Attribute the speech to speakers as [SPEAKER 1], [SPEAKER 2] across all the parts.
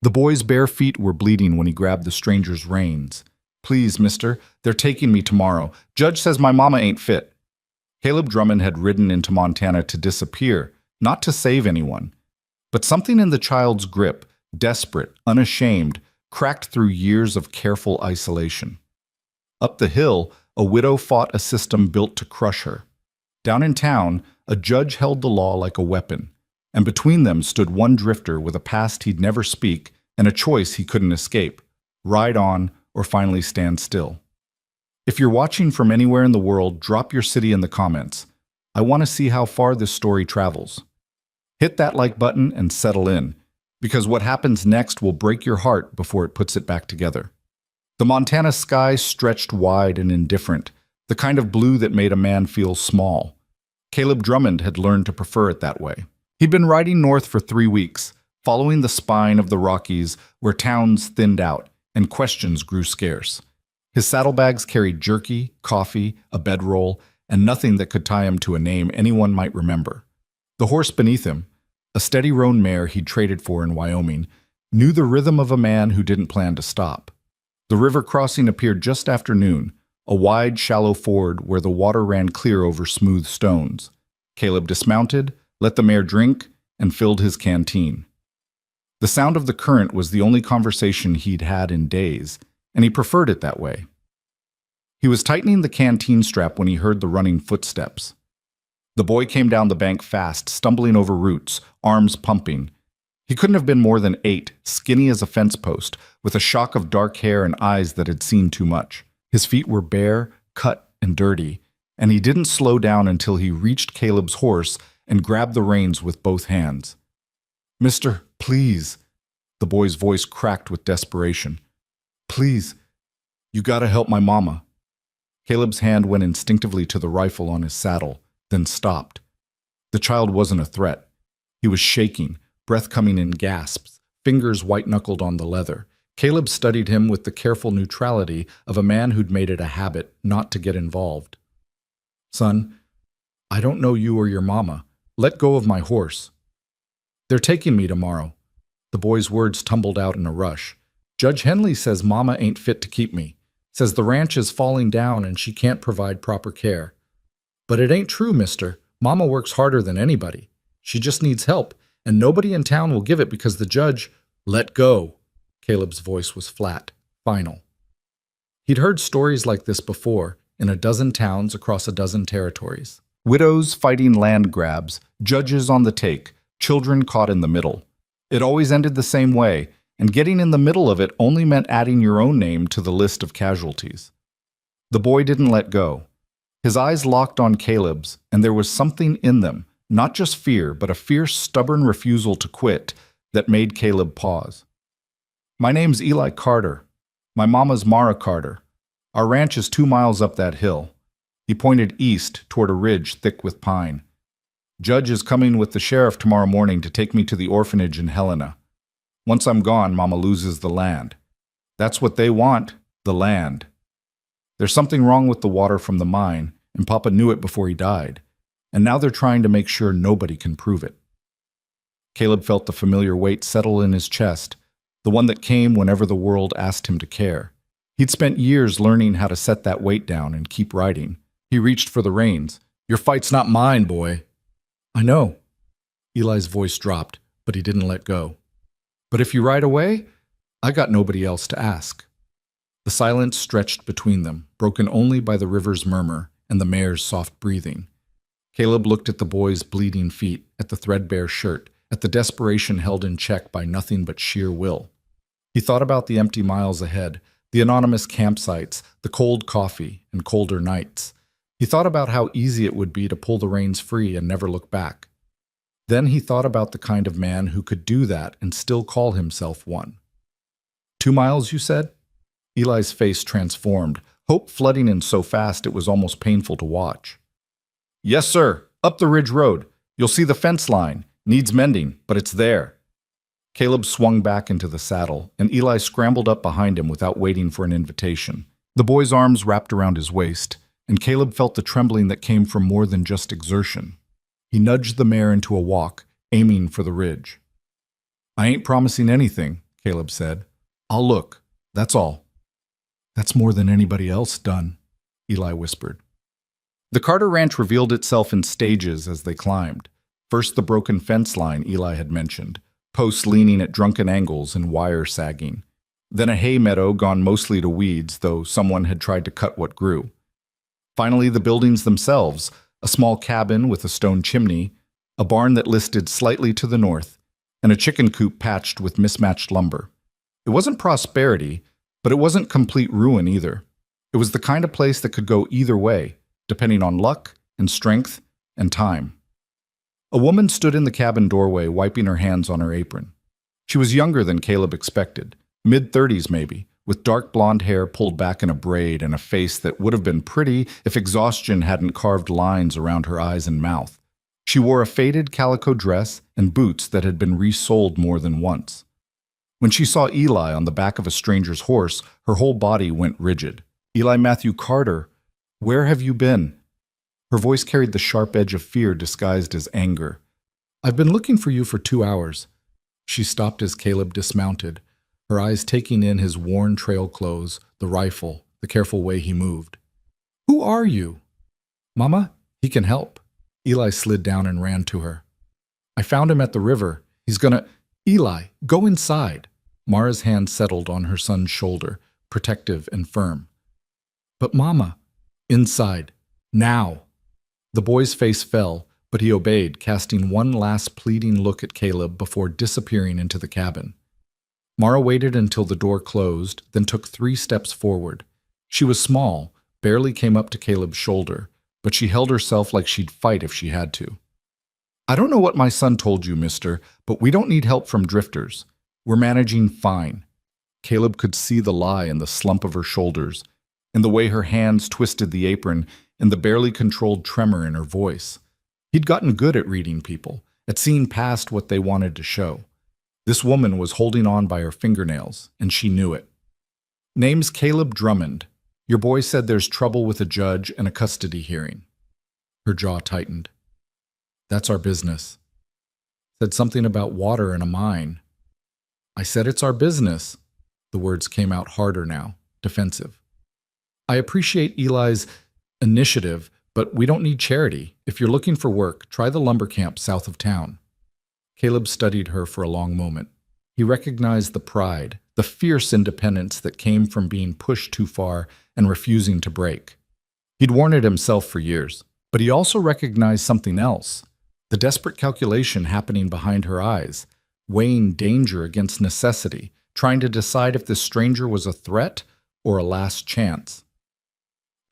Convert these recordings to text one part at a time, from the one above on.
[SPEAKER 1] The boy's bare feet were bleeding when he grabbed the stranger's reins. "Please, mister, they're taking me tomorrow. Judge says my mama ain't fit." Caleb Drummond had ridden into Montana to disappear, not to save anyone. But something in the child's grip, desperate, unashamed, cracked through years of careful isolation. Up the hill, a widow fought a system built to crush her. Down in town, a judge held the law like a weapon, and between them stood one drifter with a past he'd never speak and a choice he couldn't escape: ride on or finally stand still. If you're watching from anywhere in the world, drop your city in the comments. I want to see how far this story travels. Hit that like button and settle in, because what happens next will break your heart before it puts it back together. The Montana sky stretched wide and indifferent, the kind of blue that made a man feel small. Caleb Drummond had learned to prefer it that way. He'd been riding north for 3 weeks, following the spine of the Rockies where towns thinned out and questions grew scarce. His saddlebags carried jerky, coffee, a bedroll, and nothing that could tie him to a name anyone might remember. The horse beneath him, a steady roan mare he'd traded for in Wyoming, knew the rhythm of a man who didn't plan to stop. The river crossing appeared just after noon, a wide, shallow ford where the water ran clear over smooth stones. Caleb dismounted, let the mare drink, and filled his canteen. The sound of the current was the only conversation he'd had in days, and he preferred it that way. He was tightening the canteen strap when he heard the running footsteps. The boy came down the bank fast, stumbling over roots, arms pumping. He couldn't have been more than 8, skinny as a fence post, with a shock of dark hair and eyes that had seen too much. His feet were bare, cut, and dirty, and he didn't slow down until he reached Caleb's horse and grabbed the reins with both hands. "Mister, please," the boy's voice cracked with desperation. "Please, you gotta help my mama." Caleb's hand went instinctively to the rifle on his saddle, then stopped. The child wasn't a threat. He was shaking, breath coming in gasps, fingers white-knuckled on the leather. Caleb studied him with the careful neutrality of a man who'd made it a habit not to get involved. "Son, I don't know you or your mama. Let go of my horse." "They're taking me tomorrow." The boy's words tumbled out in a rush. "Judge Henley says mama ain't fit to keep me. Says the ranch is falling down and she can't provide proper care." "But it ain't true, mister. Mama works harder than anybody. She just needs help, and nobody in town will give it because the judge—" "Let go." Caleb's voice was flat, final. He'd heard stories like this before, in a dozen towns across a dozen territories. Widows fighting land grabs, judges on the take, children caught in the middle. It always ended the same way, and getting in the middle of it only meant adding your own name to the list of casualties. The boy didn't let go. His eyes locked on Caleb's, and there was something in them, not just fear, but a fierce, stubborn refusal to quit, that made Caleb pause. "My name's Eli Carter. My mama's Mara Carter. Our ranch is 2 miles up that hill." He pointed east toward a ridge thick with pine. "Judge is coming with the sheriff tomorrow morning to take me to the orphanage in Helena. Once I'm gone, Mama loses the land. That's what they want, the land. There's something wrong with the water from the mine, and Papa knew it before he died, and now they're trying to make sure nobody can prove it." Caleb felt the familiar weight settle in his chest, the one that came whenever the world asked him to care. He'd spent years learning how to set that weight down and keep riding. He reached for the reins. "Your fight's not mine, boy." "I know." Eli's voice dropped, but he didn't let go. "But if you ride away, I got nobody else to ask." The silence stretched between them, broken only by the river's murmur and the mare's soft breathing. Caleb looked at the boy's bleeding feet, at the threadbare shirt, at the desperation held in check by nothing but sheer will. He thought about the empty miles ahead, the anonymous campsites, the cold coffee, and colder nights. He thought about how easy it would be to pull the reins free and never look back. Then he thought about the kind of man who could do that and still call himself one. 2 miles, you said? Eli's face transformed, hope flooding in so fast it was almost painful to watch. "Yes, sir. Up the ridge road. You'll see the fence line. Needs mending, but it's there." Caleb swung back into the saddle, and Eli scrambled up behind him without waiting for an invitation. The boy's arms wrapped around his waist, and Caleb felt the trembling that came from more than just exertion. He nudged the mare into a walk, aiming for the ridge. "I ain't promising anything," Caleb said. I'll look. That's all. That's more than anybody else done, Eli whispered. The Carter Ranch revealed itself in stages as they climbed. First the broken fence line Eli had mentioned, posts leaning at drunken angles and wire sagging. Then a hay meadow gone mostly to weeds, though someone had tried to cut what grew. Finally, the buildings themselves, a small cabin with a stone chimney, a barn that listed slightly to the north, and a chicken coop patched with mismatched lumber. It wasn't prosperity, but it wasn't complete ruin either. It was the kind of place that could go either way, depending on luck and strength and time. A woman stood in the cabin doorway, wiping her hands on her apron. She was younger than Caleb expected, mid-30s maybe, with dark blonde hair pulled back in a braid and a face that would have been pretty if exhaustion hadn't carved lines around her eyes and mouth. She wore a faded calico dress and boots that had been resoled more than once. When she saw Eli on the back of a stranger's horse, her whole body went rigid. Eli Matthew Carter, where have you been? Her voice carried the sharp edge of fear disguised as anger. I've been looking for you for 2 hours. She stopped as Caleb dismounted, her eyes taking in his worn trail clothes, the rifle, the careful way he moved. Who are you? Mama, he can help. Eli slid down and ran to her. I found him at the river. He's gonna… Eli, go inside. Mara's hand settled on her son's shoulder, protective and firm. But Mama… Inside. Now. The boy's face fell, but he obeyed, casting one last pleading look at Caleb before disappearing into the cabin. Mara waited until the door closed, then took 3 steps forward. She was small, barely came up to Caleb's shoulder, but she held herself like she'd fight if she had to. I don't know what my son told you, mister, but we don't need help from drifters. We're managing fine. Caleb could see the lie in the slump of her shoulders, in the way her hands twisted the apron, and the barely controlled tremor in her voice. He'd gotten good at reading people, at seeing past what they wanted to show. This woman was holding on by her fingernails, and she knew it. Name's Caleb Drummond. Your boy said there's trouble with a judge and a custody hearing. Her jaw tightened. That's our business. Said something about water in a mine. I said it's our business. The words came out harder now, defensive. I appreciate Eli's initiative, but we don't need charity. If you're looking for work, try the lumber camp south of town. Caleb studied her for a long moment. He recognized the pride, the fierce independence that came from being pushed too far and refusing to break. He'd worn it himself for years, but he also recognized something else, the desperate calculation happening behind her eyes, weighing danger against necessity, trying to decide if this stranger was a threat or a last chance.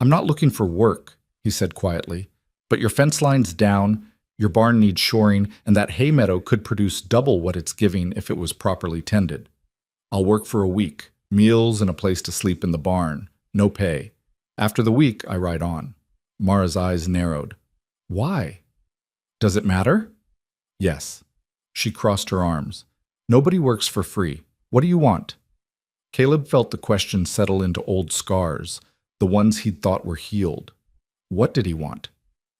[SPEAKER 1] I'm not looking for work, he said quietly, but your fence line's down, your barn needs shoring, and that hay meadow could produce double what it's giving if it was properly tended. I'll work for a week, meals and a place to sleep in the barn, no pay. After the week, I ride on. Mara's eyes narrowed. Why? Does it matter? Yes. She crossed her arms. Nobody works for free. What do you want? Caleb felt the question settle into old scars, the ones he'd thought were healed. What did he want?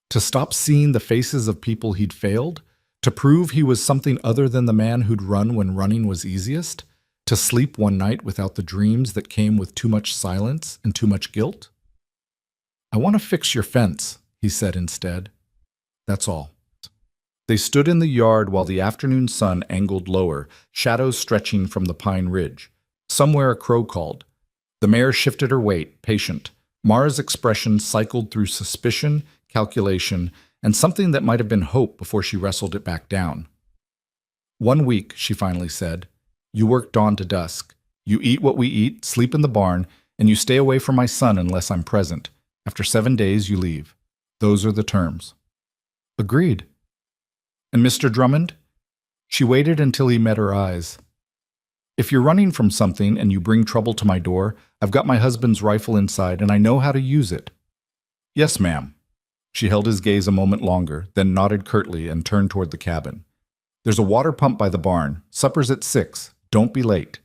[SPEAKER 1] To stop seeing the faces of people he'd failed? To prove he was something other than the man who'd run when running was easiest? To sleep one night without the dreams that came with too much silence and too much guilt? I want to fix your fence, he said instead. That's all. They stood in the yard while the afternoon sun angled lower, shadows stretching from the pine ridge. Somewhere a crow called. The mare shifted her weight, patient. Mara's expression cycled through suspicion, calculation, and something that might have been hope before she wrestled it back down. 1 week, she finally said. You work dawn to dusk. You eat what we eat, sleep in the barn, and you stay away from my son unless I'm present. After 7 days, you leave. Those are the terms. Agreed. And Mr. Drummond? She waited until he met her eyes. If you're running from something and you bring trouble to my door, I've got my husband's rifle inside and I know how to use it. Yes, ma'am. She held his gaze a moment longer, then nodded curtly and turned toward the cabin. There's a water pump by the barn. Supper's at 6. Don't be late.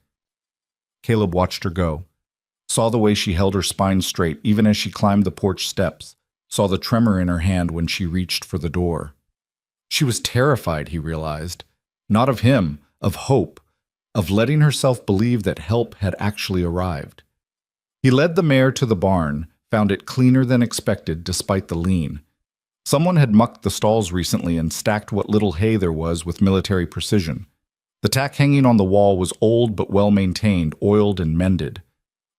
[SPEAKER 1] Caleb watched her go, saw the way she held her spine straight even as she climbed the porch steps, saw the tremor in her hand when she reached for the door. She was terrified, he realized. Not of him, of hope. of letting herself believe that help had actually arrived. He led the mare to the barn, found it cleaner than expected despite the lean. Someone had mucked the stalls recently and stacked what little hay there was with military precision. The tack hanging on the wall was old but well-maintained, oiled and mended.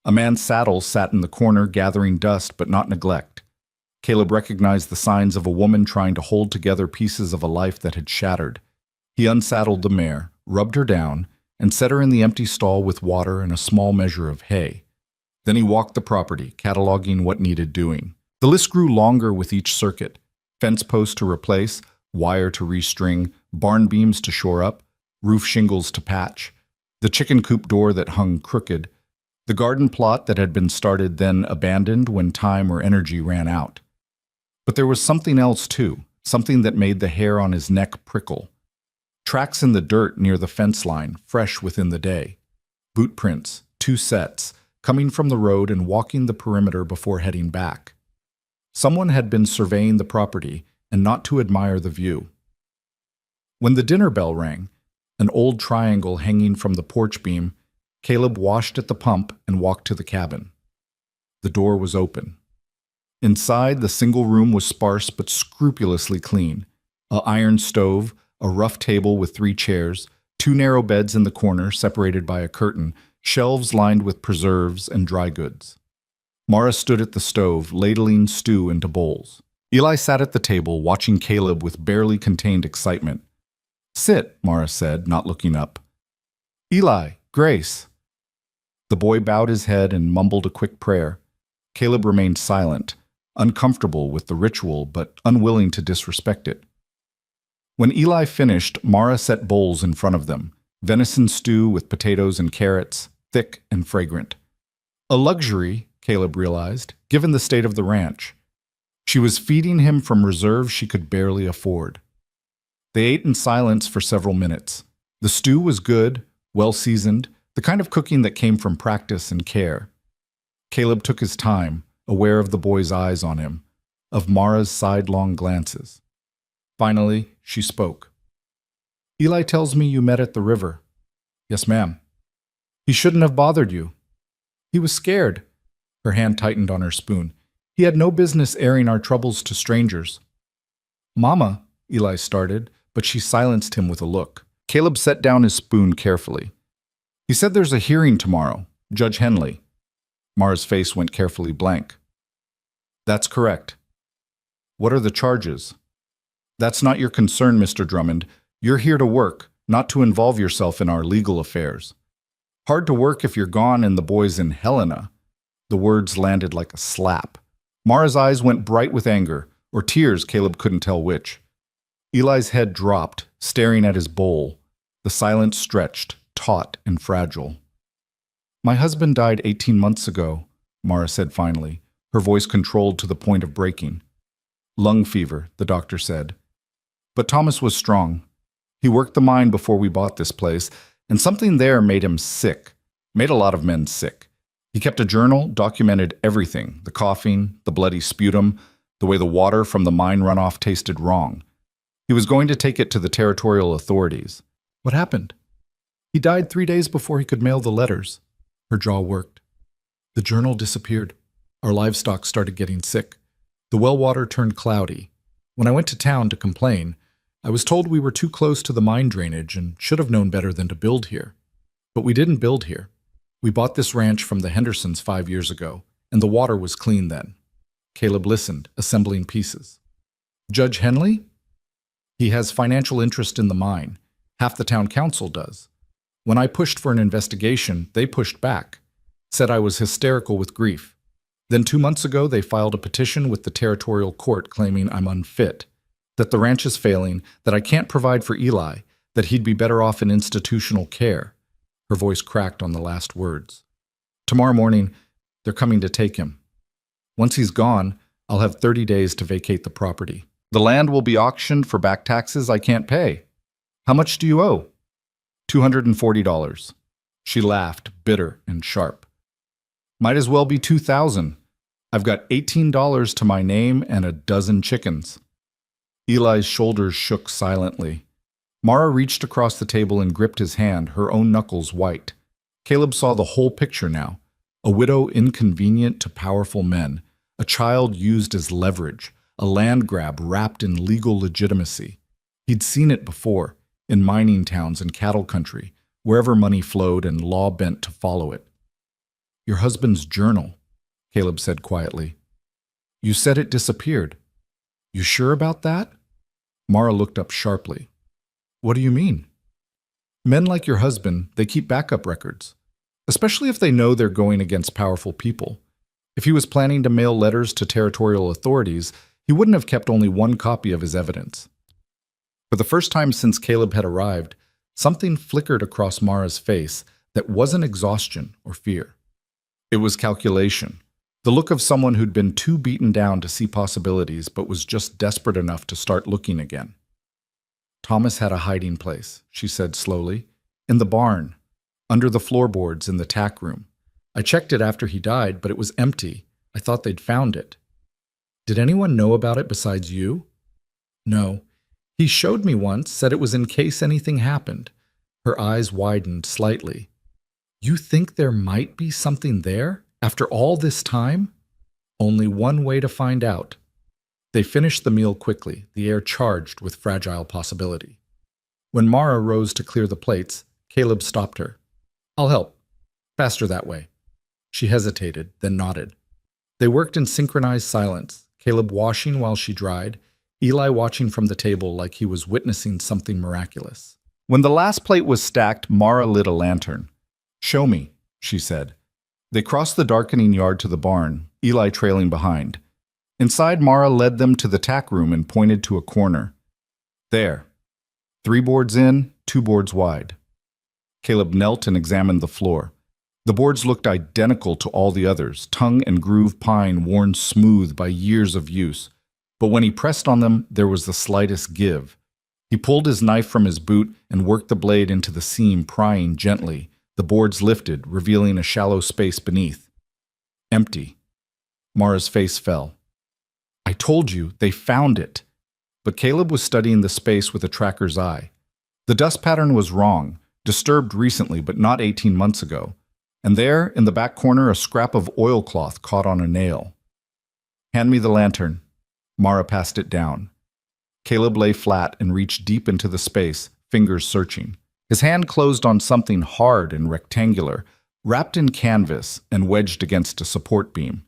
[SPEAKER 1] A man's saddle sat in the corner gathering dust but not neglect. Caleb recognized the signs of a woman trying to hold together pieces of a life that had shattered. He unsaddled the mare, rubbed her down, and set her in the empty stall with water and a small measure of hay. Then he walked the property, cataloging what needed doing. The list grew longer with each circuit. Fence posts to replace, wire to restring, barn beams to shore up, roof shingles to patch, the chicken coop door that hung crooked, the garden plot that had been started then abandoned when time or energy ran out. But there was something else too, something that made the hair on his neck prickle. Tracks in the dirt near the fence line, fresh within the day. Boot prints, 2 sets, coming from the road and walking the perimeter before heading back. Someone had been surveying the property and not to admire the view. When the dinner bell rang, an old triangle hanging from the porch beam, Caleb washed at the pump and walked to the cabin. The door was open. Inside, the single room was sparse but scrupulously clean. An iron stove, a rough table with 3 chairs, 2 narrow beds in the corner separated by a curtain, shelves lined with preserves and dry goods. Mara stood at the stove, ladling stew into bowls. Eli sat at the table, watching Caleb with barely contained excitement. "Sit," Mara said, not looking up. "Eli, Grace." The boy bowed his head and mumbled a quick prayer. Caleb remained silent, uncomfortable with the ritual but unwilling to disrespect it. When Eli finished, Mara set bowls in front of them, venison stew with potatoes and carrots, thick and fragrant. A luxury, Caleb realized, given the state of the ranch. She was feeding him from reserves she could barely afford. They ate in silence for several minutes. The stew was good, well-seasoned, the kind of cooking that came from practice and care. Caleb took his time, aware of the boy's eyes on him, of Mara's sidelong glances. Finally, she spoke. "Eli tells me you met at the river." "Yes, ma'am." "He shouldn't have bothered you." "He was scared." Her hand tightened on her spoon. "He had no business airing our troubles to strangers." "Mama," Eli started, but she silenced him with a look. Caleb set down his spoon carefully. "He said there's a hearing tomorrow. Judge Henley." Mara's face went carefully blank. "That's correct." "What are the charges?" "That's not your concern, Mr. Drummond. You're here to work, not to involve yourself in our legal affairs. Hard to work if you're gone and the boy's in Helena." The words landed like a slap. Mara's eyes went bright with anger, or tears, Caleb couldn't tell which. Eli's head dropped, staring at his bowl. The silence stretched, taut and fragile. "My husband died 18 months ago," Mara said finally, her voice controlled to the point of breaking. "Lung fever," the doctor said. "But Thomas was strong. He worked the mine before we bought this place, and something there made him sick. Made a lot of men sick. He kept a journal, documented everything, the coughing, the bloody sputum, the way the water from the mine runoff tasted wrong. He was going to take it to the territorial authorities." "What happened?" "He died 3 days before he could mail the letters." Her jaw worked. "The journal disappeared. Our livestock started getting sick. The well water turned cloudy. When I went to town to complain, I was told we were too close to the mine drainage and should have known better than to build here. But we didn't build here. We bought this ranch from the Hendersons 5 years ago, and the water was clean then." Caleb listened, assembling pieces. "Judge Henley? He has financial interest in the mine. Half the town council does. When I pushed for an investigation, they pushed back, said I was hysterical with grief. Then 2 months ago, they filed a petition with the territorial court claiming I'm unfit, that the ranch is failing, that I can't provide for Eli, that he'd be better off in institutional care." Her voice cracked on the last words. "Tomorrow morning, they're coming to take him. Once he's gone, I'll have 30 days to vacate the property. The land will be auctioned for back taxes I can't pay. How much do you owe?" $240. She laughed, bitter and sharp. "Might as well be $2,000. I've got $18 to my name and a dozen chickens." Eli's shoulders shook silently. Mara reached across the table and gripped his hand, her own knuckles white. Caleb saw the whole picture now. A widow inconvenient to powerful men, a child used as leverage, a land grab wrapped in legal legitimacy. He'd seen it before, in mining towns and cattle country, wherever money flowed and law bent to follow it. "Your husband's journal," Caleb said quietly. "You said it disappeared. You sure about that?" Mara looked up sharply. "What do you mean?" "Men like your husband, they keep backup records, especially if they know they're going against powerful people. If he was planning to mail letters to territorial authorities, he wouldn't have kept only one copy of his evidence." For the first time since Caleb had arrived, something flickered across Mara's face that wasn't exhaustion or fear. It was calculation, the look of someone who'd been too beaten down to see possibilities but was just desperate enough to start looking again. "Thomas had a hiding place," she said slowly. "In the barn, under the floorboards in the tack room. I checked it after he died, but it was empty. I thought they'd found it." "Did anyone know about it besides you?" "No. He showed me once, said it was in case anything happened." Her eyes widened slightly. "You think there might be something there, after all this time?" "Only one way to find out." They finished the meal quickly, the air charged with fragile possibility. When Mara rose to clear the plates, Caleb stopped her. "I'll help. Faster that way." She hesitated, then nodded. They worked in synchronized silence, Caleb washing while she dried, Eli watching from the table like he was witnessing something miraculous. When the last plate was stacked, Mara lit a lantern. "Show me," she said. They crossed the darkening yard to the barn, Eli trailing behind. Inside, Mara led them to the tack room and pointed to a corner. "There. 3 boards in, 2 boards wide." Caleb knelt and examined the floor. The boards looked identical to all the others, tongue and groove pine worn smooth by years of use. But when he pressed on them, there was the slightest give. He pulled his knife from his boot and worked the blade into the seam, prying gently. The boards lifted, revealing a shallow space beneath. Empty. Mara's face fell. "I told you, they found it." But Caleb was studying the space with a tracker's eye. The dust pattern was wrong, disturbed recently but not 18 months ago. And there, in the back corner, a scrap of oilcloth caught on a nail. "Hand me the lantern." Mara passed it down. Caleb lay flat and reached deep into the space, fingers searching. His hand closed on something hard and rectangular, wrapped in canvas and wedged against a support beam.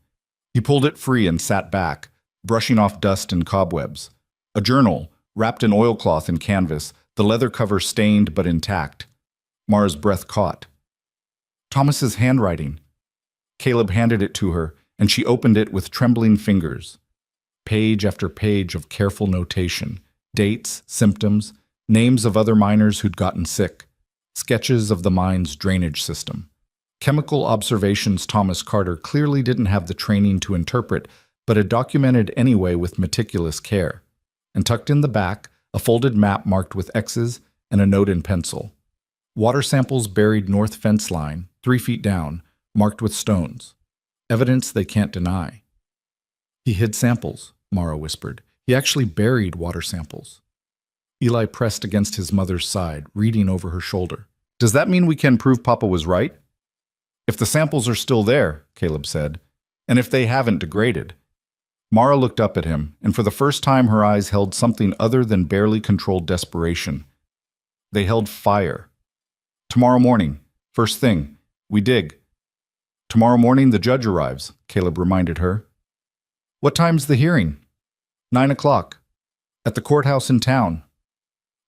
[SPEAKER 1] He pulled it free and sat back, brushing off dust and cobwebs. A journal, wrapped in oilcloth and canvas, the leather cover stained but intact. Mara's breath caught. "Thomas's handwriting." Caleb handed it to her, and she opened it with trembling fingers. Page after page of careful notation, dates, symptoms, names of other miners who'd gotten sick, sketches of the mine's drainage system. Chemical observations Thomas Carter clearly didn't have the training to interpret, but had documented anyway with meticulous care. And tucked in the back, a folded map marked with X's and a note in pencil. Water samples buried north fence line, 3 feet down, marked with stones. Evidence they can't deny. "He hid samples," Mara whispered. "He actually buried water samples." Eli pressed against his mother's side, reading over her shoulder. "Does that mean we can prove Papa was right?" "If the samples are still there," Caleb said, "and if they haven't degraded." Mara looked up at him, and for the first time her eyes held something other than barely controlled desperation. They held fire. "Tomorrow morning, first thing, we dig." "Tomorrow morning the judge arrives," Caleb reminded her. "What time's the hearing?" 9 o'clock. At the courthouse in town."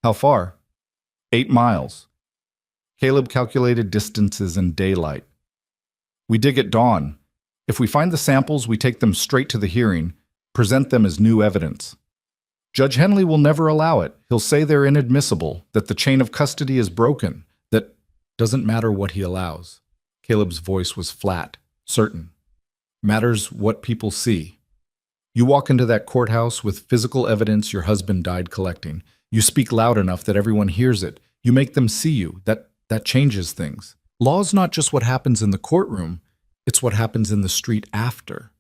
[SPEAKER 1] "How far?" 8 miles. Caleb calculated distances in daylight. "We dig at dawn. If we find the samples, we take them straight to the hearing, present them as new evidence. Judge Henley will never allow it. He'll say they're inadmissible, that the chain of custody is broken, that doesn't matter what he allows." Caleb's voice was flat, certain. "Matters what people see. You walk into that courthouse with physical evidence your husband died collecting. You speak loud enough that everyone hears it. You make them see you. That changes things. Law's not just what happens in the courtroom, it's what happens in the street after."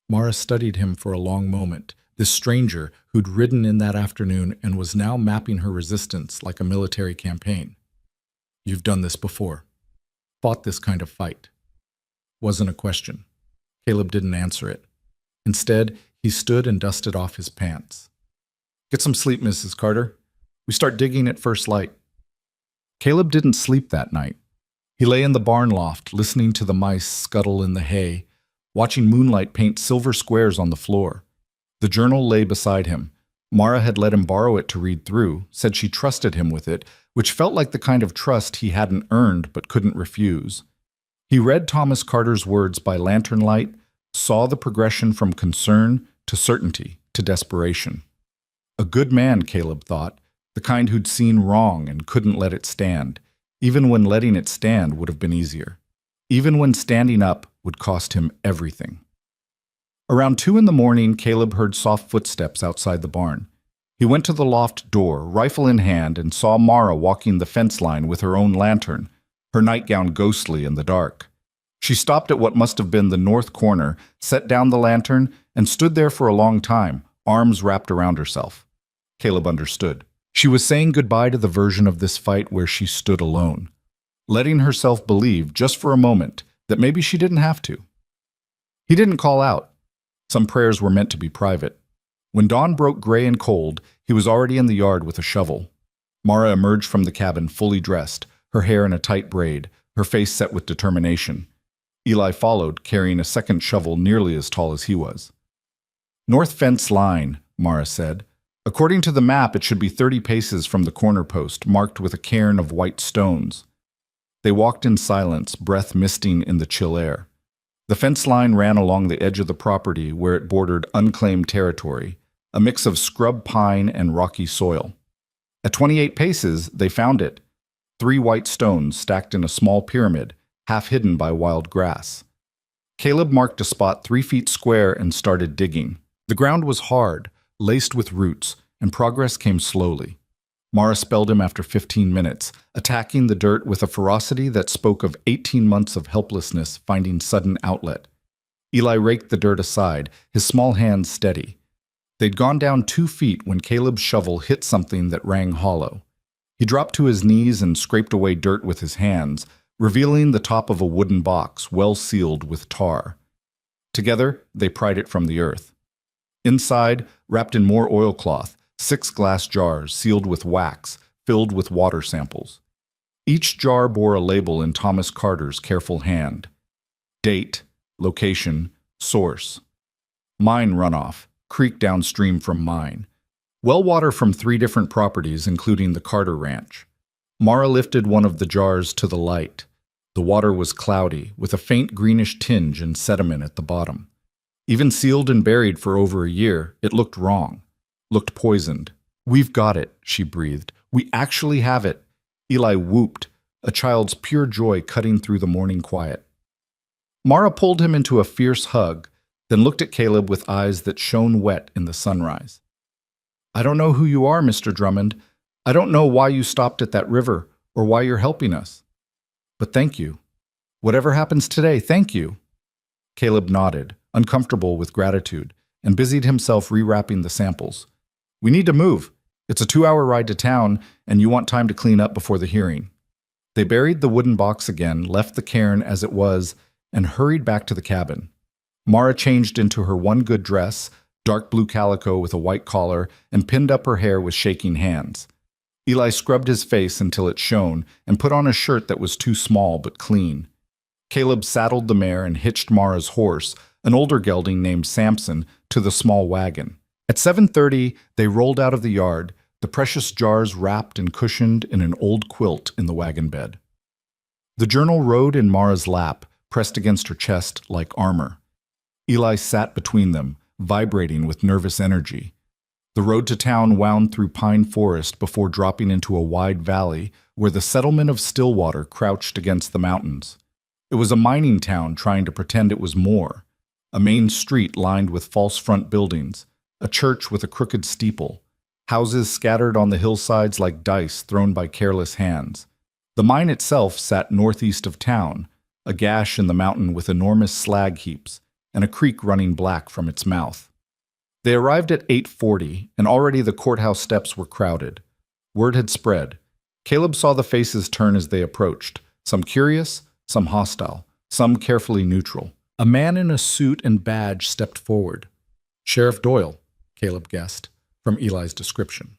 [SPEAKER 1] Mara studied him for a long moment, this stranger who'd ridden in that afternoon and was now mapping her resistance like a military campaign. "You've done this before. Fought this kind of fight." Wasn't a question. Caleb didn't answer it. Instead, he stood and dusted off his pants. "Get some sleep, Mrs. Carter. We start digging at first light." Caleb didn't sleep that night. He lay in the barn loft, listening to the mice scuttle in the hay, watching moonlight paint silver squares on the floor. The journal lay beside him. Mara had let him borrow it to read through, said she trusted him with it, which felt like the kind of trust he hadn't earned but couldn't refuse. He read Thomas Carter's words by lantern light, saw the progression from concern to certainty to desperation. A good man, Caleb thought, the kind who'd seen wrong and couldn't let it stand, even when letting it stand would have been easier, even when standing up would cost him everything. Around 2 a.m, Caleb heard soft footsteps outside the barn. He went to the loft door, rifle in hand, and saw Mara walking the fence line with her own lantern, her nightgown ghostly in the dark. She stopped at what must have been the north corner, set down the lantern, and stood there for a long time, arms wrapped around herself. Caleb understood. She was saying goodbye to the version of this fight where she stood alone, letting herself believe, just for a moment, that maybe she didn't have to. He didn't call out. Some prayers were meant to be private. When dawn broke gray and cold, he was already in the yard with a shovel. Mara emerged from the cabin fully dressed, her hair in a tight braid, her face set with determination. Eli followed, carrying a second shovel nearly as tall as he was. "North fence line," Mara said. "According to the map, it should be 30 paces from the corner post, marked with a cairn of white stones." They walked in silence, breath misting in the chill air. The fence line ran along the edge of the property where it bordered unclaimed territory, a mix of scrub pine and rocky soil. At 28 paces, they found it. 3 white stones stacked in a small pyramid, half hidden by wild grass. Caleb marked a spot 3 feet square and started digging. The ground was hard, laced with roots, and progress came slowly. Mara spelled him after 15 minutes, attacking the dirt with a ferocity that spoke of 18 months of helplessness finding sudden outlet. Eli raked the dirt aside, his small hands steady. They'd gone down 2 feet when Caleb's shovel hit something that rang hollow. He dropped to his knees and scraped away dirt with his hands, revealing the top of a wooden box well sealed with tar. Together, they pried it from the earth. Inside, wrapped in more oilcloth, 6 glass jars sealed with wax, filled with water samples. Each jar bore a label in Thomas Carter's careful hand. Date, location, source. Mine runoff, creek downstream from mine. Well water from 3 different properties, including the Carter Ranch. Mara lifted one of the jars to the light. The water was cloudy, with a faint greenish tinge and sediment at the bottom. Even sealed and buried for over a year, it looked wrong. Looked poisoned. "We've got it," she breathed. "We actually have it." Eli whooped, a child's pure joy cutting through the morning quiet. Mara pulled him into a fierce hug, then looked at Caleb with eyes that shone wet in the sunrise. "I don't know who you are, Mr. Drummond. I don't know why you stopped at that river or why you're helping us. But thank you. Whatever happens today, thank you." Caleb nodded, uncomfortable with gratitude, and busied himself rewrapping the samples. "We need to move. It's a 2-hour ride to town, and you want time to clean up before the hearing." They buried the wooden box again, left the cairn as it was, and hurried back to the cabin. Mara changed into her one good dress, dark blue calico with a white collar, and pinned up her hair with shaking hands. Eli scrubbed his face until it shone and put on a shirt that was too small but clean. Caleb saddled the mare and hitched Mara's horse, an older gelding named Samson, to the small wagon. At 7:30, they rolled out of the yard, the precious jars wrapped and cushioned in an old quilt in the wagon bed. The journal rode in Mara's lap, pressed against her chest like armor. Eli sat between them, vibrating with nervous energy. The road to town wound through pine forest before dropping into a wide valley where the settlement of Stillwater crouched against the mountains. It was a mining town trying to pretend it was more. A main street lined with false front buildings, a church with a crooked steeple, houses scattered on the hillsides like dice thrown by careless hands. The mine itself sat northeast of town, a gash in the mountain with enormous slag heaps, and a creek running black from its mouth. They arrived at 8:40, and already the courthouse steps were crowded. Word had spread. Caleb saw the faces turn as they approached, some curious, some hostile, some carefully neutral. A man in a suit and badge stepped forward. Sheriff Doyle, Caleb guessed, from Eli's description.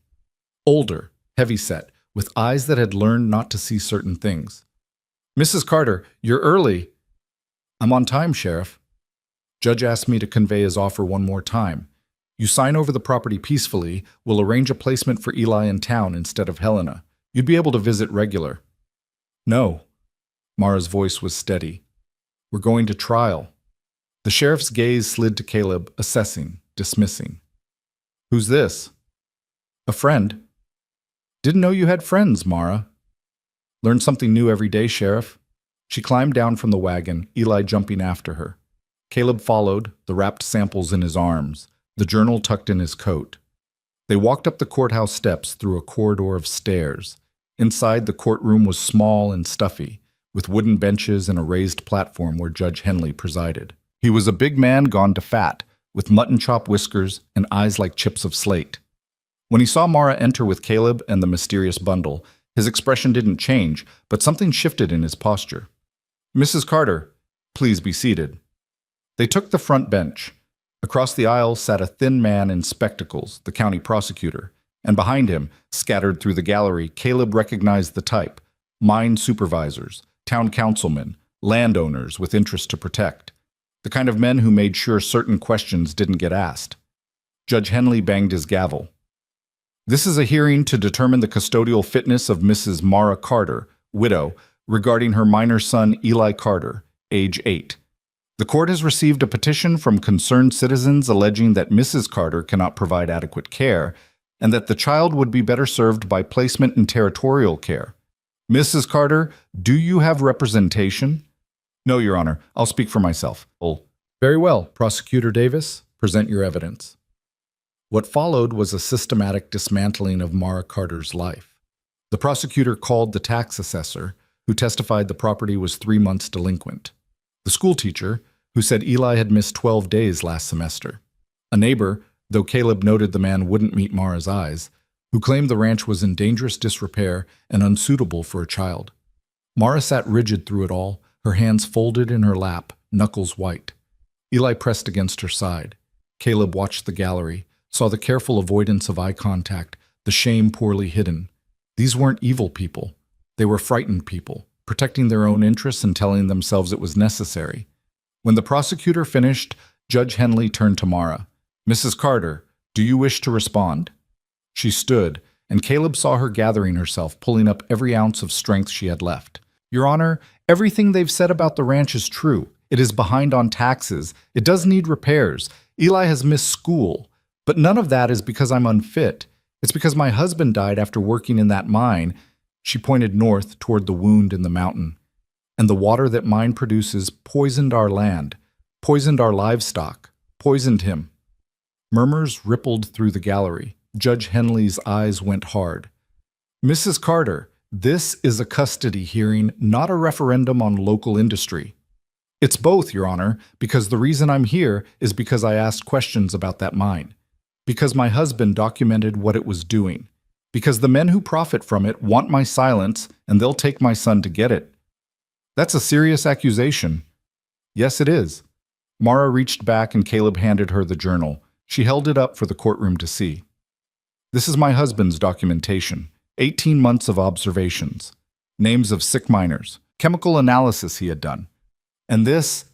[SPEAKER 1] Older, heavy-set, with eyes that had learned not to see certain things. "Mrs. Carter, you're early." "I'm on time, Sheriff." "Judge asked me to convey his offer one more time. You sign over the property peacefully, we'll arrange a placement for Eli in town instead of Helena. You'd be able to visit regular." "No." Mara's voice was steady. "We're going to trial." The sheriff's gaze slid to Caleb, assessing, dismissing. "Who's this?" "A friend." "Didn't know you had friends, Mara." "Learn something new every day, Sheriff." She climbed down from the wagon, Eli jumping after her. Caleb followed, the wrapped samples in his arms, the journal tucked in his coat. They walked up the courthouse steps through a corridor of stairs. Inside, the courtroom was small and stuffy, with wooden benches and a raised platform where Judge Henley presided. He was a big man gone to fat, with mutton chop whiskers and eyes like chips of slate. When he saw Mara enter with Caleb and the mysterious bundle, his expression didn't change, but something shifted in his posture. "Mrs. Carter, please be seated." They took the front bench. Across the aisle sat a thin man in spectacles, the county prosecutor, and behind him, scattered through the gallery, Caleb recognized the type: mine supervisors, town councilmen, landowners with interest to protect, the kind of men who made sure certain questions didn't get asked. Judge Henley banged his gavel. "This is a hearing to determine the custodial fitness of Mrs. Mara Carter, widow, regarding her minor son Eli Carter, age 8. The court has received a petition from concerned citizens alleging that Mrs. Carter cannot provide adequate care and that the child would be better served by placement in territorial care. Mrs. Carter, do you have representation?" "No, Your Honor. I'll speak for myself." "Very well, Prosecutor Davis. Present your evidence." What followed was a systematic dismantling of Mara Carter's life. The prosecutor called the tax assessor, who testified the property was 3 months delinquent. The school teacher, who said Eli had missed 12 days last semester. A neighbor, though Caleb noted the man wouldn't meet Mara's eyes, who claimed the ranch was in dangerous disrepair and unsuitable for a child. Mara sat rigid through it all, her hands folded in her lap, knuckles white. Eli pressed against her side. Caleb watched the gallery, saw the careful avoidance of eye contact, the shame poorly hidden. These weren't evil people. They were frightened people, protecting their own interests and telling themselves it was necessary. When the prosecutor finished, Judge Henley turned to Mara. "Mrs. Carter, do you wish to respond?" She stood, and Caleb saw her gathering herself, pulling up every ounce of strength she had left. "Your Honor, everything they've said about the ranch is true. It is behind on taxes. It does need repairs. Eli has missed school. But none of that is because I'm unfit. It's because my husband died after working in that mine." She pointed north toward the wound in the mountain. "And the water that mine produces poisoned our land, poisoned our livestock, poisoned him." Murmurs rippled through the gallery. Judge Henley's eyes went hard. "Mrs. Carter, this is a custody hearing, not a referendum on local industry." "It's both, Your Honor, because the reason I'm here is because I asked questions about that mine. Because my husband documented what it was doing. Because the men who profit from it want my silence, and they'll take my son to get it." "That's a serious accusation." "Yes, it is." Mara reached back and Caleb handed her the journal. She held it up for the courtroom to see. "This is my husband's documentation. 18 months of observations. Names of sick miners. Chemical analysis he had done. And this..."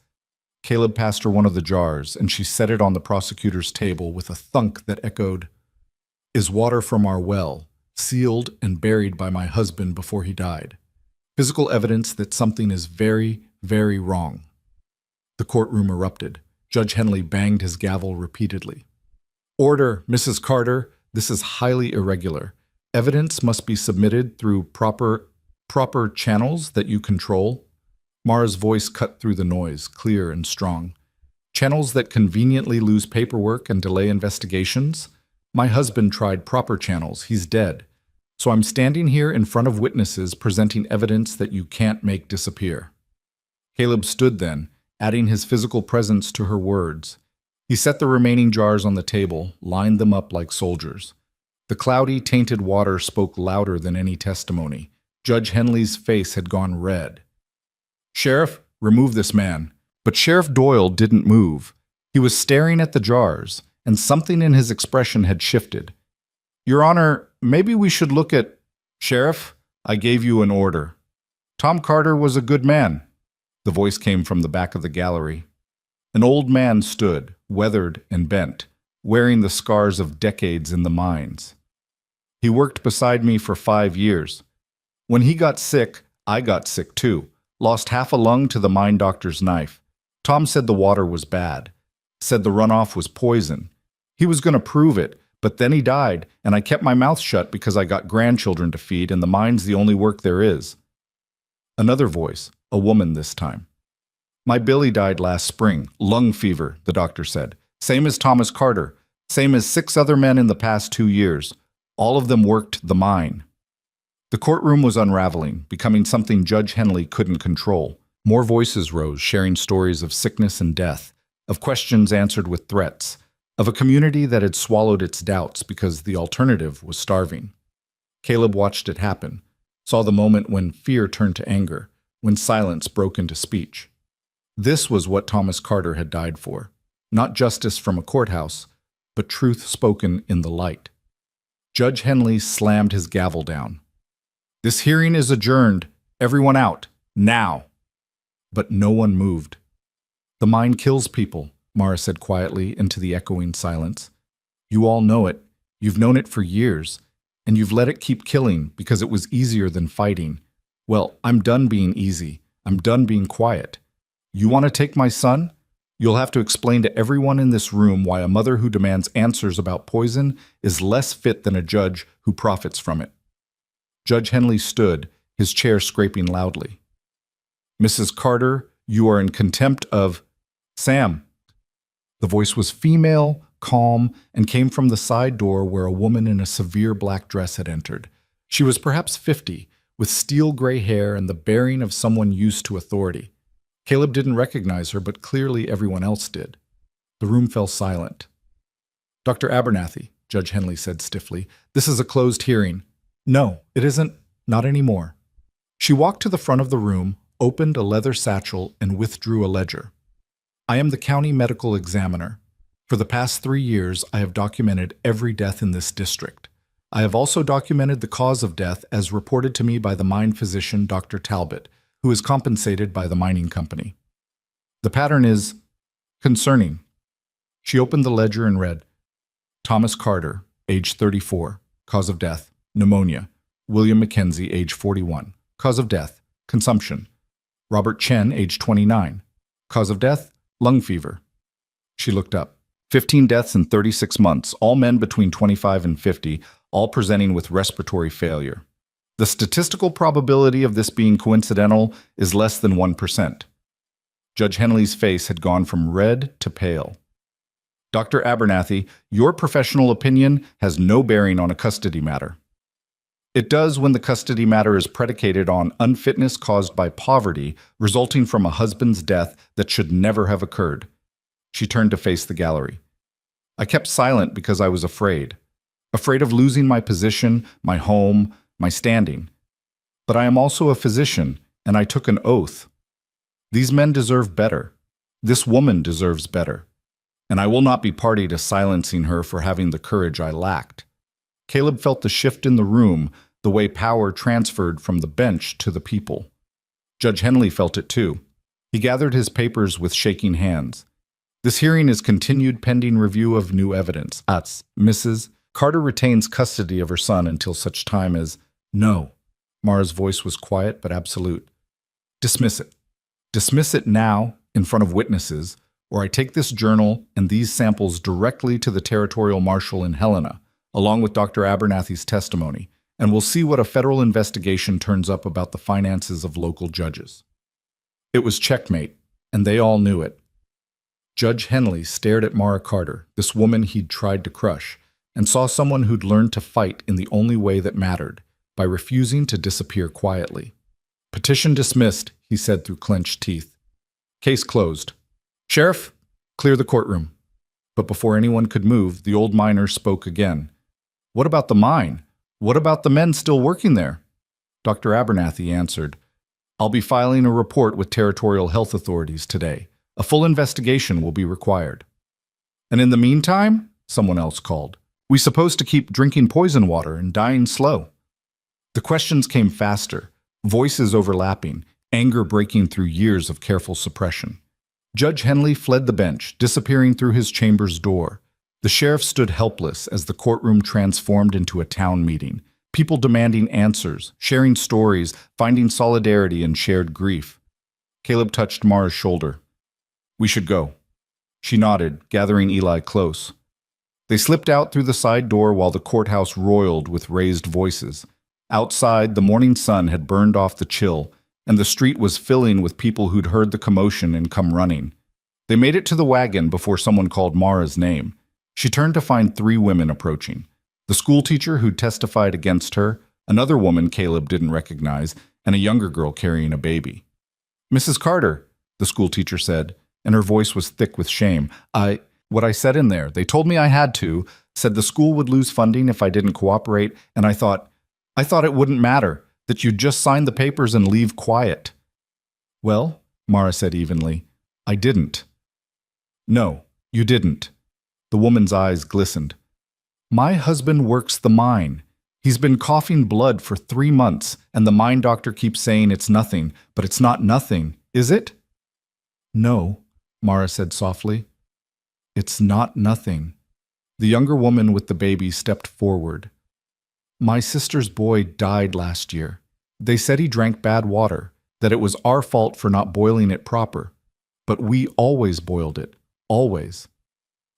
[SPEAKER 1] Caleb passed her one of the jars, and she set it on the prosecutor's table with a thunk that echoed, "is water from our well, sealed and buried by my husband before he died. Physical evidence that something is very, very wrong." The courtroom erupted. Judge Henley banged his gavel repeatedly. "Order, Mrs. Carter. This is highly irregular. Evidence must be submitted through proper channels that you control." Mara's voice cut through the noise, clear and strong. "Channels that conveniently lose paperwork and delay investigations? My husband tried proper channels. He's dead. So I'm standing here in front of witnesses presenting evidence that you can't make disappear." Caleb stood then, adding his physical presence to her words. He set the remaining jars on the table, lined them up like soldiers. The cloudy, tainted water spoke louder than any testimony. Judge Henley's face had gone red. "Sheriff, remove this man." But Sheriff Doyle didn't move. He was staring at the jars, and something in his expression had shifted. "Your Honor, maybe we should look at—" "Sheriff, I gave you an order. Tom Carter was a good man." The voice came from the back of the gallery. An old man stood, weathered and bent, wearing the scars of decades in the mines. "He worked beside me for 5 years. When he got sick, I got sick too. Lost half a lung to the mine doctor's knife. Tom said the water was bad. Said the runoff was poison. He was going to prove it, but then he died, and I kept my mouth shut because I got grandchildren to feed, and the mine's the only work there is." Another voice, a woman this time. "My Billy died last spring, lung fever," the doctor said. "Same as Thomas Carter, same as 6 other men in the past 2 years. All of them worked the mine." The courtroom was unraveling, becoming something Judge Henley couldn't control. More voices rose, sharing stories of sickness and death, of questions answered with threats, of a community that had swallowed its doubts because the alternative was starving. Caleb watched it happen, saw the moment when fear turned to anger, when silence broke into speech. This was what Thomas Carter had died for. Not justice from a courthouse, but truth spoken in the light. Judge Henley slammed his gavel down. "This hearing is adjourned. Everyone out. Now." But no one moved. "The mine kills people," Mara said quietly into the echoing silence. "You all know it. You've known it for years. And you've let it keep killing because it was easier than fighting. Well, I'm done being easy. I'm done being quiet. You want to take my son? You'll have to explain to everyone in this room why a mother who demands answers about poison is less fit than a judge who profits from it." Judge Henley stood, his chair scraping loudly. "Mrs. Carter, you are in contempt of—" "Sam." The voice was female, calm, and came from the side door where a woman in a severe black dress had entered. She was perhaps 50, with steel gray hair and the bearing of someone used to authority. Caleb didn't recognize her, but clearly everyone else did. The room fell silent. "Dr. Abernathy," Judge Henley said stiffly, "this is a closed hearing." "No, it isn't. Not anymore." She walked to the front of the room, opened a leather satchel, and withdrew a ledger. "I am the county medical examiner. For the past 3 years, I have documented every death in this district. I have also documented the cause of death as reported to me by the mine physician, Dr. Talbot, who is compensated by the mining company. The pattern is concerning." She opened the ledger and read, "Thomas Carter, age 34, cause of death, pneumonia. William Mackenzie, age 41, cause of death, consumption. Robert Chen, age 29, cause of death, lung fever." She looked up. 15 deaths in 36 months, all men between 25 and 50, all presenting with respiratory failure. The statistical probability of this being coincidental is less than 1%. Judge Henley's face had gone from red to pale. "Dr. Abernathy, your professional opinion has no bearing on a custody matter." "It does when the custody matter is predicated on unfitness caused by poverty resulting from a husband's death that should never have occurred." She turned to face the gallery. "I kept silent because I was afraid. Afraid of losing my position, my home, my standing. But I am also a physician, and I took an oath. These men deserve better. This woman deserves better. And I will not be party to silencing her for having the courage I lacked." Caleb felt the shift in the room, the way power transferred from the bench to the people. Judge Henley felt it too. He gathered his papers with shaking hands. "This hearing is continued pending review of new evidence. Mrs. Carter retains custody of her son until such time as—" "No." Mara's voice was quiet but absolute. "Dismiss it. Dismiss it now in front of witnesses, or I take this journal and these samples directly to the territorial marshal in Helena, along with Dr. Abernathy's testimony, and we'll see what a federal investigation turns up about the finances of local judges." It was checkmate, and they all knew it. Judge Henley stared at Mara Carter, this woman he'd tried to crush, and saw someone who'd learned to fight in the only way that mattered, by refusing to disappear quietly. "Petition dismissed," he said through clenched teeth. "Case closed. Sheriff, clear the courtroom." But before anyone could move, the old miner spoke again. "What about the mine? What about the men still working there?" Dr. Abernathy answered, "I'll be filing a report with territorial health authorities today. A full investigation will be required." "And in the meantime," someone else called, "we supposed to keep drinking poison water and dying slow?" The questions came faster, voices overlapping, anger breaking through years of careful suppression. Judge Henley fled the bench, disappearing through his chamber's door. The sheriff stood helpless as the courtroom transformed into a town meeting, people demanding answers, sharing stories, finding solidarity in shared grief. Caleb touched Mara's shoulder. "We should go." She nodded, gathering Eli close. They slipped out through the side door while the courthouse roiled with raised voices. Outside, the morning sun had burned off the chill, and the street was filling with people who'd heard the commotion and come running. They made it to the wagon before someone called Mara's name. She turned to find 3 women approaching. The schoolteacher who'd testified against her, another woman Caleb didn't recognize, and a younger girl carrying a baby. "Mrs. Carter," the schoolteacher said, and her voice was thick with shame. What I said in there, they told me I had to, said the school would lose funding if I didn't cooperate, and I thought it wouldn't matter, that you'd just sign the papers and leave quiet." "Well," Mara said evenly, "I didn't." "No, you didn't." The woman's eyes glistened. "My husband works the mine. He's been coughing blood for 3 months, and the mine doctor keeps saying it's nothing, but it's not nothing, is it?" "No," Mara said softly. "It's not nothing." The younger woman with the baby stepped forward. "My sister's boy died last year. They said he drank bad water, that it was our fault for not boiling it proper. But we always boiled it, always.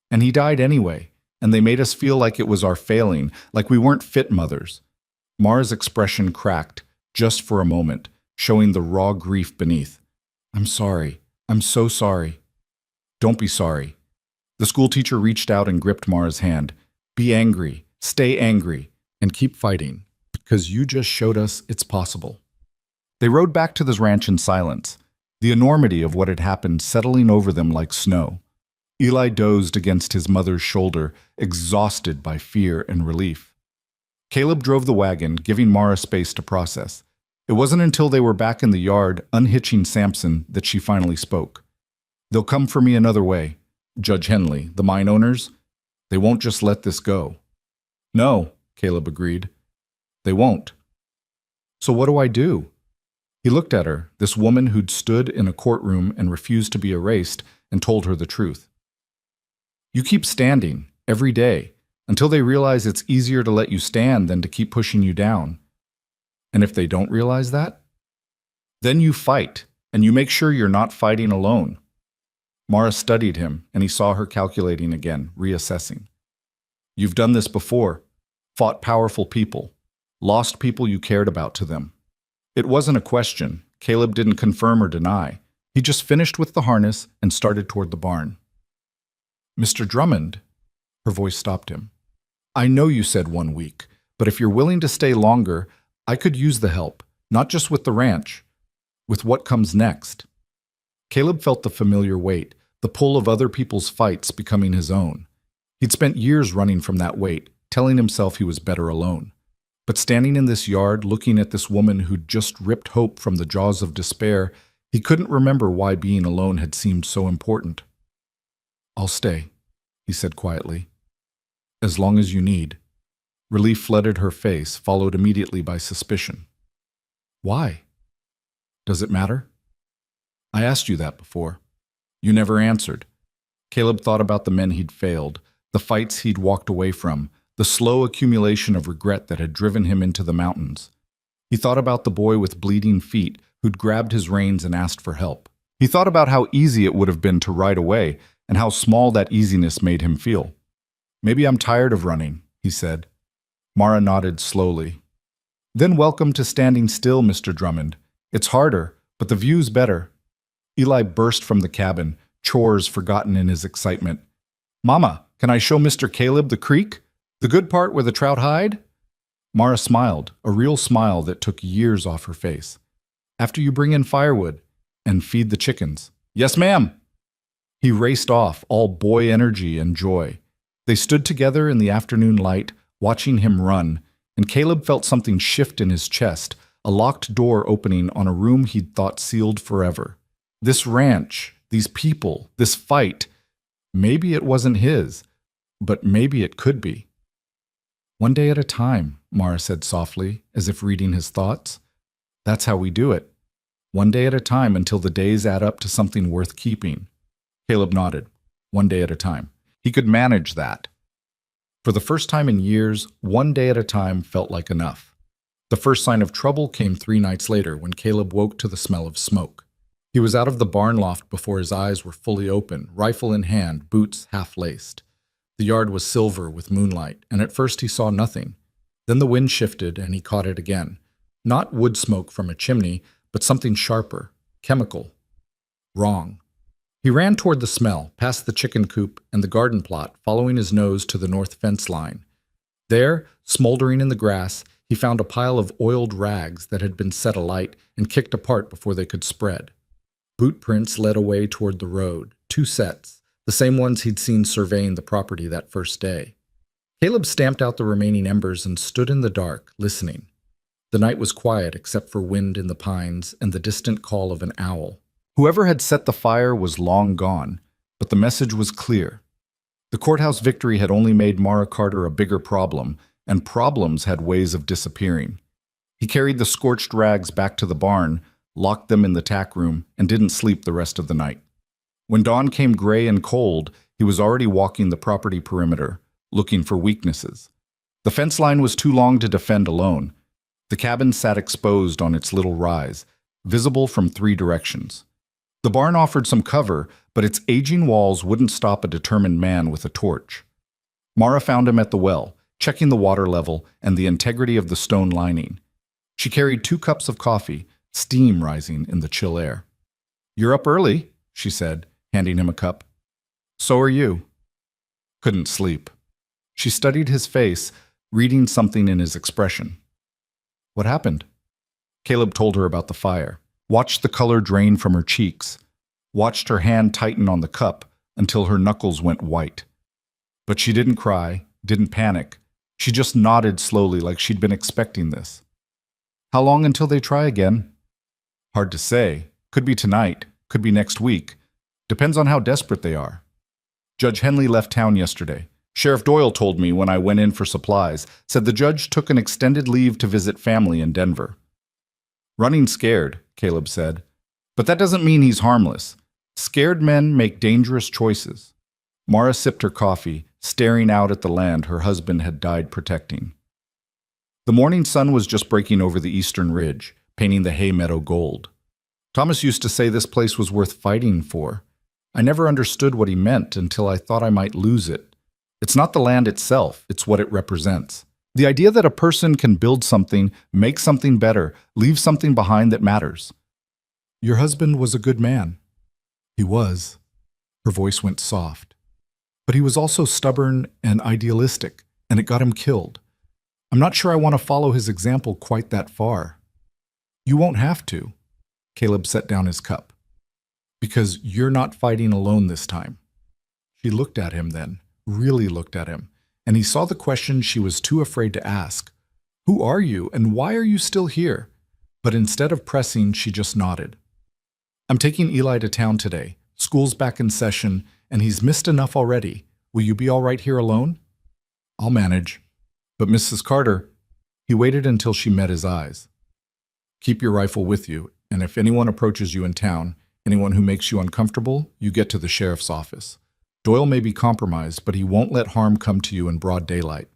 [SPEAKER 1] And he died anyway, and they made us feel like it was our failing, like we weren't fit mothers." Mara's expression cracked, just for a moment, showing the raw grief beneath. "I'm sorry. I'm so sorry." "Don't be sorry." The schoolteacher reached out and gripped Mara's hand. "Be angry, stay angry, and keep fighting, because you just showed us it's possible." They rode back to the ranch in silence, the enormity of what had happened settling over them like snow. Eli dozed against his mother's shoulder, exhausted by fear and relief. Caleb drove the wagon, giving Mara space to process. It wasn't until they were back in the yard, unhitching Samson, that she finally spoke. "They'll come for me another way. Judge Henley, the mine owners, they won't just let this go." "No," Caleb agreed. "They won't." "So what do I do?" He looked at her, this woman who'd stood in a courtroom and refused to be erased, and told her the truth. "You keep standing, every day, until they realize it's easier to let you stand than to keep pushing you down. And if they don't realize that, then you fight, and you make sure you're not fighting alone." Mara studied him, and he saw her calculating again, reassessing. "You've done this before, fought powerful people, lost people you cared about to them." It wasn't a question. Caleb didn't confirm or deny. He just finished with the harness and started toward the barn. "Mr. Drummond," her voice stopped him. "I know you said 1 week, but if you're willing to stay longer, I could use the help, not just with the ranch, with what comes next." Caleb felt the familiar weight, the pull of other people's fights becoming his own. He'd spent years running from that weight, telling himself he was better alone. But standing in this yard, looking at this woman who'd just ripped hope from the jaws of despair, he couldn't remember why being alone had seemed so important. "I'll stay," he said quietly. "As long as you need." Relief flooded her face, followed immediately by suspicion. "Why? Does it matter?" "I asked you that before. You never answered." Caleb thought about the men he'd failed, the fights he'd walked away from, the slow accumulation of regret that had driven him into the mountains. He thought about the boy with bleeding feet who'd grabbed his reins and asked for help. He thought about how easy it would have been to ride away and how small that easiness made him feel. "Maybe I'm tired of running," he said. Mara nodded slowly. "Then welcome to standing still, Mr. Drummond. It's harder, but the view's better." Eli burst from the cabin, chores forgotten in his excitement. "Mama, can I show Mr. Caleb the creek? The good part where the trout hide?" Mara smiled, a real smile that took years off her face. "After you bring in firewood and feed the chickens." "Yes, ma'am." He raced off, all boy energy and joy. They stood together in the afternoon light, watching him run, and Caleb felt something shift in his chest, a locked door opening on a room he'd thought sealed forever. This ranch, these people, this fight, maybe it wasn't his, but maybe it could be. "One day at a time," Mara said softly, as if reading his thoughts. "That's how we do it. One day at a time until the days add up to something worth keeping." Caleb nodded. One day at a time. He could manage that. For the first time in years, one day at a time felt like enough. The first sign of trouble came 3 nights later when Caleb woke to the smell of smoke. He was out of the barn loft before his eyes were fully open, rifle in hand, boots half-laced. The yard was silver with moonlight, and at first he saw nothing. Then the wind shifted, and he caught it again. Not wood smoke from a chimney, but something sharper, chemical. Wrong. He ran toward the smell, past the chicken coop and the garden plot, following his nose to the north fence line. There, smoldering in the grass, he found a pile of oiled rags that had been set alight and kicked apart before they could spread. Boot prints led away toward the road, 2 sets, the same ones he'd seen surveying the property that first day. Caleb stamped out the remaining embers and stood in the dark, listening. The night was quiet except for wind in the pines and the distant call of an owl. Whoever had set the fire was long gone, but the message was clear. The courthouse victory had only made Mara Carter a bigger problem, and problems had ways of disappearing. He carried the scorched rags back to the barn, locked them in the tack room, and didn't sleep the rest of the night. When dawn came gray and cold, he was already walking the property perimeter, looking for weaknesses. The fence line was too long to defend alone. The cabin sat exposed on its little rise, visible from 3 directions. The barn offered some cover, but its aging walls wouldn't stop a determined man with a torch. Mara found him at the well, checking the water level and the integrity of the stone lining. She carried 2 cups of coffee, steam rising in the chill air. "You're up early," she said, handing him a cup. "So are you." Couldn't sleep. She studied his face, reading something in his expression. "What happened?" Caleb told her about the fire. Watched the color drain from her cheeks, watched her hand tighten on the cup until her knuckles went white. But she didn't cry, didn't panic. She just nodded slowly like she'd been expecting this. "How long until they try again?" "Hard to say. Could be tonight, could be next week. Depends on how desperate they are. Judge Henley left town yesterday. Sheriff Doyle told me when I went in for supplies, said the judge took an extended leave to visit family in Denver." "Running scared," Caleb said. "But that doesn't mean he's harmless. Scared men make dangerous choices." Mara sipped her coffee, staring out at the land her husband had died protecting. The morning sun was just breaking over the eastern ridge, painting the hay meadow gold. "Thomas used to say this place was worth fighting for. I never understood what he meant until I thought I might lose it. It's not the land itself, it's what it represents. The idea that a person can build something, make something better, leave something behind that matters." "Your husband was a good man." "He was." Her voice went soft. "But he was also stubborn and idealistic, and it got him killed. I'm not sure I want to follow his example quite that far." "You won't have to." Caleb set down his cup. "Because you're not fighting alone this time." She looked at him then, really looked at him, and he saw the question she was too afraid to ask. "Who are you, and why are you still here?" But instead of pressing, she just nodded. "I'm taking Eli to town today. School's back in session, and he's missed enough already. Will you be all right here alone?" "I'll manage." "But Mrs. Carter—" He waited until she met his eyes. "Keep your rifle with you, and if anyone approaches you in town, anyone who makes you uncomfortable, you get to the sheriff's office. Doyle may be compromised, but he won't let harm come to you in broad daylight."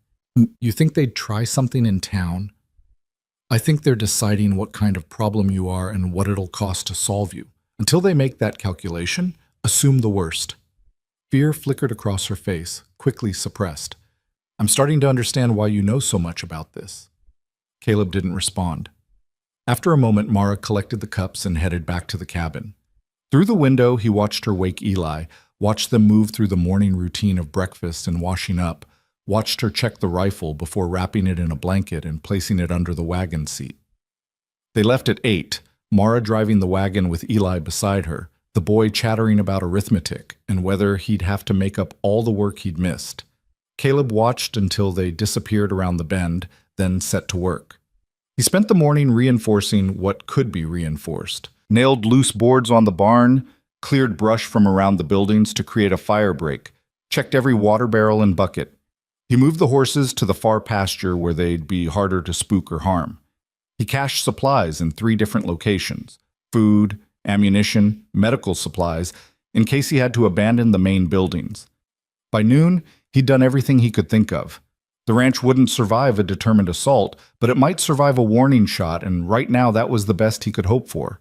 [SPEAKER 1] "You think they'd try something in town?" "I think they're deciding what kind of problem you are and what it'll cost to solve you. Until they make that calculation, assume the worst." Fear flickered across her face, quickly suppressed. "I'm starting to understand why you know so much about this." Caleb didn't respond. After a moment, Mara collected the cups and headed back to the cabin. Through the window, he watched her wake Eli, watched them move through the morning routine of breakfast and washing up, watched her check the rifle before wrapping it in a blanket and placing it under the wagon seat. They left at 8, Mara driving the wagon with Eli beside her, the boy chattering about arithmetic and whether he'd have to make up all the work he'd missed. Caleb watched until they disappeared around the bend, then set to work. He spent the morning reinforcing what could be reinforced, nailed loose boards on the barn, cleared brush from around the buildings to create a fire break, checked every water barrel and bucket. He moved the horses to the far pasture where they'd be harder to spook or harm. He cached supplies in 3 different locations: food, ammunition, medical supplies, in case he had to abandon the main buildings. By noon, he'd done everything he could think of. The ranch wouldn't survive a determined assault, but it might survive a warning shot, and right now that was the best he could hope for.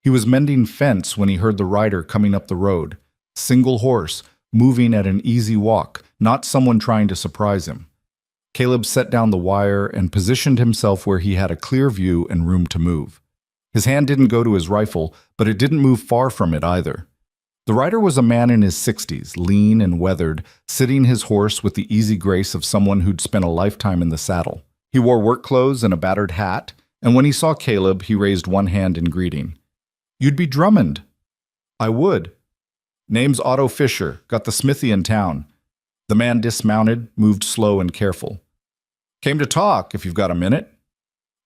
[SPEAKER 1] He was mending fence when he heard the rider coming up the road. Single horse, moving at an easy walk, not someone trying to surprise him. Caleb set down the wire and positioned himself where he had a clear view and room to move. His hand didn't go to his rifle, but it didn't move far from it either. The rider was a man in his 60s, lean and weathered, sitting his horse with the easy grace of someone who'd spent a lifetime in the saddle. He wore work clothes and a battered hat, and when he saw Caleb, he raised one hand in greeting. "You'd be Drummond." "I would." "Name's Otto Fisher, got the smithy in town." The man dismounted, moved slow and careful. "Came to talk, if you've got a minute."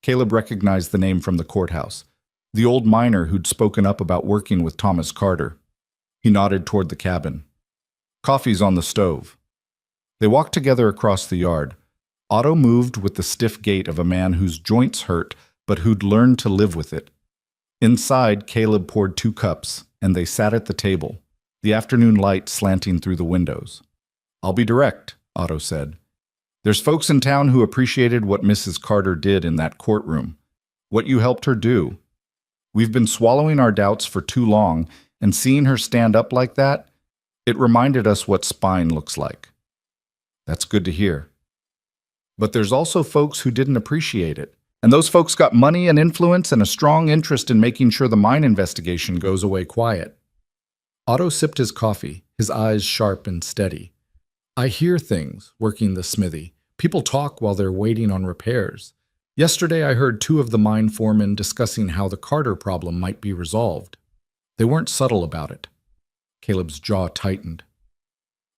[SPEAKER 1] Caleb recognized the name from the courthouse, the old miner who'd spoken up about working with Thomas Carter. He nodded toward the cabin. "Coffee's on the stove." They walked together across the yard. Otto moved with the stiff gait of a man whose joints hurt, but who'd learned to live with it. Inside, Caleb poured 2 cups, and they sat at the table, the afternoon light slanting through the windows. "I'll be direct," Otto said. "There's folks in town who appreciated what Mrs. Carter did in that courtroom, what you helped her do. We've been swallowing our doubts for too long, and seeing her stand up like that, it reminded us what spine looks like." "That's good to hear." "But there's also folks who didn't appreciate it, and those folks got money and influence and a strong interest in making sure the mine investigation goes away quiet." Otto sipped his coffee, his eyes sharp and steady. "I hear things, working the smithy. People talk while they're waiting on repairs. Yesterday I heard 2 of the mine foremen discussing how the Carter problem might be resolved. They weren't subtle about it." Caleb's jaw tightened.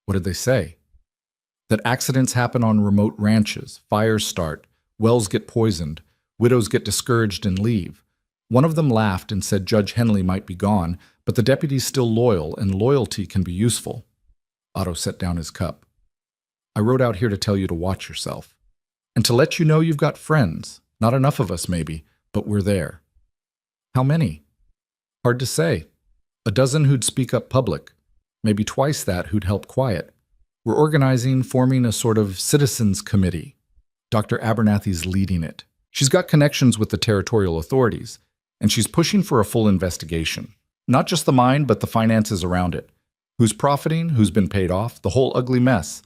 [SPEAKER 1] "What did they say?" "That accidents happen on remote ranches, fires start, wells get poisoned, widows get discouraged and leave. One of them laughed and said Judge Henley might be gone, but the deputy's still loyal, and loyalty can be useful." Otto set down his cup. "I rode out here to tell you to watch yourself, and to let you know you've got friends. Not enough of us, maybe, but we're there." "How many?" "Hard to say. A dozen who'd speak up public, maybe twice that who'd help quiet. We're organizing, forming a sort of citizens committee. Dr. Abernathy's leading it. She's got connections with the territorial authorities, and she's pushing for a full investigation. Not just the mine, but the finances around it. Who's profiting, who's been paid off, the whole ugly mess."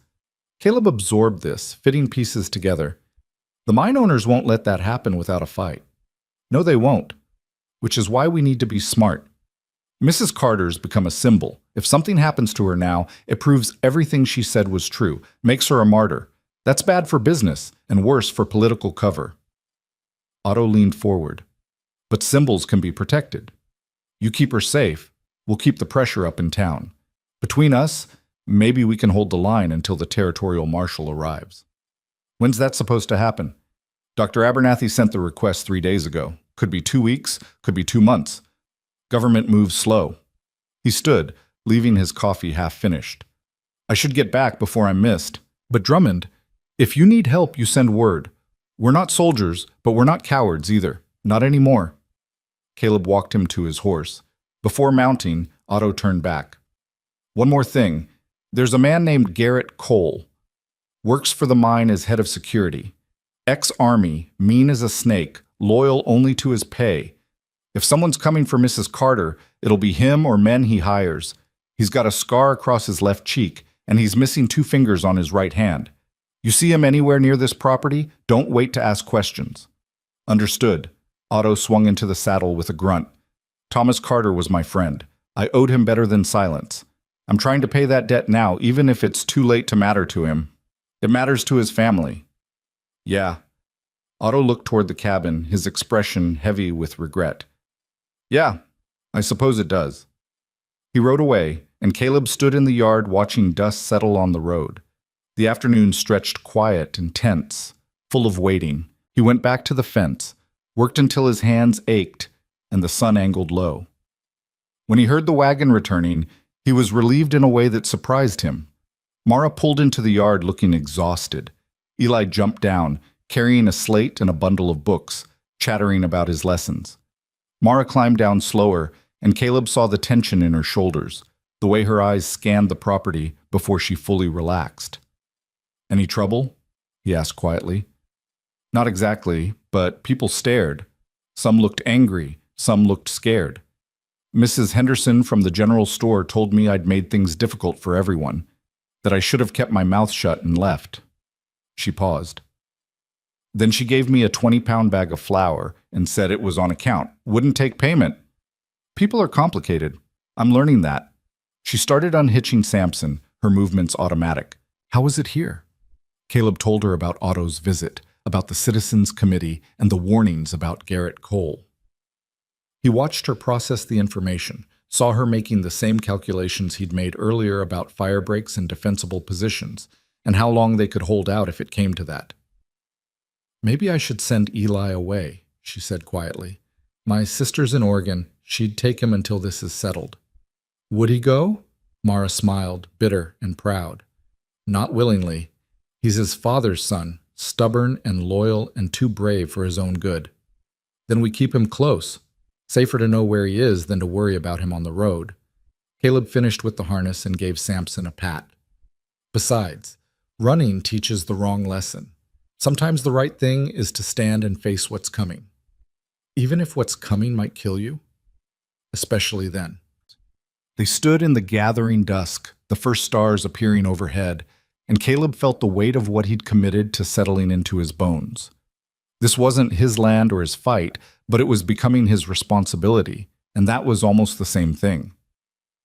[SPEAKER 1] Caleb absorbed this, fitting pieces together. The mine owners won't let that happen without a fight. No, they won't. Which is why we need to be smart. Mrs. Carter's become a symbol. If something happens to her now, it proves everything she said was true, makes her a martyr. That's bad for business, and worse for political cover. Otto leaned forward. "But symbols can be protected. You keep her safe, we'll keep the pressure up in town. Between us, maybe we can hold the line until the territorial marshal arrives." "When's that supposed to happen?" "Dr. Abernathy sent the request 3 days ago. Could be 2 weeks, could be 2 months. Government moves slow." He stood, leaving his coffee half-finished. "I should get back before I'm missed. But Drummond, if you need help, you send word. We're not soldiers, but we're not cowards either. Not anymore." Caleb walked him to his horse. Before mounting, Otto turned back. "One more thing. There's a man named Garrett Cole. Works for the mine as head of security. Ex-army, mean as a snake, loyal only to his pay. If someone's coming for Mrs. Carter, it'll be him or men he hires. He's got a scar across his left cheek, and he's missing 2 fingers on his right hand. You see him anywhere near this property, don't wait to ask questions." "Understood." Otto swung into the saddle with a grunt. "Thomas Carter was my friend. I owed him better than silence. I'm trying to pay that debt now, even if it's too late to matter to him. It matters to his family." "Yeah." Otto looked toward the cabin, his expression heavy with regret. "Yeah, I suppose it does." He rode away, and Caleb stood in the yard watching dust settle on the road. The afternoon stretched quiet and tense, full of waiting. He went back to the fence, worked until his hands ached and the sun angled low. When he heard the wagon returning, he was relieved in a way that surprised him. Mara pulled into the yard looking exhausted. Eli jumped down, carrying a slate and a bundle of books, chattering about his lessons. Mara climbed down slower, and Caleb saw the tension in her shoulders, the way her eyes scanned the property before she fully relaxed. "Any trouble?" he asked quietly. "Not exactly, but people stared. Some looked angry, some looked scared. Mrs. Henderson from the general store told me I'd made things difficult for everyone, that I should have kept my mouth shut and left." She paused. "Then she gave me a 20-pound bag of flour and said it was on account, wouldn't take payment. People are complicated. I'm learning that." She started unhitching Samson, her movements automatic. "How was it here?" Caleb told her about Otto's visit, about the Citizens Committee, and the warnings about Garrett Cole. He watched her process the information, saw her making the same calculations he'd made earlier about fire breaks and defensible positions, and how long they could hold out if it came to that. "Maybe I should send Eli away," she said quietly. "My sister's in Oregon. She'd take him until this is settled." "Would he go?" Mara smiled, bitter and proud. "Not willingly. He's his father's son, stubborn and loyal and too brave for his own good. Then we keep him close. Safer to know where he is than to worry about him on the road." Caleb finished with the harness and gave Samson a pat. "Besides, running teaches the wrong lesson. Sometimes the right thing is to stand and face what's coming. Even if what's coming might kill you. Especially then." They stood in the gathering dusk, the first stars appearing overhead, and Caleb felt the weight of what he'd committed to settling into his bones. This wasn't his land or his fight, but it was becoming his responsibility, and that was almost the same thing.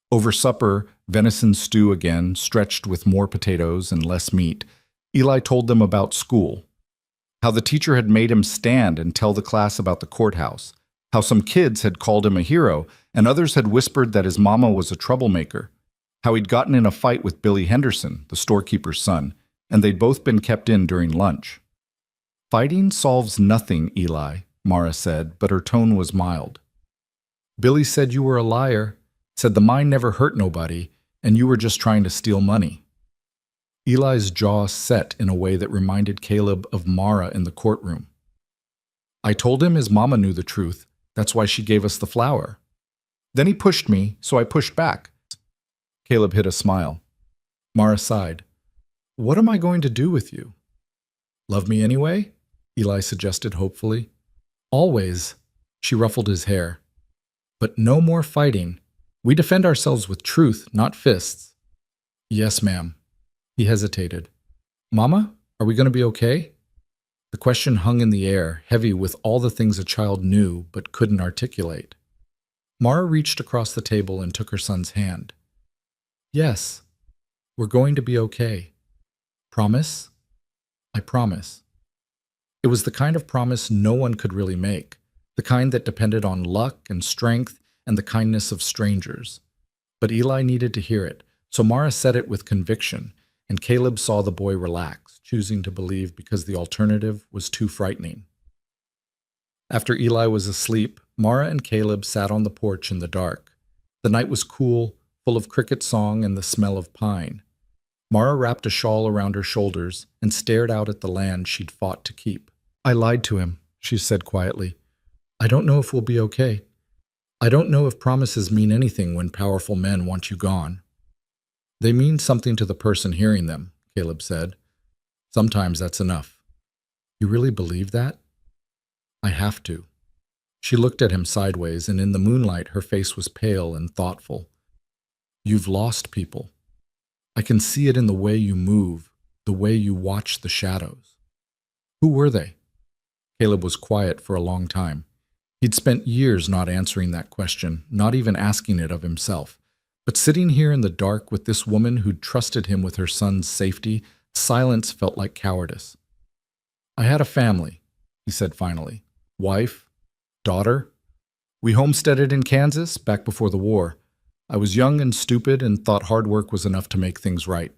[SPEAKER 1] Over supper, venison stew again, stretched with more potatoes and less meat, Eli told them about school. How the teacher had made him stand and tell the class about the courthouse. How some kids had called him a hero, and others had whispered that his mama was a troublemaker. How he'd gotten in a fight with Billy Henderson, the storekeeper's son, and they'd both been kept in during lunch. "Fighting solves nothing, Eli," Mara said, but her tone was mild. "Billy said you were a liar, said the mine never hurt nobody, and you were just trying to steal money." Eli's jaw set in a way that reminded Caleb of Mara in the courtroom. "I told him his mama knew the truth. That's why she gave us the flour. Then he pushed me, so I pushed back." Caleb hid a smile. Mara sighed. "What am I going to do with you?" "Love me anyway?" Eli suggested hopefully. "Always." She ruffled his hair. "But no more fighting. We defend ourselves with truth, not fists." "Yes, ma'am." He hesitated. "Mama, are we going to be okay?" The question hung in the air, heavy with all the things a child knew but couldn't articulate. Mara reached across the table and took her son's hand. "Yes, we're going to be okay. Promise?" "I promise." It was the kind of promise no one could really make, the kind that depended on luck and strength and the kindness of strangers. But Eli needed to hear it, so Mara said it with conviction, and Caleb saw the boy relax, choosing to believe because the alternative was too frightening. After Eli was asleep, Mara and Caleb sat on the porch in the dark. The night was cool, full of cricket song and the smell of pine. Mara wrapped a shawl around her shoulders and stared out at the land she'd fought to keep. "I lied to him," she said quietly. "I don't know if we'll be okay. I don't know if promises mean anything when powerful men want you gone." "They mean something to the person hearing them," Caleb said. "Sometimes that's enough." "You really believe that?" "I have to." She looked at him sideways, and in the moonlight her face was pale and thoughtful. "You've lost people. I can see it in the way you move, the way you watch the shadows." "Who were they?" Caleb was quiet for a long time. He'd spent years not answering that question, not even asking it of himself. But sitting here in the dark with this woman who'd trusted him with her son's safety, silence felt like cowardice. "I had a family," he said finally. "Wife, daughter. We homesteaded in Kansas back before the war. I was young and stupid and thought hard work was enough to make things right.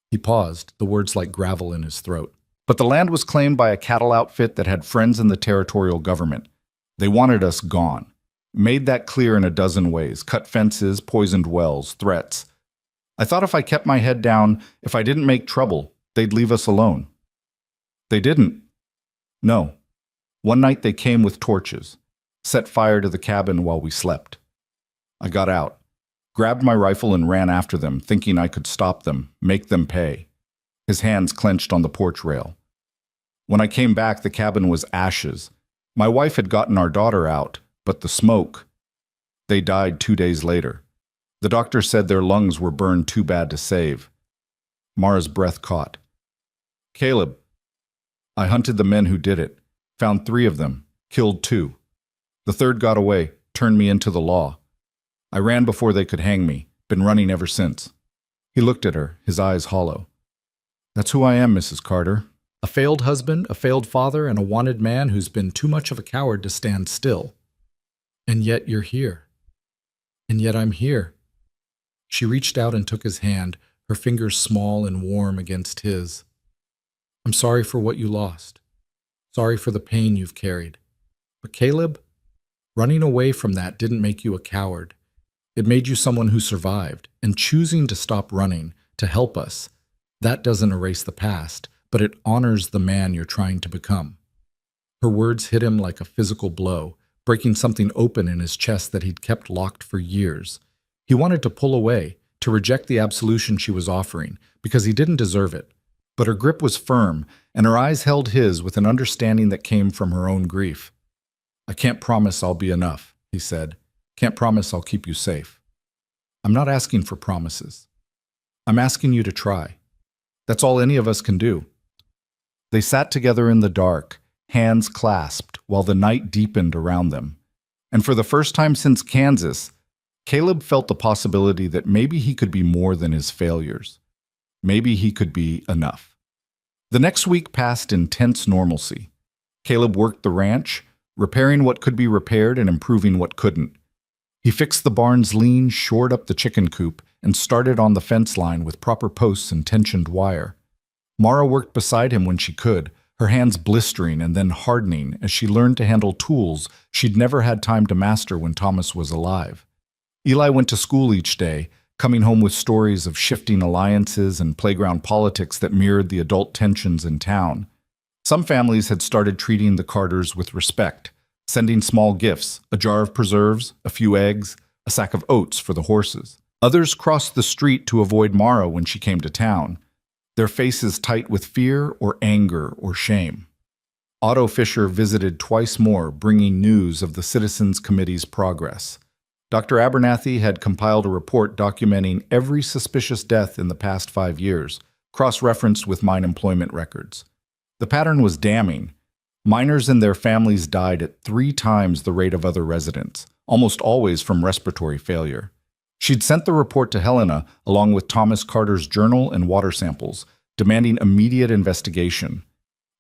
[SPEAKER 1] He paused, the words like gravel in his throat. But the land was claimed by a cattle outfit that had friends in the territorial government. They wanted us gone. Made that clear in a dozen ways: cut fences, poisoned wells, threats. I thought if I kept my head down, if I didn't make trouble, they'd leave us alone. They didn't. No. One night they came with torches, set fire to the cabin while we slept. I got out, grabbed my rifle and ran after them, thinking I could stop them, make them pay. His hands clenched on the porch rail. When I came back, the cabin was ashes. My wife had gotten our daughter out, but the smoke. They died 2 days later. The doctor said their lungs were burned too bad to save. Mara's breath caught. Caleb. I hunted the men who did it, found 3 of them, killed 2. The 3rd got away, turned me into the law. I ran before they could hang me, been running ever since. He looked at her, his eyes hollow. That's who I am, Mrs. Carter. A failed husband, a failed father, and a wanted man who's been too much of a coward to stand still. And yet you're here. And yet I'm here. She reached out and took his hand, her fingers small and warm against his. I'm sorry for what you lost. Sorry for the pain you've carried. But Caleb, running away from that didn't make you a coward. It made you someone who survived, and choosing to stop running, to help us, that doesn't erase the past, but it honors the man you're trying to become. Her words hit him like a physical blow, breaking something open in his chest that he'd kept locked for years. He wanted to pull away, to reject the absolution she was offering, because he didn't deserve it. But her grip was firm, and her eyes held his with an understanding that came from her own grief. I can't promise I'll be enough, he said. Can't promise I'll keep you safe. I'm not asking for promises. I'm asking you to try. That's all any of us can do. They sat together in the dark, hands clasped, while the night deepened around them. And for the first time since Kansas, Caleb felt the possibility that maybe he could be more than his failures. Maybe he could be enough. The next week passed in tense normalcy. Caleb worked the ranch, repairing what could be repaired and improving what couldn't. He fixed the barn's lean, shored up the chicken coop, and started on the fence line with proper posts and tensioned wire. Mara worked beside him when she could, her hands blistering and then hardening as she learned to handle tools she'd never had time to master when Thomas was alive. Eli went to school each day, coming home with stories of shifting alliances and playground politics that mirrored the adult tensions in town. Some families had started treating the Carters with respect, sending small gifts, a jar of preserves, a few eggs, a sack of oats for the horses. Others crossed the street to avoid Mara when she came to town, their faces tight with fear or anger or shame. Otto Fisher visited twice more, bringing news of the Citizens Committee's progress. Dr. Abernathy had compiled a report documenting every suspicious death in the past 5 years, cross-referenced with mine employment records. The pattern was damning. Miners and their families died at 3 times the rate of other residents, almost always from respiratory failure. She'd sent the report to Helena, along with Thomas Carter's journal and water samples, demanding immediate investigation.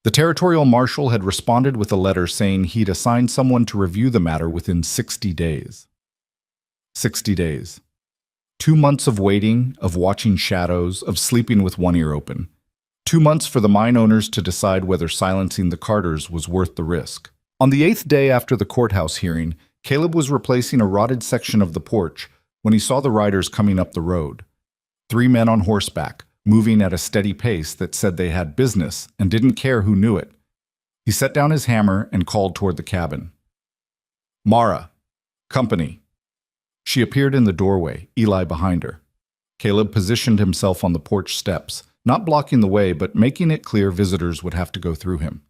[SPEAKER 1] The territorial marshal had responded with a letter saying he'd assigned someone to review the matter within 60 days. 60 days. 2 months of waiting, of watching shadows, of sleeping with one ear open. 2 months for the mine owners to decide whether silencing the Carters was worth the risk. On the 8th day after the courthouse hearing, Caleb was replacing a rotted section of the porch when he saw the riders coming up the road. 3 men on horseback, moving at a steady pace that said they had business and didn't care who knew it. He set down his hammer and called toward the cabin. Mara, company. She appeared in the doorway, Eli behind her. Caleb positioned himself on the porch steps, not blocking the way, but making it clear visitors would have to go through him.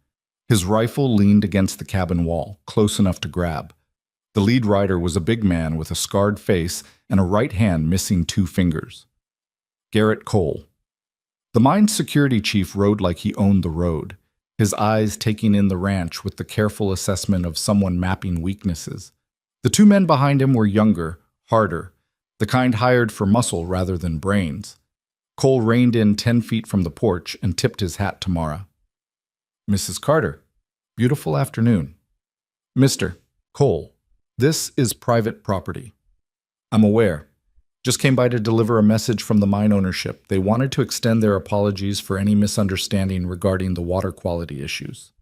[SPEAKER 1] His rifle leaned against the cabin wall, close enough to grab. The lead rider was a big man with a scarred face and a right hand missing 2 fingers. Garrett Cole. The mine's security chief rode like he owned the road, his eyes taking in the ranch with the careful assessment of someone mapping weaknesses. The 2 men behind him were younger, harder, the kind hired for muscle rather than brains. Cole reined in 10 feet from the porch and tipped his hat to Mara. Mrs. Carter, beautiful afternoon. Mr. Cole, this is private property. I'm aware. Just came by to deliver a message from the mine ownership. They wanted to extend their apologies for any misunderstanding regarding the water quality issues.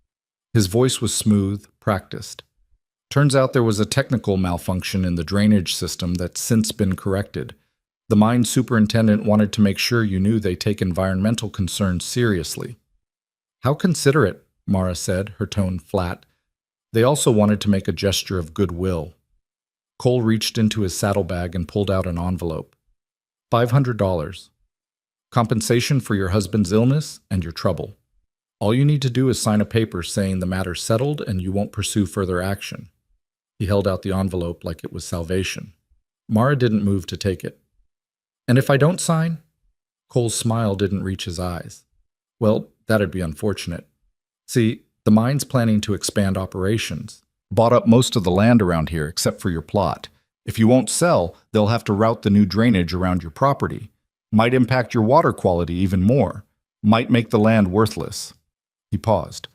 [SPEAKER 1] His voice was smooth, practiced. Turns out there was a technical malfunction in the drainage system that's since been corrected. The mine superintendent wanted to make sure you knew they take environmental concerns seriously. How considerate, Mara said, her tone flat. They also wanted to make a gesture of goodwill. Cole reached into his saddlebag and pulled out an envelope. $500. Compensation for your husband's illness and your trouble. All you need to do is sign a paper saying the matter's settled and you won't pursue further action. He held out the envelope like it was salvation. Mara didn't move to take it. And if I don't sign? Cole's smile didn't reach his eyes. Well, that'd be unfortunate. See, the mine's planning to expand operations. Bought up most of the land around here except for your plot. If you won't sell, they'll have to route the new drainage around your property. Might impact your water quality even more. Might make the land worthless. He paused.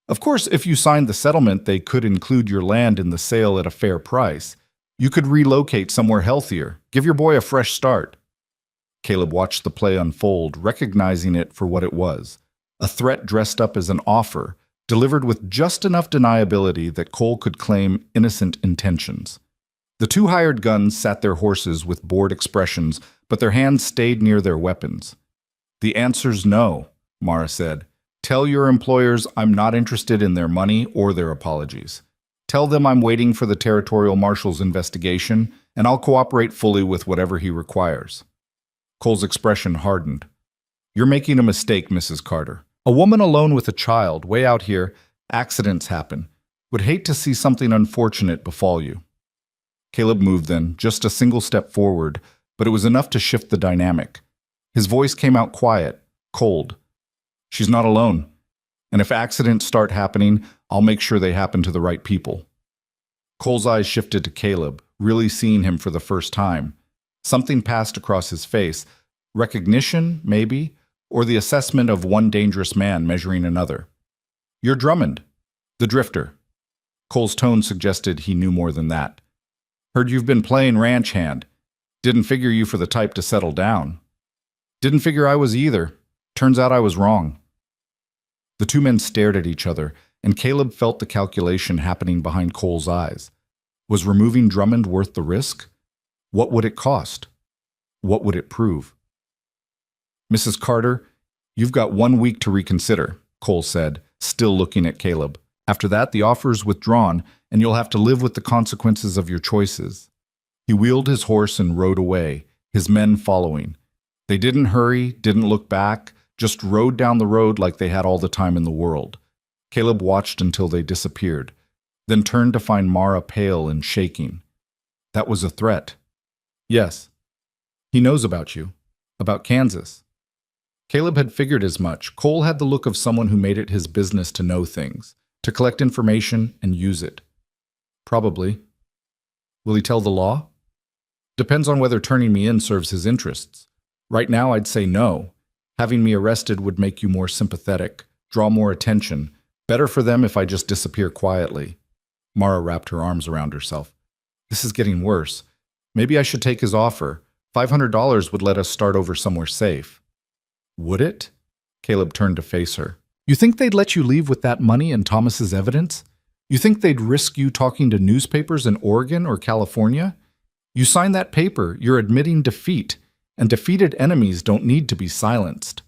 [SPEAKER 1] Of course, if you signed the settlement, they could include your land in the sale at a fair price. You could relocate somewhere healthier. Give your boy a fresh start. Caleb watched the play unfold, recognizing it for what it was. A threat dressed up as an offer, delivered with just enough deniability that Cole could claim innocent intentions. The two hired guns sat their horses with bored expressions, but their hands stayed near their weapons. The answer's no, Mara said. Tell your employers I'm not interested in their money or their apologies. Tell them I'm waiting for the territorial marshal's investigation, and I'll cooperate fully with whatever he requires. Cole's expression hardened. You're making a mistake, Mrs. Carter. A woman alone with a child, way out here, accidents happen. Would hate to see something unfortunate befall you. Caleb moved then, just a single step forward, but it was enough to shift the dynamic. His voice came out quiet, cold. She's not alone. And if accidents start happening, I'll make sure they happen to the right people. Cole's eyes shifted to Caleb, really seeing him for the first time. Something passed across his face. Recognition, maybe, or the assessment of one dangerous man measuring another. You're Drummond, the drifter. Cole's tone suggested he knew more than that. Heard you've been playing ranch hand. Didn't figure you for the type to settle down. Didn't figure I was either. Turns out I was wrong. The two men stared at each other, and Caleb felt the calculation happening behind Cole's eyes. Was removing Drummond worth the risk? What would it cost? What would it prove? Mrs. Carter, you've got 1 week to reconsider, Cole said, still looking at Caleb. After that, the offer's withdrawn, and you'll have to live with the consequences of your choices. He wheeled his horse and rode away, his men following. They didn't hurry, didn't look back, just rode down the road like they had all the time in the world. Caleb watched until they disappeared, then turned to find Mara pale and shaking. That was a threat. Yes. He knows about you, about Kansas. Caleb had figured as much. Cole had the look of someone who made it his business to know things, to collect information and use it. Probably. Will he tell the law? Depends on whether turning me in serves his interests. Right now, I'd say no. Having me arrested would make you more sympathetic, draw more attention. Better for them if I just disappear quietly. Mara wrapped her arms around herself. This is getting worse. Maybe I should take his offer. $500 would let us start over somewhere safe. Would it? Caleb turned to face her. You think they'd let you leave with that money and Thomas's evidence? You think they'd risk you talking to newspapers in Oregon or California? You sign that paper, you're admitting defeat, and defeated enemies don't need to be silenced.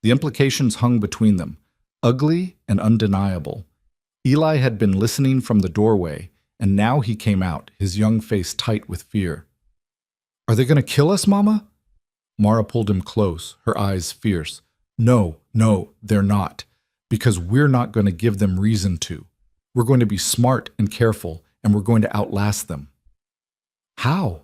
[SPEAKER 1] The implications hung between them, ugly and undeniable. Eli had been listening from the doorway, and now he came out, his young face tight with fear. Are they going to kill us, Mama? Mara pulled him close, her eyes fierce. No, they're not, because we're not going to give them reason to. We're going to be smart and careful, and we're going to outlast them. How?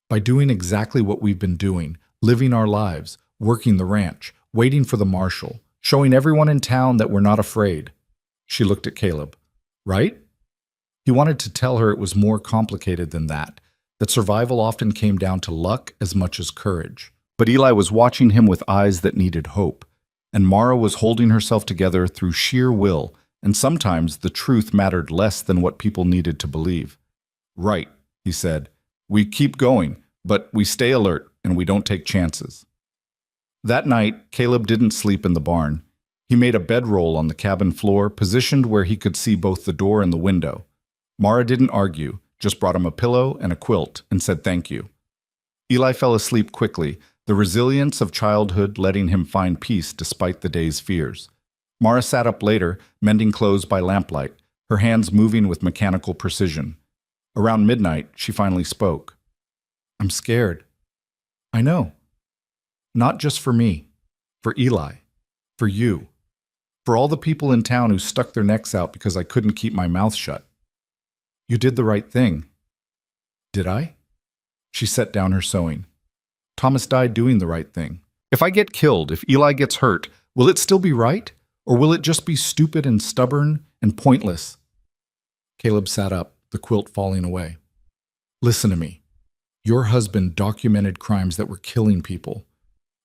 [SPEAKER 1] By doing exactly what we've been doing, living our lives, working the ranch, waiting for the marshal, showing everyone in town that we're not afraid. She looked at Caleb. Right? He wanted to tell her it was more complicated than that survival often came down to luck as much as courage. But Eli was watching him with eyes that needed hope, and Mara was holding herself together through sheer will, and sometimes the truth mattered less than what people needed to believe. Right, he said. We keep going. But we stay alert and we don't take chances. That night, Caleb didn't sleep in the barn. He made a bedroll on the cabin floor, positioned where he could see both the door and the window. Mara didn't argue, just brought him a pillow and a quilt and said thank you. Eli fell asleep quickly, the resilience of childhood letting him find peace despite the day's fears. Mara sat up later, mending clothes by lamplight, her hands moving with mechanical precision. Around midnight, she finally spoke. I'm scared. I know. Not just for me, for Eli, for you, for all the people in town who stuck their necks out because I couldn't keep my mouth shut. You did the right thing. Did I? She set down her sewing. Thomas died doing the right thing. If I get killed, if Eli gets hurt, will it still be right? Or will it just be stupid and stubborn and pointless? Caleb sat up, the quilt falling away. Listen to me. Your husband documented crimes that were killing people.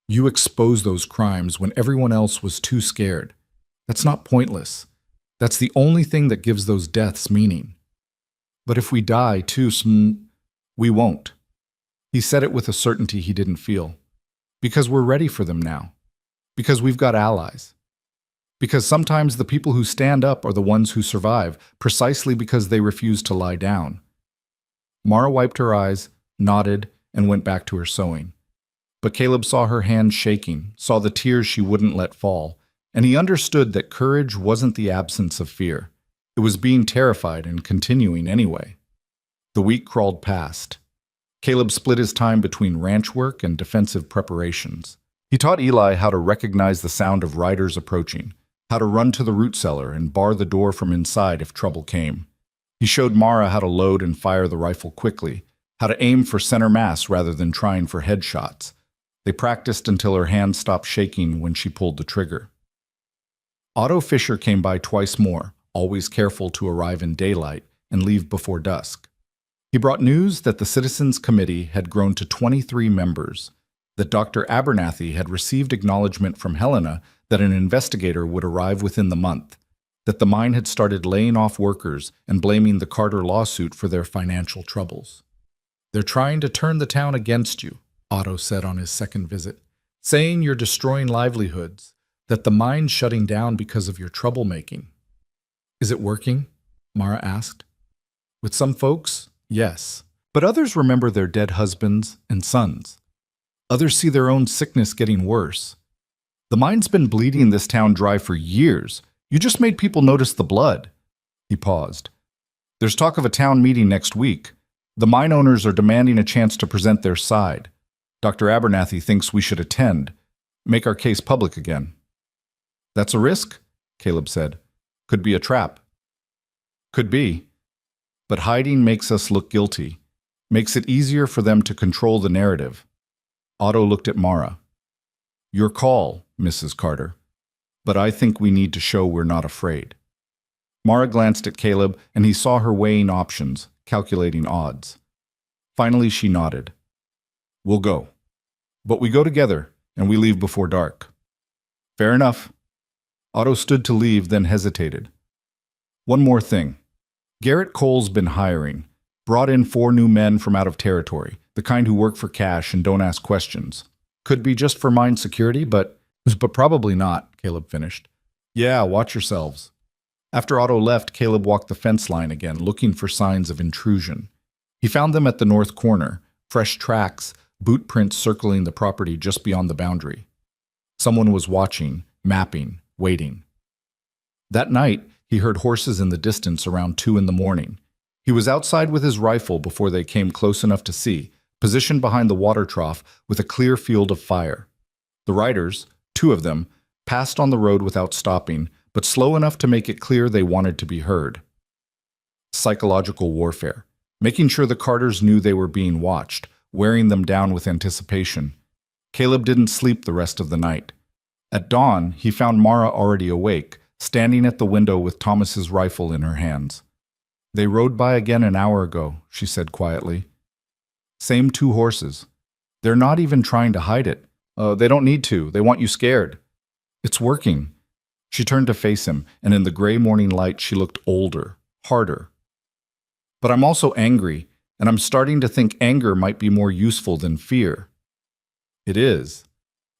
[SPEAKER 1] You exposed those crimes when everyone else was too scared. That's not pointless. That's the only thing that gives those deaths meaning. But if we die too soon, we won't. He said it with a certainty he didn't feel. Because we're ready for them now. Because we've got allies. Because sometimes the people who stand up are the ones who survive, precisely because they refuse to lie down. Mara wiped her eyes, nodded, and went back to her sewing. But Caleb saw her hands shaking, saw the tears she wouldn't let fall, and he understood that courage wasn't the absence of fear. It was being terrified and continuing anyway. The week crawled past. Caleb split his time between ranch work and defensive preparations. He taught Eli how to recognize the sound of riders approaching, how to run to the root cellar and bar the door from inside if trouble came. He showed Mara how to load and fire the rifle quickly, how to aim for center mass rather than trying for headshots. They practiced until her hands stopped shaking when she pulled the trigger. Otto Fisher came by twice more, always careful to arrive in daylight and leave before dusk. He brought news that the Citizens Committee had grown to 23 members, that Dr. Abernathy had received acknowledgement from Helena that an investigator would arrive within the month, that the mine had started laying off workers and blaming the Carter lawsuit for their financial troubles. They're trying to turn the town against you, Otto said on his second visit, saying you're destroying livelihoods, that the mine's shutting down because of your troublemaking. Is it working? Mara asked. With some folks, yes, but others remember their dead husbands and sons. Others see their own sickness getting worse. The mine's been bleeding this town dry for years. You just made people notice the blood. He paused. There's talk of a town meeting next week. The mine owners are demanding a chance to present their side. Dr. Abernathy thinks we should attend, make our case public again. That's a risk, Caleb said. Could be a trap. Could be. But hiding makes us look guilty, makes it easier for them to control the narrative. Otto looked at Mara. Your call, Mrs. Carter, but I think we need to show we're not afraid. Mara glanced at Caleb, and he saw her weighing options, calculating odds. Finally, she nodded. We'll go. But we go together, and we leave before dark. Fair enough. Otto stood to leave, then hesitated. One more thing. Garrett Cole's been hiring, brought in 4 new men from out of territory, the kind who work for cash and don't ask questions. Could be just for mine security, but probably not, Caleb finished. Yeah, watch yourselves. After Otto left, Caleb walked the fence line again, looking for signs of intrusion. He found them at the north corner, fresh tracks, boot prints circling the property just beyond the boundary. Someone was watching, mapping, waiting. That night, he heard horses in the distance around 2 a.m. He was outside with his rifle before they came close enough to see, positioned behind the water trough with a clear field of fire. The riders, 2 of them, passed on the road without stopping, but slow enough to make it clear they wanted to be heard. Psychological warfare, making sure the Carters knew they were being watched, wearing them down with anticipation. Caleb didn't sleep the rest of the night. At dawn, he found Mara already awake, standing at the window with Thomas's rifle in her hands. They rode by again an hour ago, she said quietly. Same 2 horses. They're not even trying to hide it. They don't need to. They want you scared. It's working. She turned to face him, and in the gray morning light she looked older, harder. But I'm also angry. And I'm starting to think anger might be more useful than fear. It is.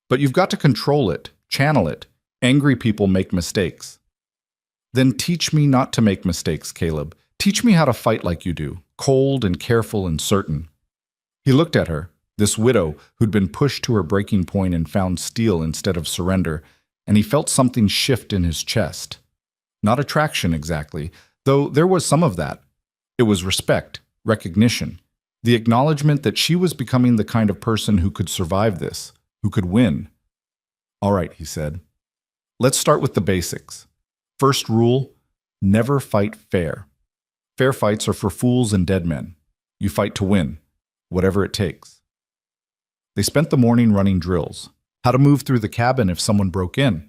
[SPEAKER 1] But you've got to control it, channel it. Angry people make mistakes. Then teach me not to make mistakes, Caleb. Teach me how to fight like you do, cold and careful and certain. He looked at her, this widow who'd been pushed to her breaking point and found steel instead of surrender, and he felt something shift in his chest. Not attraction exactly, though there was some of that. It was respect, recognition, the acknowledgement that she was becoming the kind of person who could survive this, who could win. All right, he said. Let's start with the basics. First rule, never fight fair. Fair fights are for fools and dead men. You fight to win, whatever it takes. They spent the morning running drills. How to move through the cabin if someone broke in.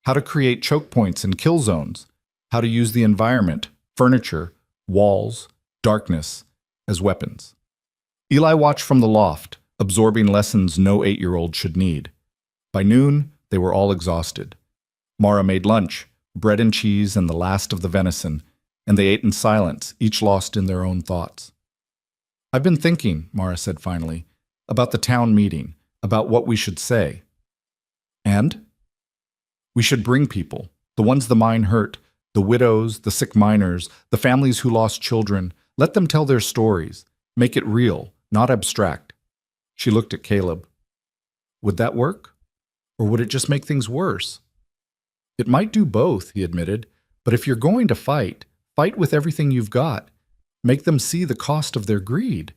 [SPEAKER 1] How to create choke points and kill zones. How to use the environment, furniture, walls, darkness, as weapons. Eli watched from the loft, absorbing lessons no 8-year-old should need. By noon, they were all exhausted. Mara made lunch, bread and cheese and the last of the venison, and they ate in silence, each lost in their own thoughts. I've been thinking, Mara said finally, about the town meeting, about what we should say. And? We should bring people, the ones the mine hurt, the widows, the sick miners, the families who lost children. Let them tell their stories. Make it real, not abstract. She looked at Caleb. Would that work? Or would it just make things worse? It might do both, he admitted, but if you're going to fight, fight with everything you've got. Make them see the cost of their greed.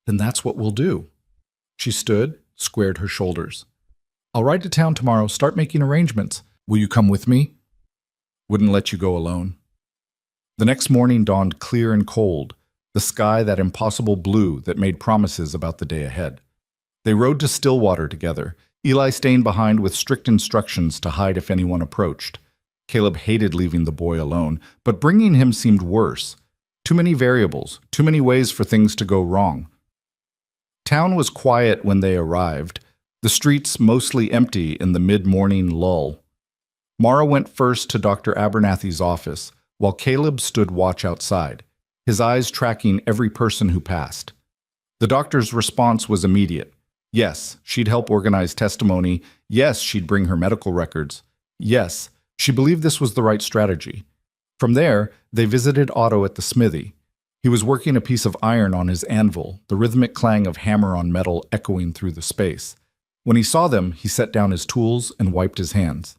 [SPEAKER 1] Then that's what we'll do. She stood, squared her shoulders. I'll ride to town tomorrow, start making arrangements. Will you come with me? Wouldn't let you go alone. The next morning dawned clear and cold, the sky that impossible blue that made promises about the day ahead. They rode to Stillwater together, Eli staying behind with strict instructions to hide if anyone approached. Caleb hated leaving the boy alone, but bringing him seemed worse. Too many variables, too many ways for things to go wrong. Town was quiet when they arrived, the streets mostly empty in the mid-morning lull. Mara went first to Dr. Abernathy's office, while Caleb stood watch outside, his eyes tracking every person who passed. The doctor's response was immediate. Yes, she'd help organize testimony. Yes, she'd bring her medical records. Yes, she believed this was the right strategy. From there, they visited Otto at the smithy. He was working a piece of iron on his anvil, the rhythmic clang of hammer on metal echoing through the space. When he saw them, he set down his tools and wiped his hands.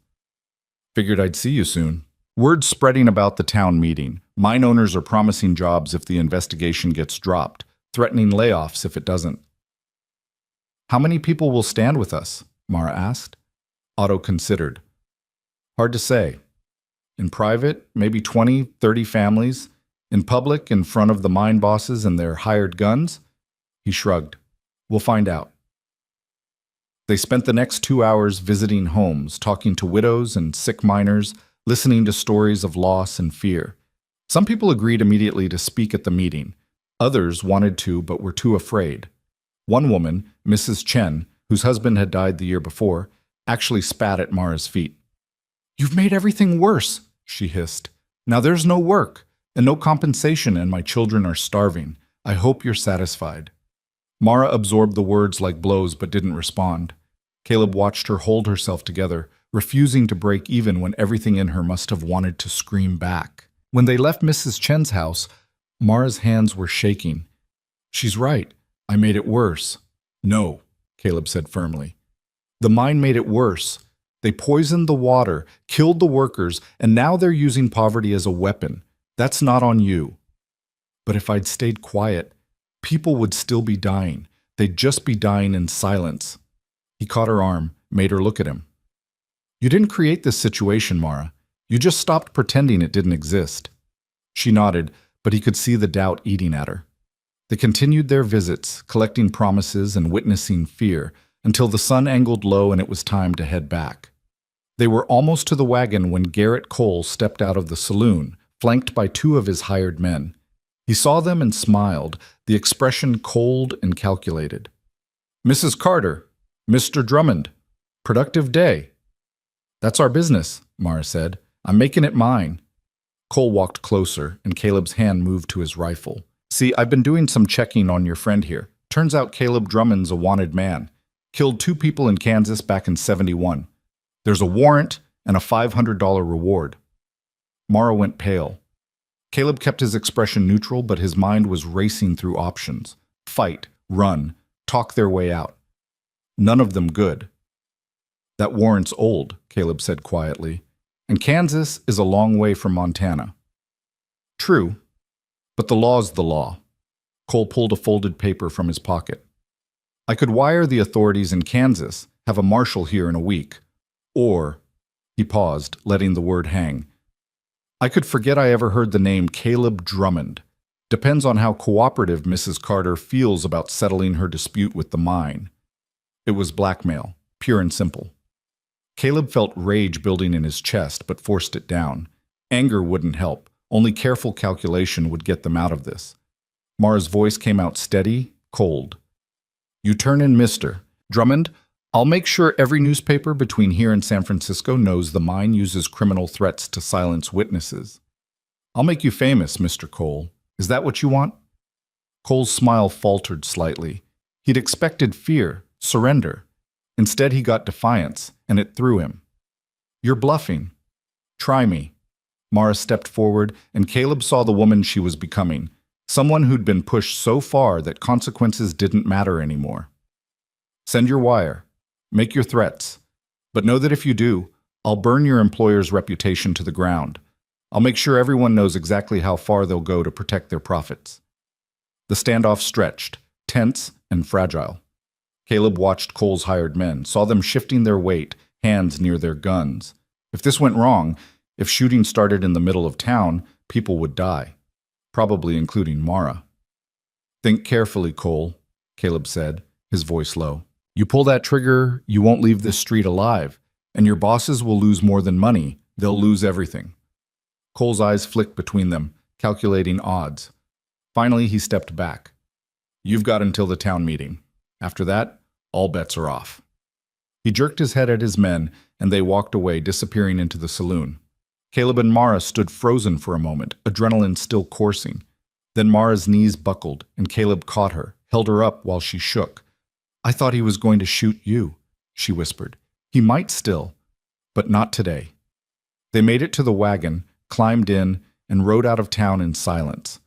[SPEAKER 1] Figured I'd see you soon. Word spreading about the town meeting. Mine owners are promising jobs if the investigation gets dropped, threatening layoffs if it doesn't. How many people will stand with us? Mara asked. Otto considered. Hard to say. In private, maybe 20, 30 families. In public, in front of the mine bosses and their hired guns? He shrugged. We'll find out. They spent the next 2 hours visiting homes, talking to widows and sick miners, listening to stories of loss and fear. Some people agreed immediately to speak at the meeting. Others wanted to but were too afraid. One woman, Mrs. Chen, whose husband had died the year before, actually spat at Mara's feet. You've made everything worse, she hissed. Now there's no work and no compensation and my children are starving. I hope you're satisfied. Mara absorbed the words like blows but didn't respond. Caleb watched her hold herself together, refusing to break even when everything in her must have wanted to scream back. When they left Mrs. Chen's house, Mara's hands were shaking. She's right. I made it worse. No, Caleb said firmly. The mine made it worse. They poisoned the water, killed the workers, and now they're using poverty as a weapon. That's not on you. But if I'd stayed quiet, people would still be dying. They'd just be dying in silence. He caught her arm, made her look at him. You didn't create this situation, Mara. You just stopped pretending it didn't exist. She nodded, but he could see the doubt eating at her. They continued their visits, collecting promises and witnessing fear, until the sun angled low and it was time to head back. They were almost to the wagon when Garrett Cole stepped out of the saloon, flanked by 2 of his hired men. He saw them and smiled, the expression cold and calculated. Mrs. Carter, Mr. Drummond, productive day. That's our business, Mara said. I'm making it mine. Cole walked closer, and Caleb's hand moved to his rifle. See, I've been doing some checking on your friend here. Turns out Caleb Drummond's a wanted man. Killed 2 people in Kansas back in '71. There's a warrant and a $500 reward. Mara went pale. Caleb kept his expression neutral, but his mind was racing through options. Fight, run, talk their way out. None of them good. That warrant's old, Caleb said quietly, and Kansas is a long way from Montana. True, but the law's the law. Cole pulled a folded paper from his pocket. I could wire the authorities in Kansas, have a marshal here in a week. Or, he paused, letting the word hang, I could forget I ever heard the name Caleb Drummond. Depends on how cooperative Mrs. Carter feels about settling her dispute with the mine. It was blackmail, pure and simple. Caleb felt rage building in his chest, but forced it down. Anger wouldn't help. Only careful calculation would get them out of this. Mara's voice came out steady, cold. You turn in, Mr. Drummond. I'll make sure every newspaper between here and San Francisco knows the mine uses criminal threats to silence witnesses. I'll make you famous, Mr. Cole. Is that what you want? Cole's smile faltered slightly. He'd expected fear, surrender. Instead, he got defiance, and it threw him. You're bluffing. Try me. Mara stepped forward, and Caleb saw the woman she was becoming, someone who'd been pushed so far that consequences didn't matter anymore. Send your wire. Make your threats. But know that if you do, I'll burn your employer's reputation to the ground. I'll make sure everyone knows exactly how far they'll go to protect their profits. The standoff stretched, tense and fragile. Caleb watched Cole's hired men, saw them shifting their weight, hands near their guns. If this went wrong, if shooting started in the middle of town, people would die, probably including Mara. Think carefully, Cole, Caleb said, his voice low. You pull that trigger, you won't leave this street alive, and your bosses will lose more than money. They'll lose everything. Cole's eyes flicked between them, calculating odds. Finally, he stepped back. You've got until the town meeting. After that, all bets are off. He jerked his head at his men, and they walked away, disappearing into the saloon. Caleb and Mara stood frozen for a moment, adrenaline still coursing. Then Mara's knees buckled, and Caleb caught her, held her up while she shook. I thought he was going to shoot you, she whispered. He might still, but not today. They made it to the wagon, climbed in, and rode out of town in silence.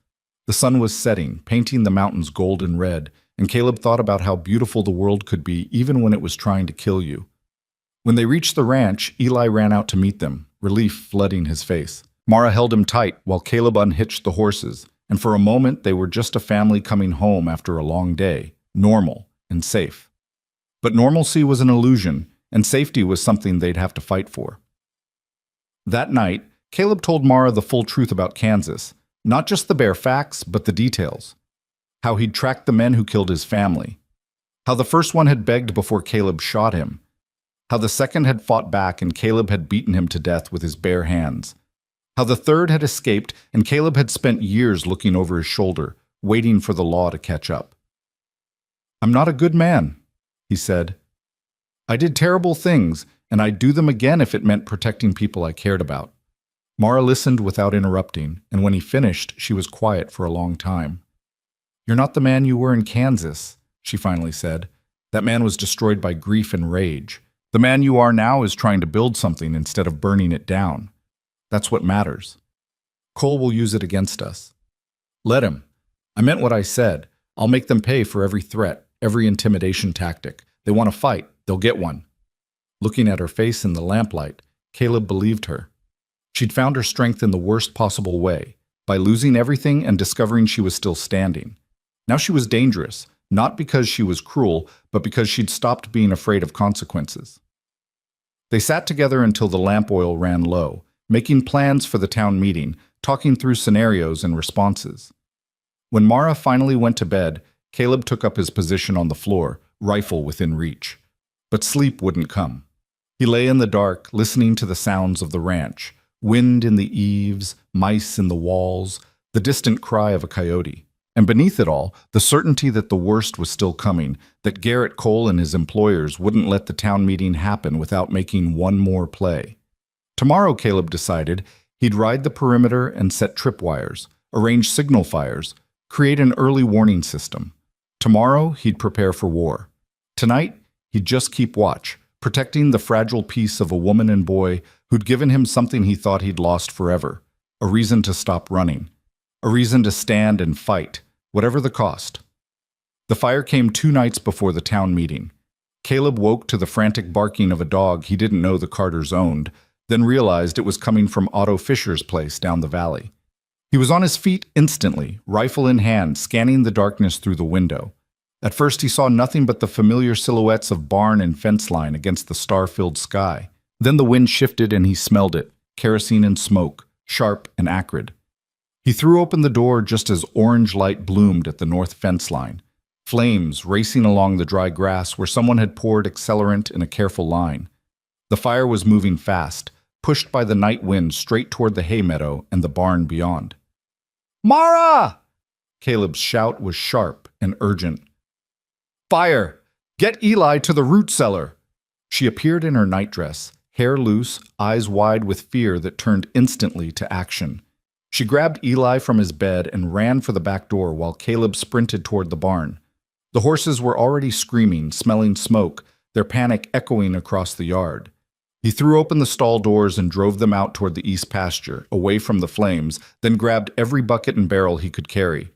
[SPEAKER 1] The sun was setting, painting the mountains gold and red, and Caleb thought about how beautiful the world could be even when it was trying to kill you. When they reached the ranch, Eli ran out to meet them, relief flooding his face. Mara held him tight while Caleb unhitched the horses, and for a moment they were just a family coming home after a long day, normal and safe. But normalcy was an illusion, and safety was something they'd have to fight for. That night, Caleb told Mara the full truth about Kansas, not just the bare facts, but the details. How he'd tracked the men who killed his family. How the first one had begged before Caleb shot him. How the second had fought back and Caleb had beaten him to death with his bare hands. How the third had escaped and Caleb had spent years looking over his shoulder, waiting for the law to catch up. I'm not a good man, he said. I did terrible things, and I'd do them again if it meant protecting people I cared about. Mara listened without interrupting, and when he finished, she was quiet for a long time. You're not the man you were in Kansas, she finally said. That man was destroyed by grief and rage. The man you are now is trying to build something instead of burning it down. That's what matters. Cole will use it against us. Let him. I meant what I said. I'll make them pay for every threat, every intimidation tactic. They want to fight. They'll get one. Looking at her face in the lamplight, Caleb believed her. She'd found her strength in the worst possible way, by losing everything and discovering she was still standing. Now she was dangerous, not because she was cruel, but because she'd stopped being afraid of consequences. They sat together until the lamp oil ran low, making plans for the town meeting, talking through scenarios and responses. When Mara finally went to bed, Caleb took up his position on the floor, rifle within reach. But sleep wouldn't come. He lay in the dark, listening to the sounds of the ranch, wind in the eaves, mice in the walls, the distant cry of a coyote. And beneath it all, the certainty that the worst was still coming, that Garrett Cole and his employers wouldn't let the town meeting happen without making one more play. Tomorrow, Caleb decided, he'd ride the perimeter and set tripwires, arrange signal fires, create an early warning system. Tomorrow, he'd prepare for war. Tonight, he'd just keep watch, protecting the fragile peace of a woman and boy who'd given him something he thought he'd lost forever, a reason to stop running, a reason to stand and fight, whatever the cost. The fire came 2 nights before the town meeting. Caleb woke to the frantic barking of a dog he didn't know the Carters owned, then realized it was coming from Otto Fisher's place down the valley. He was on his feet instantly, rifle in hand, scanning the darkness through the window. At first he saw nothing but the familiar silhouettes of barn and fence line against the star-filled sky. Then the wind shifted and he smelled it, kerosene and smoke, sharp and acrid. He threw open the door just as orange light bloomed at the north fence line, flames racing along the dry grass where someone had poured accelerant in a careful line. The fire was moving fast, pushed by the night wind straight toward the hay meadow and the barn beyond. "Mara!" Caleb's shout was sharp and urgent. "Fire! Get Eli to the root cellar!" She appeared in her nightdress, hair loose, eyes wide with fear that turned instantly to action. She grabbed Eli from his bed and ran for the back door while Caleb sprinted toward the barn. The horses were already screaming, smelling smoke, their panic echoing across the yard. He threw open the stall doors and drove them out toward the east pasture, away from the flames, then grabbed every bucket and barrel he could carry.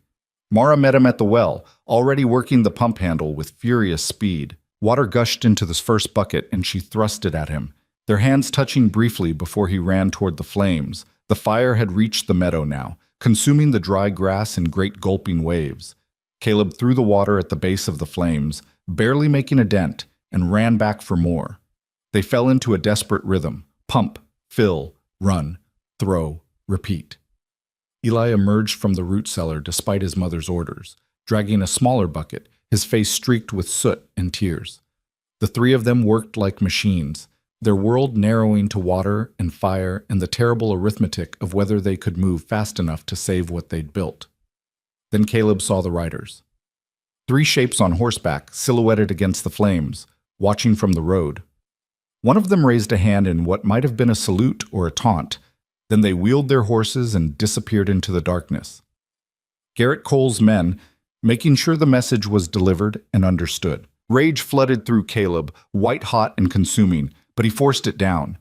[SPEAKER 1] Mara met him at the well, already working the pump handle with furious speed. Water gushed into the first bucket and she thrust it at him, their hands touching briefly before he ran toward the flames. The fire had reached the meadow now, consuming the dry grass in great gulping waves. Caleb threw the water at the base of the flames, barely making a dent, and ran back for more. They fell into a desperate rhythm. Pump, fill, run, throw, repeat. Eli emerged from the root cellar despite his mother's orders, dragging a smaller bucket, his face streaked with soot and tears. The 3 of them worked like machines, their world narrowing to water and fire and the terrible arithmetic of whether they could move fast enough to save what they'd built. Then Caleb saw the riders. 3 shapes on horseback, silhouetted against the flames, watching from the road. One of them raised a hand in what might have been a salute or a taunt. Then they wheeled their horses and disappeared into the darkness. Garrett Cole's men, making sure the message was delivered and understood. Rage flooded through Caleb, white-hot and consuming, but he forced it down.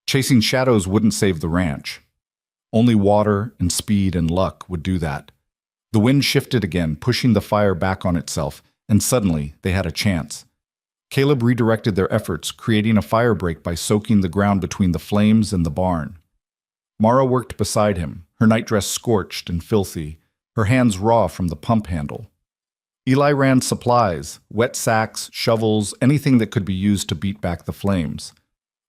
[SPEAKER 1] Chasing shadows wouldn't save the ranch. Only water and speed and luck would do that. The wind shifted again, pushing the fire back on itself, and suddenly they had a chance. Caleb redirected their efforts, creating a fire break by soaking the ground between the flames and the barn. Mara worked beside him, her nightdress scorched and filthy, her hands raw from the pump handle. Eli ran supplies, wet sacks, shovels, anything that could be used to beat back the flames.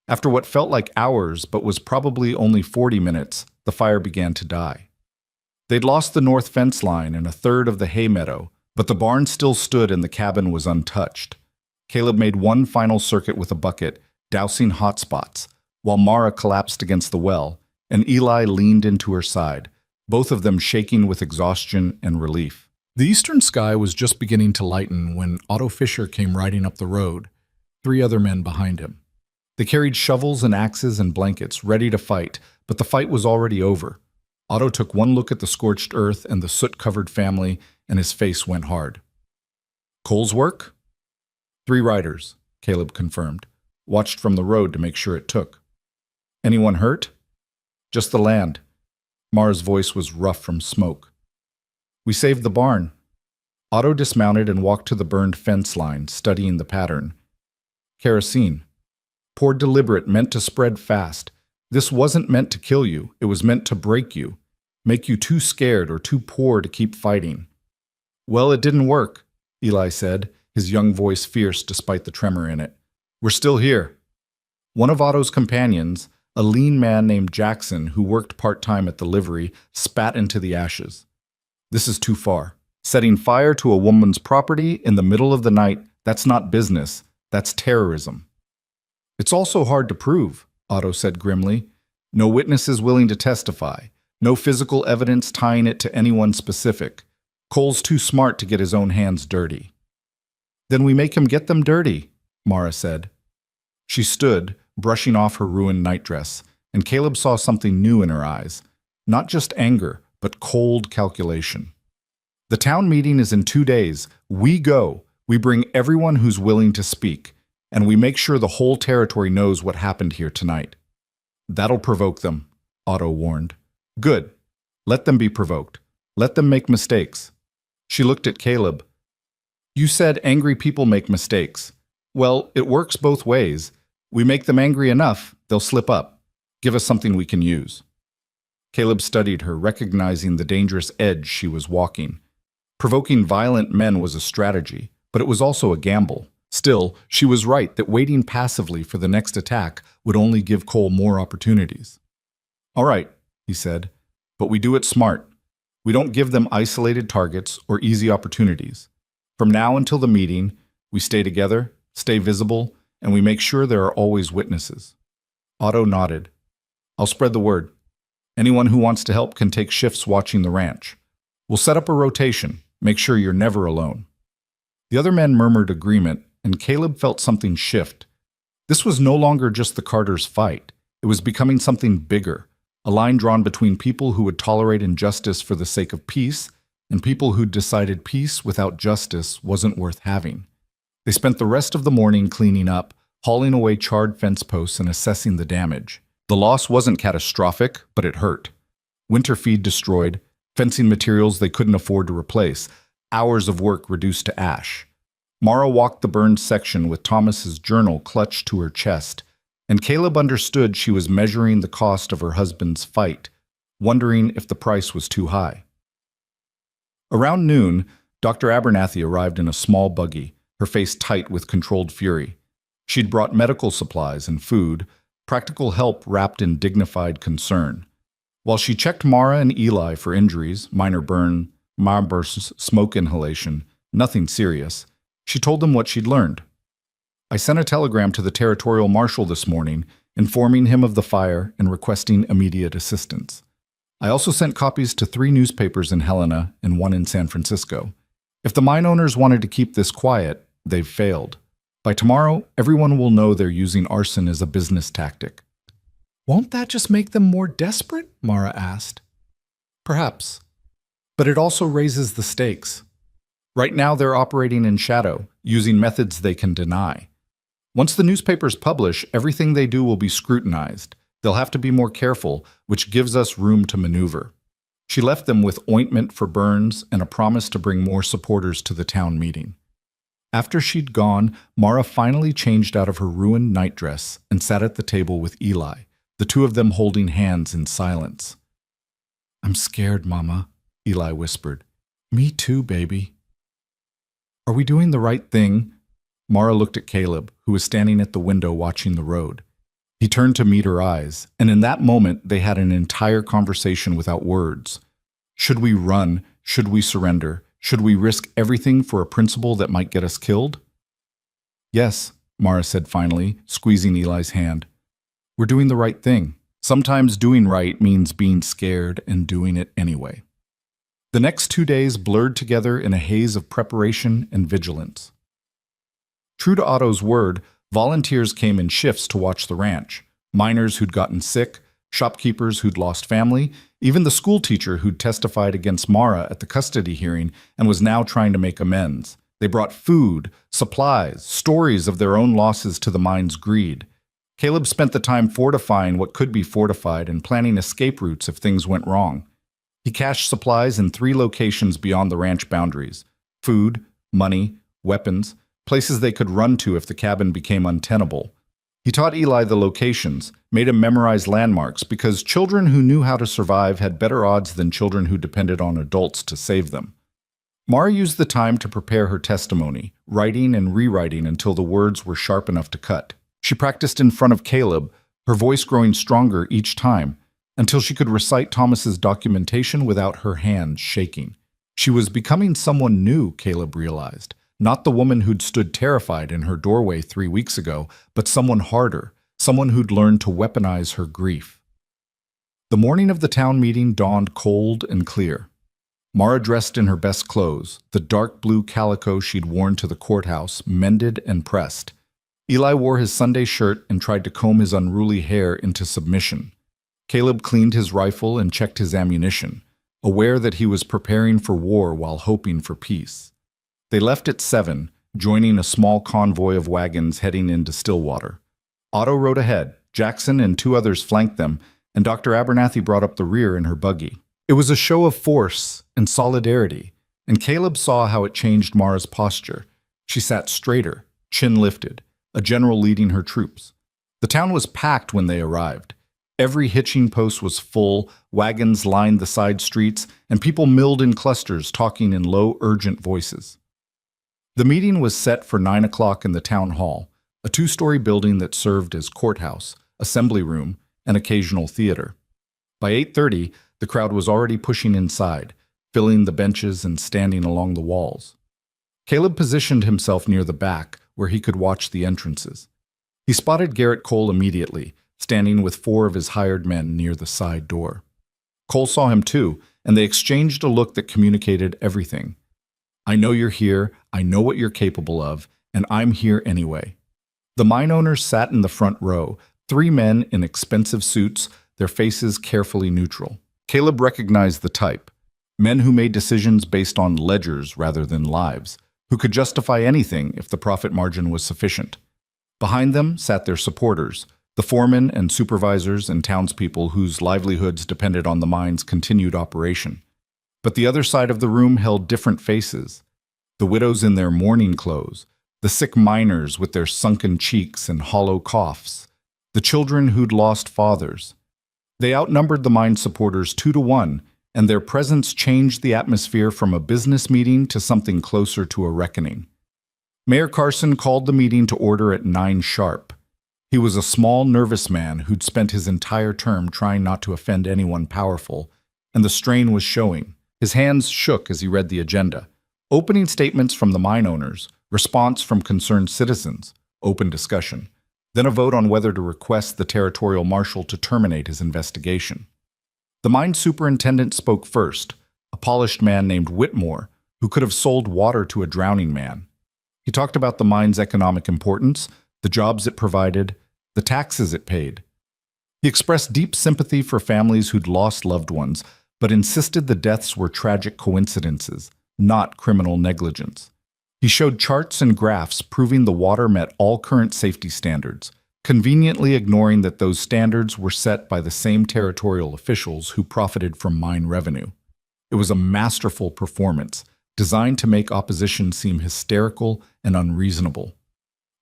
[SPEAKER 1] After what felt like hours but was probably only 40 minutes, the fire began to die. They'd lost the north fence line and a third of the hay meadow, but the barn still stood and the cabin was untouched. Caleb made one final circuit with a bucket, dousing hot spots, while Mara collapsed against the well, and Eli leaned into her side, both of them shaking with exhaustion and relief. The eastern sky was just beginning to lighten when Otto Fisher came riding up the road, 3 other men behind him. They carried shovels and axes and blankets, ready to fight, but the fight was already over. Otto took one look at the scorched earth and the soot-covered family, and his face went hard. "Cole's work?" 3 riders, Caleb confirmed, watched from the road to make sure it took. "Anyone hurt?" "Just the land." Mara's voice was rough from smoke. "We saved the barn." Otto dismounted and walked to the burned fence line, studying the pattern. "Kerosene. Poured deliberate, meant to spread fast. This wasn't meant to kill you. It was meant to break you, make you too scared or too poor to keep fighting." "Well, it didn't work," Eli said, his young voice fierce despite the tremor in it. "We're still here." One of Otto's companions, a lean man named Jackson who worked part-time at the livery, spat into the ashes. "This is too far. Setting fire to a woman's property in the middle of the night, that's not business, that's terrorism." "It's also hard to prove," Otto said grimly. "No witnesses willing to testify, no physical evidence tying it to anyone specific. Cole's too smart to get his own hands dirty." "Then we make him get them dirty," Mara said. She stood, brushing off her ruined nightdress, and Caleb saw something new in her eyes. Not just anger, but cold calculation. The town meeting is in 2 days. We go. We bring everyone who's willing to speak, and we make sure the whole territory knows what happened here tonight." "That'll provoke them," Otto warned. "Good. Let them be provoked. Let them make mistakes." She looked at Caleb. "You said angry people make mistakes. Well, it works both ways. We make them angry enough, they'll slip up. Give us something we can use." Caleb studied her, recognizing the dangerous edge she was walking. Provoking violent men was a strategy, but it was also a gamble. Still, she was right that waiting passively for the next attack would only give Cole more opportunities. "All right," he said, "but we do it smart. We don't give them isolated targets or easy opportunities. From now until the meeting, we stay together, stay visible, and we make sure there are always witnesses." Otto nodded. "I'll spread the word. Anyone who wants to help can take shifts watching the ranch. We'll set up a rotation. Make sure you're never alone." The other men murmured agreement, and Caleb felt something shift. This was no longer just the Carters' fight. It was becoming something bigger, a line drawn between people who would tolerate injustice for the sake of peace and people who decided peace without justice wasn't worth having. They spent the rest of the morning cleaning up, hauling away charred fence posts and assessing the damage. The loss wasn't catastrophic, but it hurt. Winter feed destroyed, fencing materials they couldn't afford to replace, hours of work reduced to ash. Mara walked the burned section with Thomas's journal clutched to her chest, and Caleb understood she was measuring the cost of her husband's fight, wondering if the price was too high. Around noon, Dr. Abernathy arrived in a small buggy, her face tight with controlled fury. She'd brought medical supplies and food, practical help wrapped in dignified concern. While she checked Mara and Eli for injuries, minor burn, bursts, smoke inhalation, nothing serious, she told them what she'd learned. "I sent a telegram to the territorial marshal this morning, informing him of the fire and requesting immediate assistance. I also sent copies to 3 newspapers in Helena and 1 in San Francisco. If the mine owners wanted to keep this quiet, they've failed. By tomorrow, everyone will know they're using arson as a business tactic." "Won't that just make them more desperate?" Mara asked. "Perhaps. But it also raises the stakes. Right now they're operating in shadow, using methods they can deny. Once the newspapers publish, everything they do will be scrutinized. They'll have to be more careful, which gives us room to maneuver." She left them with ointment for burns and a promise to bring more supporters to the town meeting. After she'd gone, Mara finally changed out of her ruined nightdress and sat at the table with Eli, the 2 of them holding hands in silence. "I'm scared, Mama," Eli whispered. "Me too, baby." "Are we doing the right thing?" Mara looked at Caleb, who was standing at the window watching the road. He turned to meet her eyes, and in that moment they had an entire conversation without words. Should we run? Should we surrender? Should we risk everything for a principle that might get us killed? "Yes," Mara said finally, squeezing Eli's hand. "We're doing the right thing. Sometimes doing right means being scared and doing it anyway." The next 2 days blurred together in a haze of preparation and vigilance. True to Otto's word, volunteers came in shifts to watch the ranch. Miners who'd gotten sick, shopkeepers who'd lost family, even the school teacher who'd testified against Mara at the custody hearing and was now trying to make amends. They brought food, supplies, stories of their own losses to the mine's greed. Caleb spent the time fortifying what could be fortified and planning escape routes if things went wrong. He cached supplies in 3 locations beyond the ranch boundaries: food, money, weapons, places they could run to if the cabin became untenable. He taught Eli the locations, made him memorize landmarks, because children who knew how to survive had better odds than children who depended on adults to save them. Mara used the time to prepare her testimony, writing and rewriting until the words were sharp enough to cut. She practiced in front of Caleb, her voice growing stronger each time, until she could recite Thomas's documentation without her hands shaking. She was becoming someone new, Caleb realized. Not the woman who'd stood terrified in her doorway 3 weeks ago, but someone harder, someone who'd learned to weaponize her grief. The morning of the town meeting dawned cold and clear. Mara dressed in her best clothes, the dark blue calico she'd worn to the courthouse, mended and pressed. Eli wore his Sunday shirt and tried to comb his unruly hair into submission. Caleb cleaned his rifle and checked his ammunition. aware that he was preparing for war while hoping for peace. They left at 7, joining a small convoy of wagons heading into Stillwater. Otto rode ahead, Jackson and 2 others flanked them, and Dr. Abernathy brought up the rear in her buggy. It was a show of force and solidarity, and Caleb saw how it changed Mara's posture. She sat straighter, chin lifted, a general leading her troops. The town was packed when they arrived. Every hitching post was full, wagons lined the side streets, and people milled in clusters talking in low, urgent voices. The meeting was set for 9 o'clock in the town hall, a 2-story building that served as courthouse, assembly room, and occasional theater. By 8:30, the crowd was already pushing inside, filling the benches and standing along the walls. Caleb positioned himself near the back, where he could watch the entrances. He spotted Garrett Cole immediately, standing with 4 of his hired men near the side door. Cole saw him too, and they exchanged a look that communicated everything. "I know you're here, I know what you're capable of, and I'm here anyway." The mine owners sat in the front row, 3 men in expensive suits, their faces carefully neutral. Caleb recognized the type. Men who made decisions based on ledgers rather than lives, who could justify anything if the profit margin was sufficient. Behind them sat their supporters, the foremen and supervisors and townspeople whose livelihoods depended on the mine's continued operation. But the other side of the room held different faces. The widows in their mourning clothes, the sick miners with their sunken cheeks and hollow coughs, the children who'd lost fathers. They outnumbered the mine supporters 2 to 1, and their presence changed the atmosphere from a business meeting to something closer to a reckoning. Mayor Carson called the meeting to order at 9 sharp. He was a small, nervous man who'd spent his entire term trying not to offend anyone powerful, and the strain was showing. His hands shook as he read the agenda. Opening statements from the mine owners, response from concerned citizens, open discussion, then a vote on whether to request the territorial marshal to terminate his investigation. The mine superintendent spoke first, a polished man named Whitmore, who could have sold water to a drowning man. He talked about the mine's economic importance, the jobs it provided, the taxes it paid. He expressed deep sympathy for families who'd lost loved ones, but insisted the deaths were tragic coincidences, not criminal negligence. He showed charts and graphs proving the water met all current safety standards, conveniently ignoring that those standards were set by the same territorial officials who profited from mine revenue. It was a masterful performance, designed to make opposition seem hysterical and unreasonable.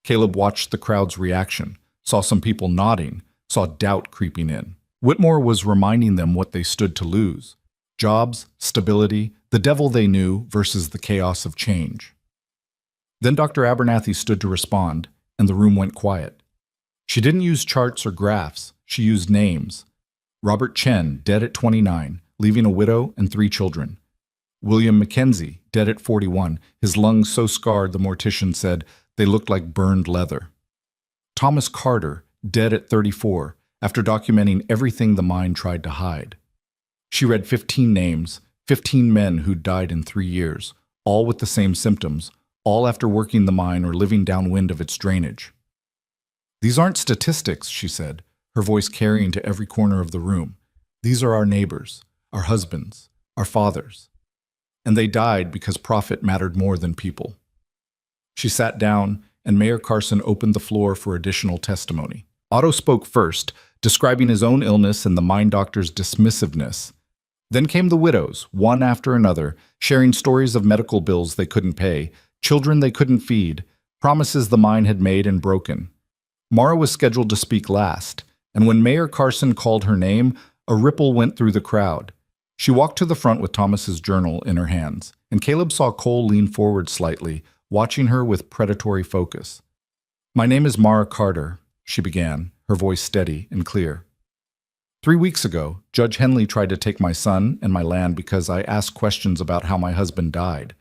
[SPEAKER 1] Caleb watched the crowd's reaction, saw some people nodding, saw doubt creeping in. Whitmore was reminding them what they stood to lose: jobs, stability, the devil they knew versus the chaos of change. Then Dr. Abernathy stood to respond, and the room went quiet. She didn't use charts or graphs, she used names. Robert Chen, dead at 29, leaving a widow and 3 children. William Mackenzie, dead at 41, his lungs so scarred the mortician said they looked like burned leather. Thomas Carter, dead at 34, after documenting everything the mine tried to hide. She read 15 names, 15 men who'd died in 3 years, all with the same symptoms, all after working the mine or living downwind of its drainage. "These aren't statistics," she said, her voice carrying to every corner of the room. "These are our neighbors, our husbands, our fathers. And they died because profit mattered more than people." She sat down, and Mayor Carson opened the floor for additional testimony. Otto spoke first, describing his own illness and the mine doctor's dismissiveness. Then came the widows, one after another, sharing stories of medical bills they couldn't pay, children they couldn't feed, promises the mine had made and broken. Mara was scheduled to speak last, and when Mayor Carson called her name, a ripple went through the crowd. She walked to the front with Thomas's journal in her hands, and Caleb saw Cole lean forward slightly, watching her with predatory focus. "My name is Mara Carter," she began, her voice steady and clear. 3 weeks ago, Judge Henley tried to take my son and my land because I asked questions about how my husband died.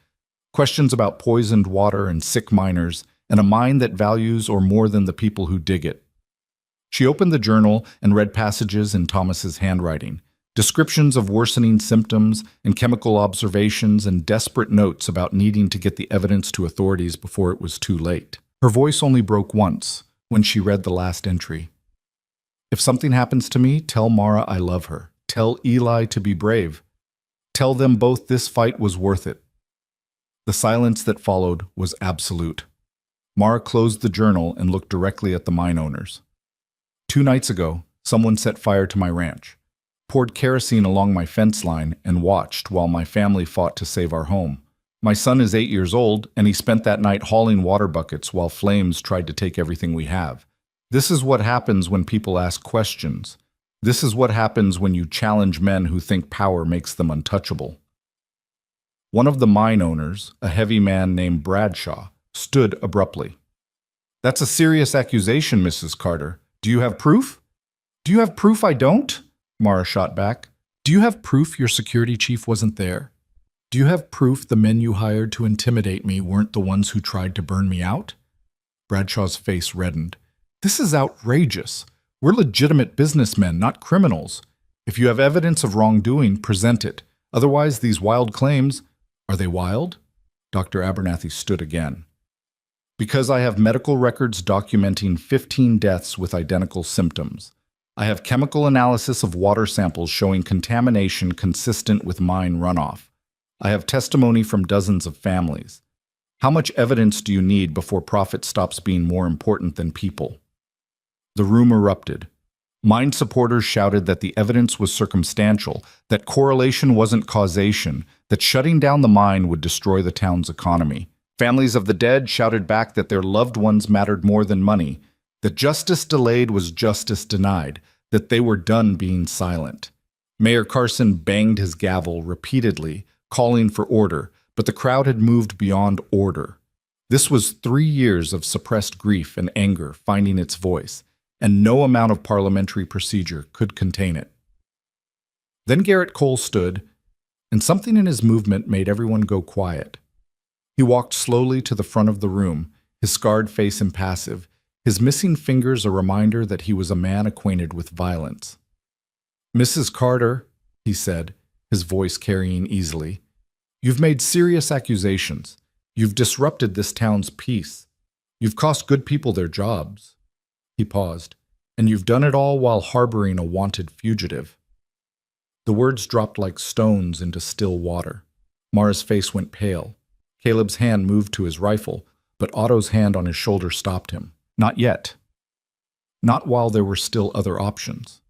[SPEAKER 1] Questions about poisoned water and sick miners, and a mine that values or more than the people who dig it. She opened the journal and read passages in Thomas's handwriting, descriptions of worsening symptoms and chemical observations and desperate notes about needing to get the evidence to authorities before it was too late. Her voice only broke once, when she read the last entry. "If something happens to me, tell Mara I love her. Tell Eli to be brave." Tell them both this fight was worth it. The silence that followed was absolute. Mara closed the journal and looked directly at the mine owners. 2 nights ago, someone set fire to my ranch, poured kerosene along my fence line, and watched while my family fought to save our home. My son is 8 years old, and he spent that night hauling water buckets while flames tried to take everything we have. This is what happens when people ask questions. This is what happens when you challenge men who think power makes them untouchable. One of the mine owners, a heavy man named Bradshaw, stood abruptly. That's a serious accusation, Mrs. Carter. Do you have proof? Do you have proof I don't? Mara shot back. Do you have proof your security chief wasn't there? Do you have proof the men you hired to intimidate me weren't the ones who tried to burn me out? Bradshaw's face reddened. This is outrageous. We're legitimate businessmen, not criminals. If you have evidence of wrongdoing, present it. Otherwise, these wild claims, are they wild? Dr. Abernathy stood again. Because I have medical records documenting 15 deaths with identical symptoms. I have chemical analysis of water samples showing contamination consistent with mine runoff. I have testimony from dozens of families. How much evidence do you need before profit stops being more important than people? The room erupted. Mine supporters shouted that the evidence was circumstantial, that correlation wasn't causation, that shutting down the mine would destroy the town's economy. Families of the dead shouted back that their loved ones mattered more than money, that justice delayed was justice denied, that they were done being silent. Mayor Carson banged his gavel repeatedly, calling for order, but the crowd had moved beyond order. This was 3 years of suppressed grief and anger finding its voice, and no amount of parliamentary procedure could contain it. Then Garrett Cole stood, and something in his movement made everyone go quiet. He walked slowly to the front of the room, his scarred face impassive, his missing fingers a reminder that he was a man acquainted with violence. Mrs. Carter, he said, his voice carrying easily, you've made serious accusations. You've disrupted this town's peace. You've cost good people their jobs. He paused. And you've done it all while harboring a wanted fugitive. The words dropped like stones into still water. Mara's face went pale. Caleb's hand moved to his rifle, but Otto's hand on his shoulder stopped him. Not yet. Not while there were still other options.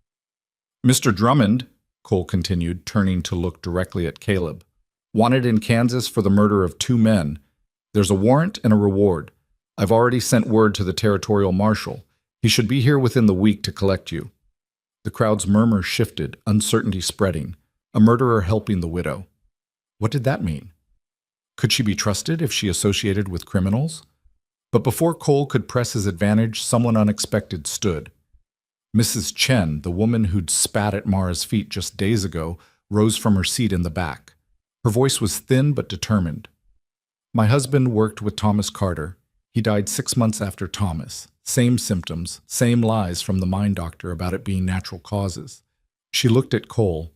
[SPEAKER 1] Mr. Drummond, Cole continued, turning to look directly at Caleb, wanted in Kansas for the murder of 2 men. There's a warrant and a reward. I've already sent word to the territorial marshal. He should be here within the week to collect you. The crowd's murmur shifted, uncertainty spreading, a murderer helping the widow. What did that mean? Could she be trusted if she associated with criminals? But before Cole could press his advantage, someone unexpected stood. Mrs. Chen, the woman who'd spat at Mara's feet just days ago, rose from her seat in the back. Her voice was thin but determined. My husband worked with Thomas Carter. He died 6 months after Thomas. Same symptoms, same lies from the mine doctor about it being natural causes. She looked at Cole.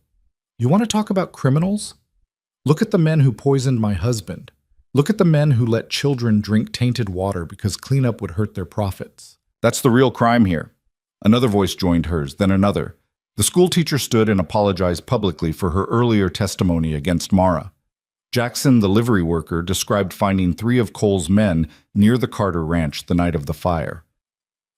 [SPEAKER 1] You want to talk about criminals? Look at the men who poisoned my husband. Look at the men who let children drink tainted water because cleanup would hurt their profits. That's the real crime here. Another voice joined hers, then another. The schoolteacher stood and apologized publicly for her earlier testimony against Mara. Jackson, the livery worker, described finding 3 of Cole's men near the Carter ranch the night of the fire.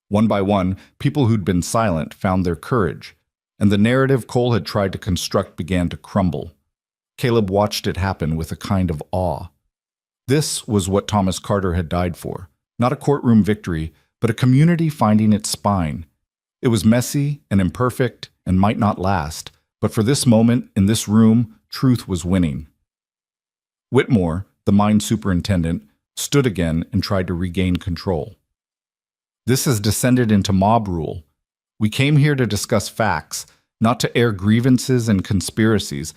[SPEAKER 1] One by one, people who'd been silent found their courage, and the narrative Cole had tried to construct began to crumble. Caleb watched it happen with a kind of awe. This was what Thomas Carter had died for, not a courtroom victory, but a community finding its spine. It was messy and imperfect and might not last, but for this moment, in this room, truth was winning. Whitmore, the mine superintendent, stood again and tried to regain control. This has descended into mob rule. We came here to discuss facts, not to air grievances and conspiracies.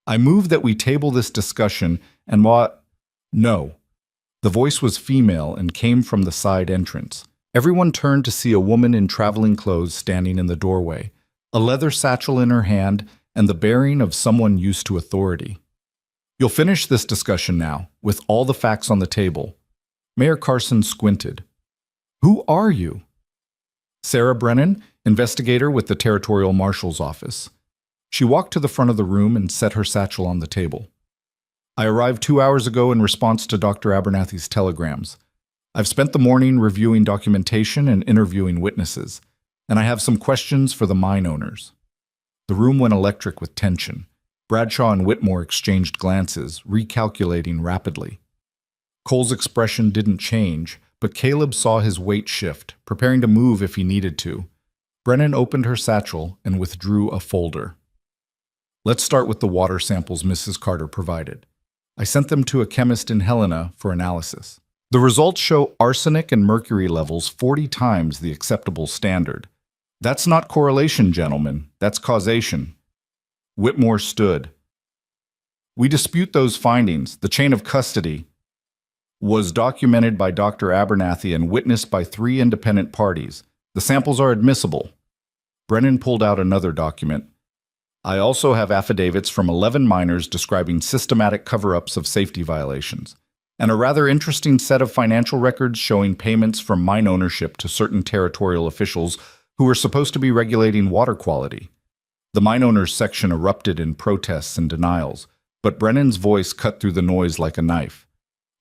[SPEAKER 1] I move that we table this discussion and what? No. The voice was female and came from the side entrance. Everyone turned to see a woman in traveling clothes standing in the doorway, a leather satchel in her hand and the bearing of someone used to authority. You'll finish this discussion now, with all the facts on the table. Mayor Carson squinted. Who are you? Sarah Brennan, investigator with the Territorial Marshal's Office. She walked to the front of the room and set her satchel on the table. I arrived 2 hours ago in response to Dr. Abernathy's telegrams. I've spent the morning reviewing documentation and interviewing witnesses, and I have some questions for the mine owners. The room went electric with tension. Bradshaw and Whitmore exchanged glances, recalculating rapidly. Cole's expression didn't change, but Caleb saw his weight shift, preparing to move if he needed to. Brennan opened her satchel and withdrew a folder. Let's start with the water samples Mrs. Carter provided. I sent them to a chemist in Helena for analysis. The results show arsenic and mercury levels 40 times the acceptable standard. That's not correlation, gentlemen. That's causation. Whitmore stood. We dispute those findings. The chain of custody was documented by Dr. Abernathy and witnessed by 3 independent parties. The samples are admissible. Brennan pulled out another document. I also have affidavits from 11 miners describing systematic cover-ups of safety violations, and a rather interesting set of financial records showing payments from mine ownership to certain territorial officials who were supposed to be regulating water quality. The mine owners section erupted in protests and denials, but Brennan's voice cut through the noise like a knife.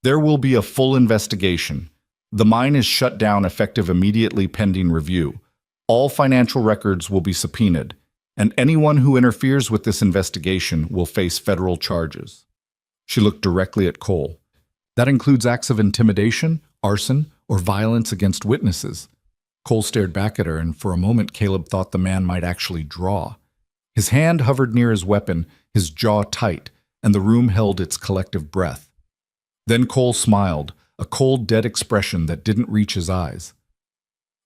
[SPEAKER 1] There will be a full investigation. The mine is shut down effective immediately pending review. All financial records will be subpoenaed, and anyone who interferes with this investigation will face federal charges. She looked directly at Cole. That includes acts of intimidation, arson, or violence against witnesses. Cole stared back at her, and for a moment Caleb thought the man might actually draw. His hand hovered near his weapon, his jaw tight, and the room held its collective breath. Then Cole smiled, a cold, dead expression that didn't reach his eyes.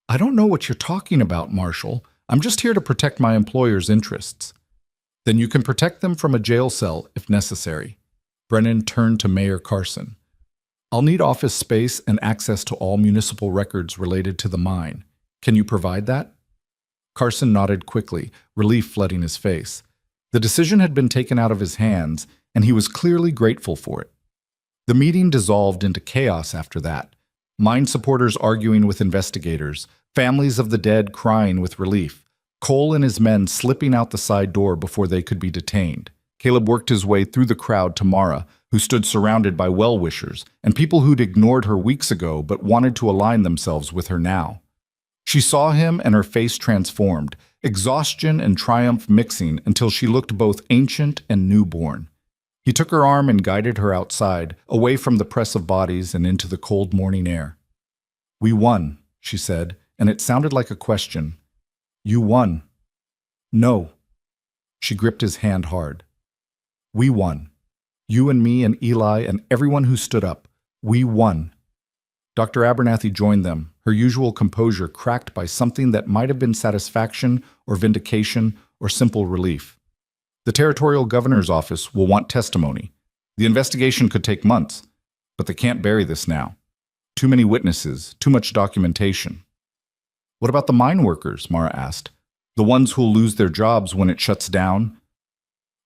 [SPEAKER 1] I don't know what you're talking about, Marshal. I'm just here to protect my employer's interests. Then you can protect them from a jail cell if necessary. Brennan turned to Mayor Carson. I'll need office space and access to all municipal records related to the mine. Can you provide that? Carson nodded quickly, relief flooding his face. The decision had been taken out of his hands, and he was clearly grateful for it. The meeting dissolved into chaos after that. Mine supporters arguing with investigators, families of the dead crying with relief, Cole and his men slipping out the side door before they could be detained. Caleb worked his way through the crowd to Mara, who stood surrounded by well-wishers and people who'd ignored her weeks ago but wanted to align themselves with her now. She saw him and her face transformed, exhaustion and triumph mixing until she looked both ancient and newborn. He took her arm and guided her outside, away from the press of bodies and into the cold morning air. We won, she said, and it sounded like a question. You won. No. She gripped his hand hard. We won. You and me and Eli and everyone who stood up. We won. Dr. Abernathy joined them, her usual composure cracked by something that might have been satisfaction or vindication or simple relief. The territorial governor's office will want testimony. The investigation could take months, but they can't bury this now. Too many witnesses, too much documentation. What about the mine workers? Mara asked. The ones who'll lose their jobs when it shuts down?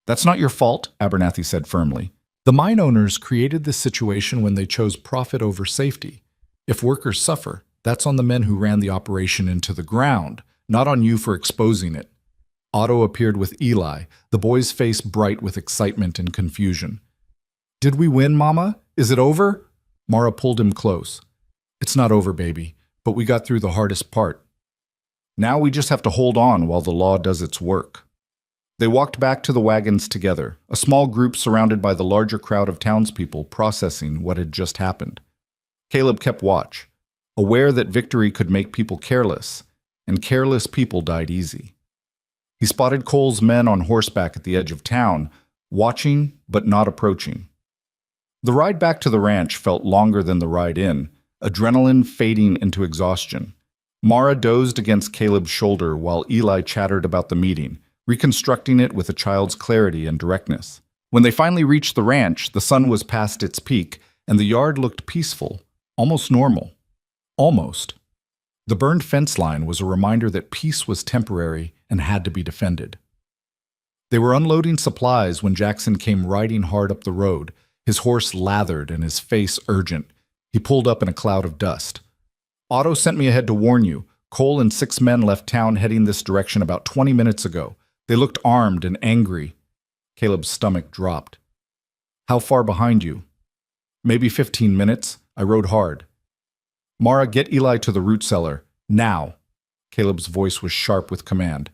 [SPEAKER 1] That's not your fault, Abernathy said firmly. The mine owners created this situation when they chose profit over safety. If workers suffer, that's on the men who ran the operation into the ground, not on you for exposing it. Otto appeared with Eli, the boy's face bright with excitement and confusion. Did we win, Mama? Is it over? Mara pulled him close. It's not over, baby, but we got through the hardest part. Now we just have to hold on while the law does its work. They walked back to the wagons together, a small group surrounded by the larger crowd of townspeople processing what had just happened. Caleb kept watch, aware that victory could make people careless, and careless people died easy. He spotted Cole's men on horseback at the edge of town, watching but not approaching. The ride back to the ranch felt longer than the ride in, adrenaline fading into exhaustion. Mara dozed against Caleb's shoulder while Eli chattered about the meeting, reconstructing it with a child's clarity and directness. When they finally reached the ranch, the sun was past its peak, and the yard looked peaceful, almost normal. Almost. The burned fence line was a reminder that peace was temporary and had to be defended. They were unloading supplies when Jackson came riding hard up the road, his horse lathered and his face urgent. He pulled up in a cloud of dust. Otto sent me ahead to warn you. Cole and 6 men left town heading this direction about 20 minutes ago. They looked armed and angry. Caleb's stomach dropped. How far behind you? Maybe 15 minutes. I rode hard. Mara, get Eli to the root cellar. Now. Caleb's voice was sharp with command.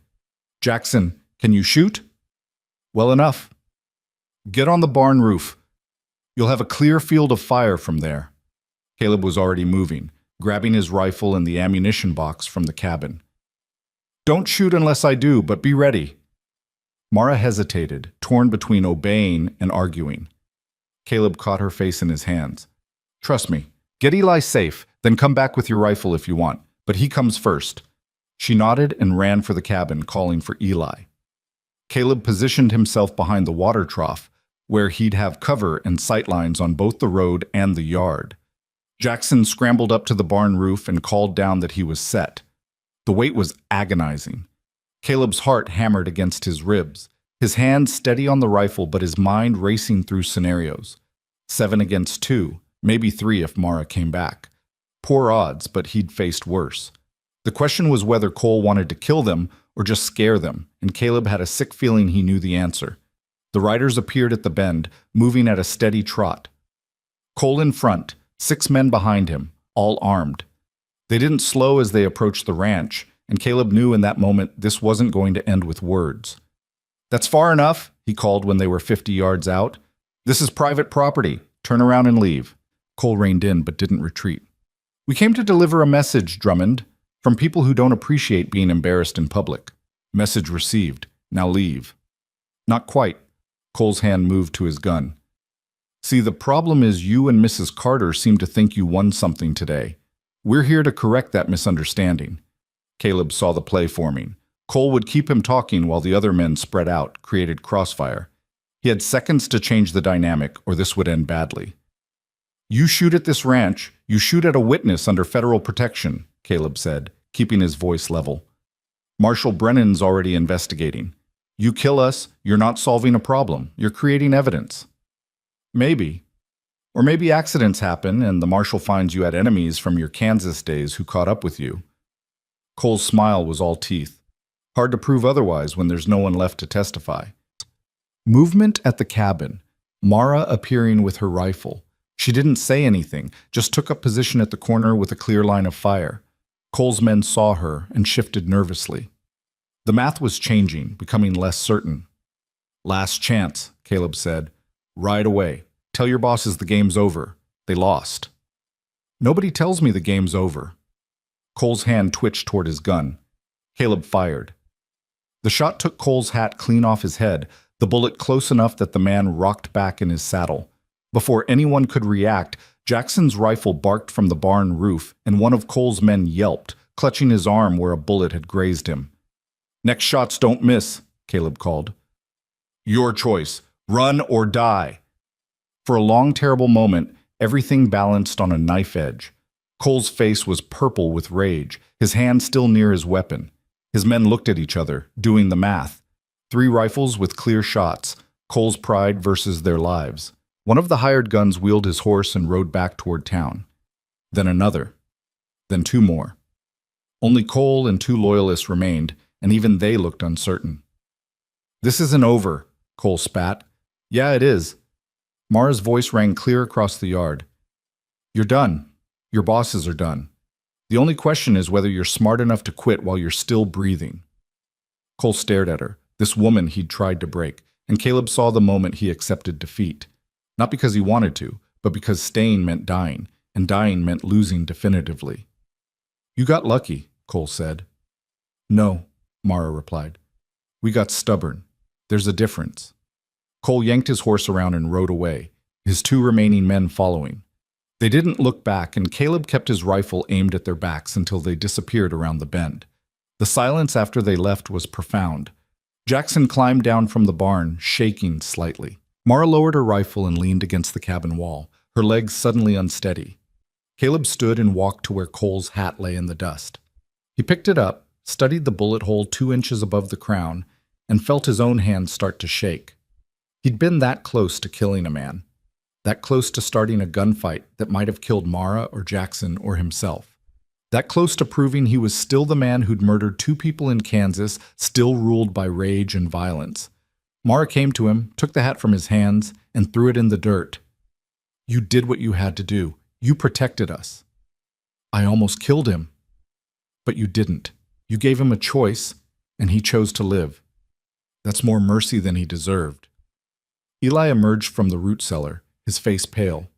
[SPEAKER 1] Jackson, can you shoot? Well enough. Get on the barn roof. You'll have a clear field of fire from there. Caleb was already moving, grabbing his rifle and the ammunition box from the cabin. Don't shoot unless I do, but be ready. Mara hesitated, torn between obeying and arguing. Caleb caught her face in his hands. Trust me, get Eli safe, then come back with your rifle if you want, but he comes first. She nodded and ran for the cabin, calling for Eli. Caleb positioned himself behind the water trough, where he'd have cover and sightlines on both the road and the yard. Jackson scrambled up to the barn roof and called down that he was set. The wait was agonizing. Caleb's heart hammered against his ribs, his hand steady on the rifle but his mind racing through scenarios. 7 against 2, maybe 3 if Mara came back. Poor odds, but he'd faced worse. The question was whether Cole wanted to kill them or just scare them, and Caleb had a sick feeling he knew the answer. The riders appeared at the bend, moving at a steady trot. Cole in front, 6 men behind him, all armed. They didn't slow as they approached the ranch, and Caleb knew in that moment this wasn't going to end with words. That's far enough, he called when they were 50 yards out. This is private property. Turn around and leave. Cole reined in but didn't retreat. We came to deliver a message, Drummond, from people who don't appreciate being embarrassed in public. Message received. Now leave. Not quite. Cole's hand moved to his gun. See, the problem is you and Mrs. Carter seem to think you won something today. We're here to correct that misunderstanding. Caleb saw the play forming. Cole would keep him talking while the other men spread out, created crossfire. He had seconds to change the dynamic, or this would end badly. You shoot at this ranch, you shoot at a witness under federal protection, Caleb said, keeping his voice level. Marshal Brennan's already investigating. You kill us, you're not solving a problem, you're creating evidence. Maybe. Or maybe accidents happen and the marshal finds you had enemies from your Kansas days who caught up with you. Cole's smile was all teeth. Hard to prove otherwise when there's no one left to testify. Movement at the cabin. Mara appearing with her rifle. She didn't say anything, just took up position at the corner with a clear line of fire. Cole's men saw her and shifted nervously. The math was changing, becoming less certain. Last chance, Caleb said. Right away. Tell your bosses the game's over. They lost. Nobody tells me the game's over. Cole's hand twitched toward his gun. Caleb fired. The shot took Cole's hat clean off his head, the bullet close enough that the man rocked back in his saddle. Before anyone could react, Jackson's rifle barked from the barn roof, and one of Cole's men yelped, clutching his arm where a bullet had grazed him. Next shots don't miss, Caleb called. Your choice. Run or die. For a long, terrible moment, everything balanced on a knife edge. Cole's face was purple with rage, his hand still near his weapon. His men looked at each other, doing the math. 3 rifles with clear shots, Cole's pride versus their lives. One of the hired guns wheeled his horse and rode back toward town. Then another. Then 2 more. Only Cole and 2 loyalists remained, and even they looked uncertain. This isn't over, Cole spat. Yeah, it is. Mara's voice rang clear across the yard. You're done. Your bosses are done. The only question is whether you're smart enough to quit while you're still breathing. Cole stared at her, this woman he'd tried to break, and Caleb saw the moment he accepted defeat. Not because he wanted to, but because staying meant dying, and dying meant losing definitively. You got lucky, Cole said. No, Mara replied. We got stubborn. There's a difference. Cole yanked his horse around and rode away, his 2 remaining men following. They didn't look back, and Caleb kept his rifle aimed at their backs until they disappeared around the bend. The silence after they left was profound. Jackson climbed down from the barn, shaking slightly. Mara lowered her rifle and leaned against the cabin wall, her legs suddenly unsteady. Caleb stood and walked to where Cole's hat lay in the dust. He picked it up, studied the bullet hole 2 inches above the crown, and felt his own hand start to shake. He'd been that close to killing a man. That close to starting a gunfight that might have killed Mara or Jackson or himself. That close to proving he was still the man who'd murdered 2 people in Kansas, still ruled by rage and violence. Mara came to him, took the hat from his hands, and threw it in the dirt. "You did what you had to do. You protected us." "I almost killed him." "But you didn't. You gave him a choice, and he chose to live. That's more mercy than he deserved." Eli emerged from the root cellar, his face pale.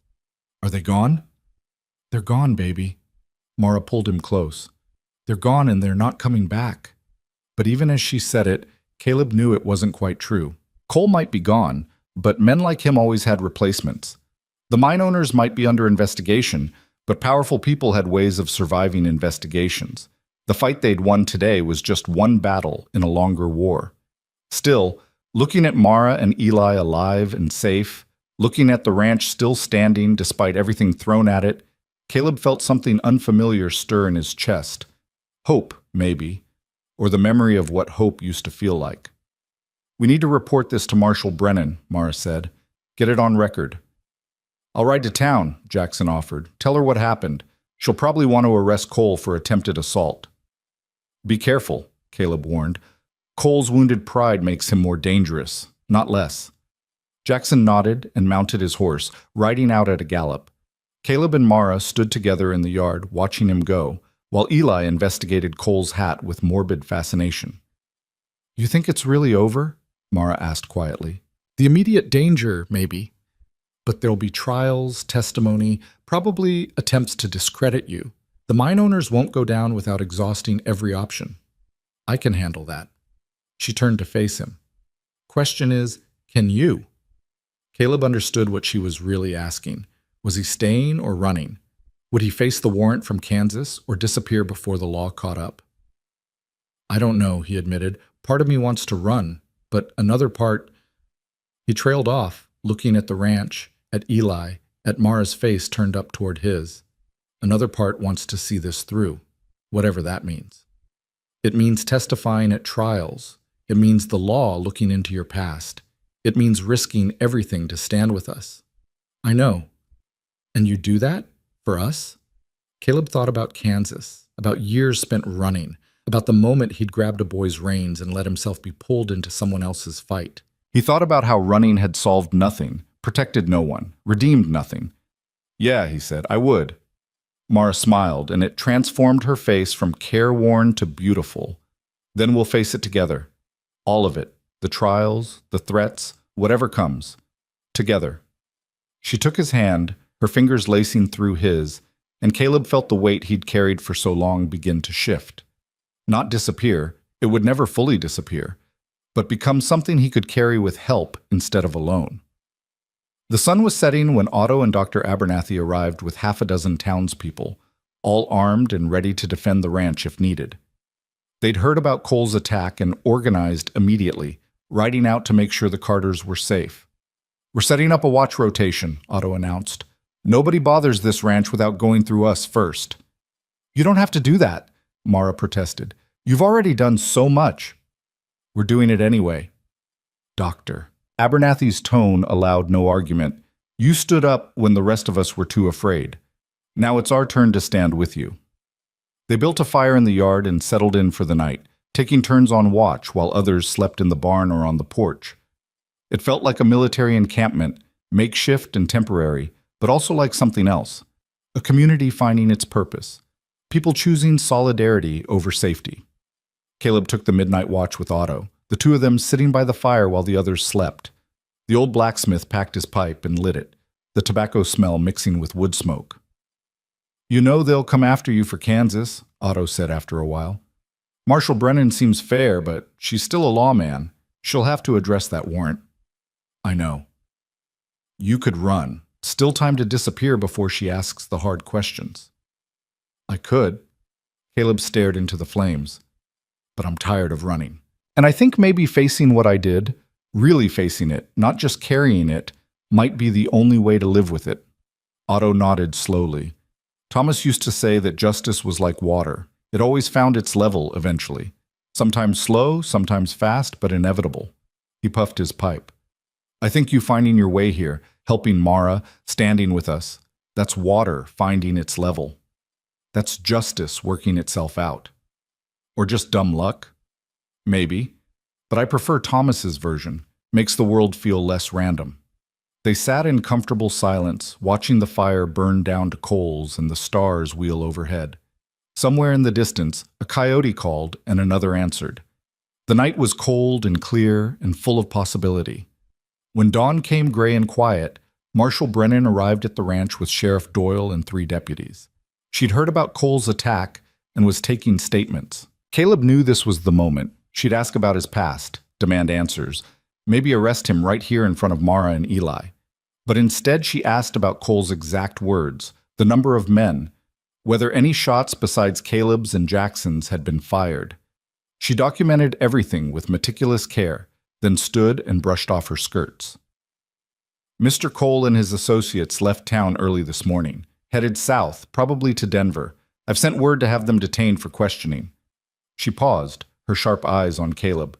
[SPEAKER 1] "Are they gone?" "They're gone, baby." Mara pulled him close. "They're gone and they're not coming back." But even as she said it, Caleb knew it wasn't quite true. Cole might be gone, but men like him always had replacements. The mine owners might be under investigation, but powerful people had ways of surviving investigations. The fight they'd won today was just one battle in a longer war. Still, looking at Mara and Eli alive and safe, looking at the ranch still standing despite everything thrown at it, Caleb felt something unfamiliar stir in his chest. Hope, maybe, or the memory of what hope used to feel like. "We need to report this to Marshal Brennan," Mara said. "Get it on record." "I'll ride to town," Jackson offered. "Tell her what happened. She'll probably want to arrest Cole for attempted assault." "Be careful," Caleb warned. "Cole's wounded pride makes him more dangerous, not less." Jackson nodded and mounted his horse, riding out at a gallop. Caleb and Mara stood together in the yard, watching him go, while Eli investigated Cole's hat with morbid fascination. "You think it's really over?" Mara asked quietly. "The immediate danger, maybe. But there'll be trials, testimony, probably attempts to discredit you. The mine owners won't go down without exhausting every option. I can handle that." She turned to face him. "Question is, can you?" Caleb understood what she was really asking. Was he staying or running? Would he face the warrant from Kansas or disappear before the law caught up? "I don't know," he admitted. "Part of me wants to run, but another part—" He trailed off, looking at the ranch, at Eli, at Mara's face turned up toward his. "Another part wants to see this through, whatever that means. It means testifying at trials. It means the law looking into your past. It means risking everything to stand with us." "I know. And you do that? For us?" Caleb thought about Kansas, about years spent running, about the moment he'd grabbed a boy's reins and let himself be pulled into someone else's fight. He thought about how running had solved nothing, protected no one, redeemed nothing. "Yeah," he said, "I would." Mara smiled, and it transformed her face from careworn to beautiful. "Then we'll face it together. All of it. The trials, the threats, whatever comes. Together." She took his hand, her fingers lacing through his, and Caleb felt the weight he'd carried for so long begin to shift. Not disappear, it would never fully disappear, but become something he could carry with help instead of alone. The sun was setting when Otto and Dr. Abernathy arrived with 6 townspeople, all armed and ready to defend the ranch if needed. They'd heard about Cole's attack and organized immediately, riding out to make sure the Carters were safe. "We're setting up a watch rotation," Otto announced. "Nobody bothers this ranch without going through us first." "You don't have to do that," Mara protested. "You've already done so much." "We're doing it anyway." "Doctor." Abernathy's tone allowed no argument. "You stood up when the rest of us were too afraid. Now it's our turn to stand with you." They built a fire in the yard and settled in for the night, taking turns on watch while others slept in the barn or on the porch. It felt like a military encampment, makeshift and temporary, but also like something else. A community finding its purpose. People choosing solidarity over safety. Caleb took the midnight watch with Otto, the 2 of them sitting by the fire while the others slept. The old blacksmith packed his pipe and lit it, the tobacco smell mixing with wood smoke. "You know they'll come after you for Kansas," Otto said after a while. "Marshal Brennan seems fair, but she's still a lawman. She'll have to address that warrant." "I know." "You could run. Still time to disappear before she asks the hard questions." "I could." Caleb stared into the flames. "But I'm tired of running. And I think maybe facing what I did, really facing it, not just carrying it, might be the only way to live with it." Otto nodded slowly. "Thomas used to say that justice was like water. It always found its level eventually. Sometimes slow, sometimes fast, but inevitable." He puffed his pipe. "I think you finding your way here, helping Mara, standing with us, that's water finding its level." That's justice working itself out. Or just dumb luck? Maybe. But I prefer Thomas's version. Makes the world feel less random. They sat in comfortable silence, watching the fire burn down to coals and the stars wheel overhead. Somewhere in the distance, a coyote called and another answered. The night was cold and clear and full of possibility. When dawn came gray and quiet, Marshal Brennan arrived at the ranch with Sheriff Doyle and 3 deputies. She'd heard about Cole's attack and was taking statements. Caleb knew this was the moment. She'd ask about his past, demand answers, maybe arrest him right here in front of Mara and Eli. But instead she asked about Cole's exact words, the number of men, whether any shots besides Caleb's and Jackson's had been fired. She documented everything with meticulous care, then stood and brushed off her skirts. Mr. Cole and his associates left town early this morning, headed south, probably to Denver. I've sent word to have them detained for questioning. She paused, her sharp eyes on Caleb.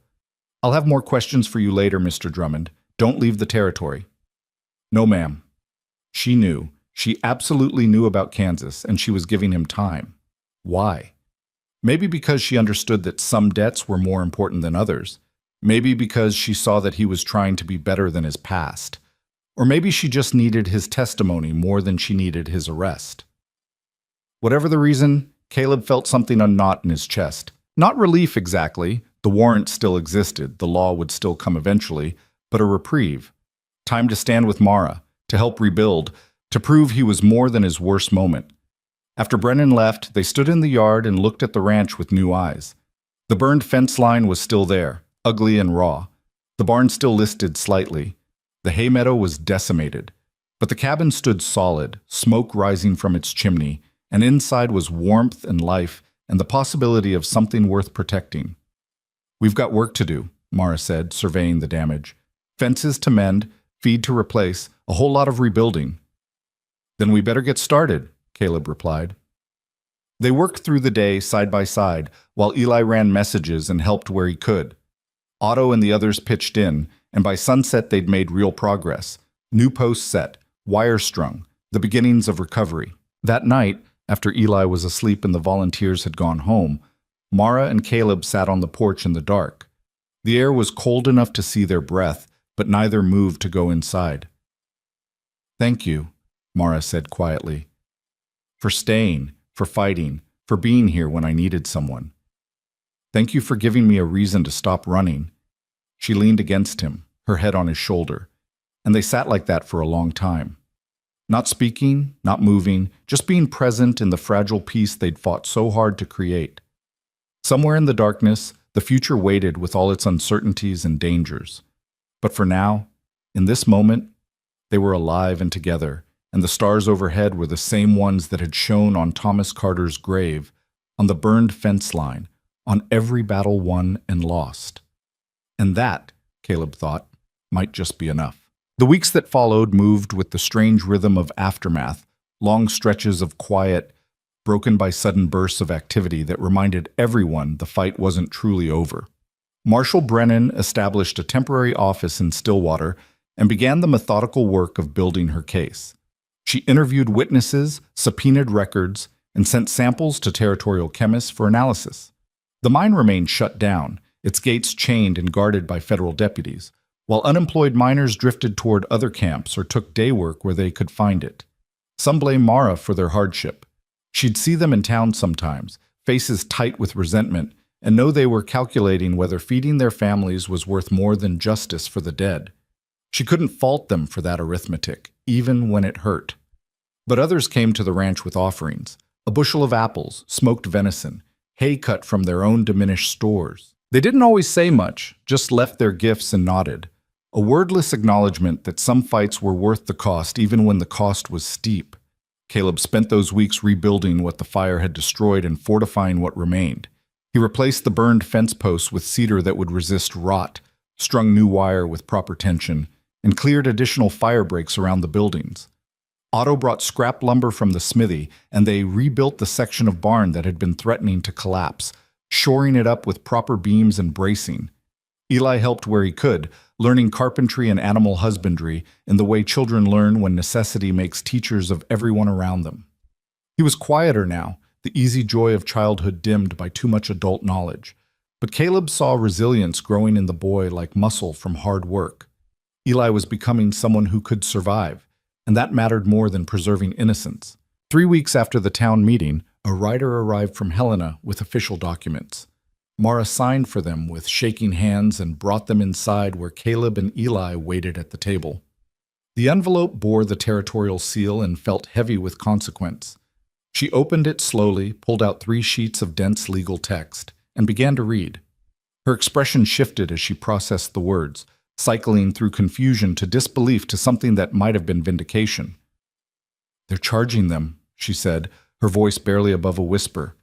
[SPEAKER 1] I'll have more questions for you later, Mr. Drummond. Don't leave the territory. No, ma'am. She knew. She absolutely knew about Kansas, and she was giving him time. Why? Maybe because she understood that some debts were more important than others. Maybe because she saw that he was trying to be better than his past. Or maybe she just needed his testimony more than she needed his arrest. Whatever the reason, Caleb felt something unknot in his chest. Not relief exactly. The warrant still existed. The law would still come eventually, but a reprieve. Time to stand with Mara, to help rebuild, to prove he was more than his worst moment. After Brennan left, they stood in the yard and looked at the ranch with new eyes. The burned fence line was still there, ugly and raw. The barn still listed slightly. The hay meadow was decimated. But the cabin stood solid, smoke rising from its chimney, and inside was warmth and life and the possibility of something worth protecting. We've got work to do, Mara said, surveying the damage. Fences to mend, feed to replace, a whole lot of rebuilding. Then we better get started, Caleb replied. They worked through the day side by side, while Eli ran messages and helped where he could. Otto and the others pitched in, and by sunset they'd made real progress. New posts set, wire strung, the beginnings of recovery. That night, after Eli was asleep and the volunteers had gone home, Mara and Caleb sat on the porch in the dark. The air was cold enough to see their breath, but neither moved to go inside. Thank you, Mara said quietly. For staying, for fighting, for being here when I needed someone. Thank you for giving me a reason to stop running. She leaned against him, her head on his shoulder, and they sat like that for a long time. Not speaking, not moving, just being present in the fragile peace they'd fought so hard to create. Somewhere in the darkness, the future waited with all its uncertainties and dangers. But for now, in this moment, they were alive and together, and the stars overhead were the same ones that had shone on Thomas Carter's grave, on the burned fence line, on every battle won and lost. And that, Caleb thought, might just be enough. The weeks that followed moved with the strange rhythm of aftermath, long stretches of quiet, broken by sudden bursts of activity that reminded everyone the fight wasn't truly over. Marshal Brennan established a temporary office in Stillwater and began the methodical work of building her case. She interviewed witnesses, subpoenaed records, and sent samples to territorial chemists for analysis. The mine remained shut down, its gates chained and guarded by federal deputies, while unemployed miners drifted toward other camps or took day work where they could find it. Some blamed Mara for their hardship. She'd see them in town sometimes, faces tight with resentment, and know they were calculating whether feeding their families was worth more than justice for the dead. She couldn't fault them for that arithmetic, even when it hurt. But others came to the ranch with offerings, a bushel of apples, smoked venison, hay cut from their own diminished stores. They didn't always say much, just left their gifts and nodded, a wordless acknowledgement that some fights were worth the cost even when the cost was steep. Caleb spent those weeks rebuilding what the fire had destroyed and fortifying what remained. He replaced the burned fence posts with cedar that would resist rot, strung new wire with proper tension, and cleared additional fire breaks around the buildings. Otto brought scrap lumber from the smithy, and they rebuilt the section of barn that had been threatening to collapse, shoring it up with proper beams and bracing. Eli helped where he could, learning carpentry and animal husbandry in the way children learn when necessity makes teachers of everyone around them. He was quieter now, the easy joy of childhood dimmed by too much adult knowledge. But Caleb saw resilience growing in the boy like muscle from hard work. Eli was becoming someone who could survive, and that mattered more than preserving innocence. 3 weeks after the town meeting, a rider arrived from Helena with official documents. Mara signed for them with shaking hands and brought them inside where Caleb and Eli waited at the table. The envelope bore the territorial seal and felt heavy with consequence. She opened it slowly, pulled out 3 sheets of dense legal text, and began to read. Her expression shifted as she processed the words, cycling through confusion to disbelief to something that might have been vindication. "They're charging them," she said, her voice barely above a whisper.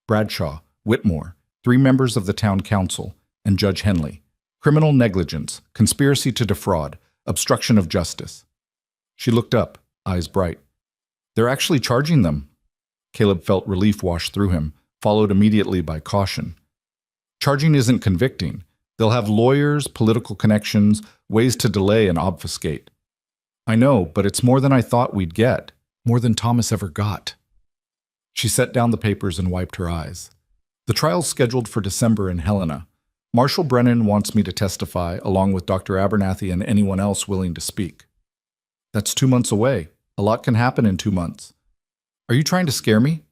[SPEAKER 1] "Bradshaw, Whitmore, 3 members of the town council, and Judge Henley. Criminal negligence, conspiracy to defraud, obstruction of justice." She looked up, eyes bright. "They're actually charging them." Caleb felt relief wash through him, followed immediately by caution. "Charging isn't convicting. They'll have lawyers, political connections, ways to delay and obfuscate." "I know, but it's more than I thought we'd get. More than Thomas ever got." She set down the papers and wiped her eyes. "The trial's scheduled for December in Helena. Marshal Brennan wants me to testify, along with Dr. Abernathy and anyone else willing to speak." "That's 2 months away. A lot can happen in 2 months. Are you trying to scare me?"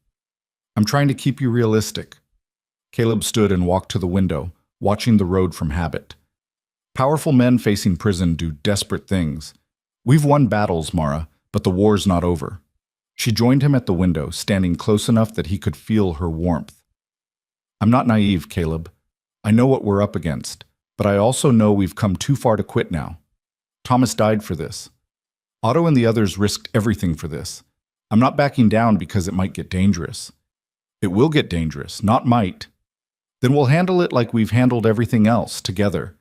[SPEAKER 1] "I'm trying to keep you realistic." Caleb stood and walked to the window, watching the road from habit. "Powerful men facing prison do desperate things. We've won battles, Mara, but the war's not over." She joined him at the window, standing close enough that he could feel her warmth. "I'm not naive, Caleb. I know what we're up against, but I also know we've come too far to quit now. Thomas died for this. Otto and the others risked everything for this. I'm not backing down because it might get dangerous. It will get dangerous, not might. Then we'll handle it like we've handled everything else, together."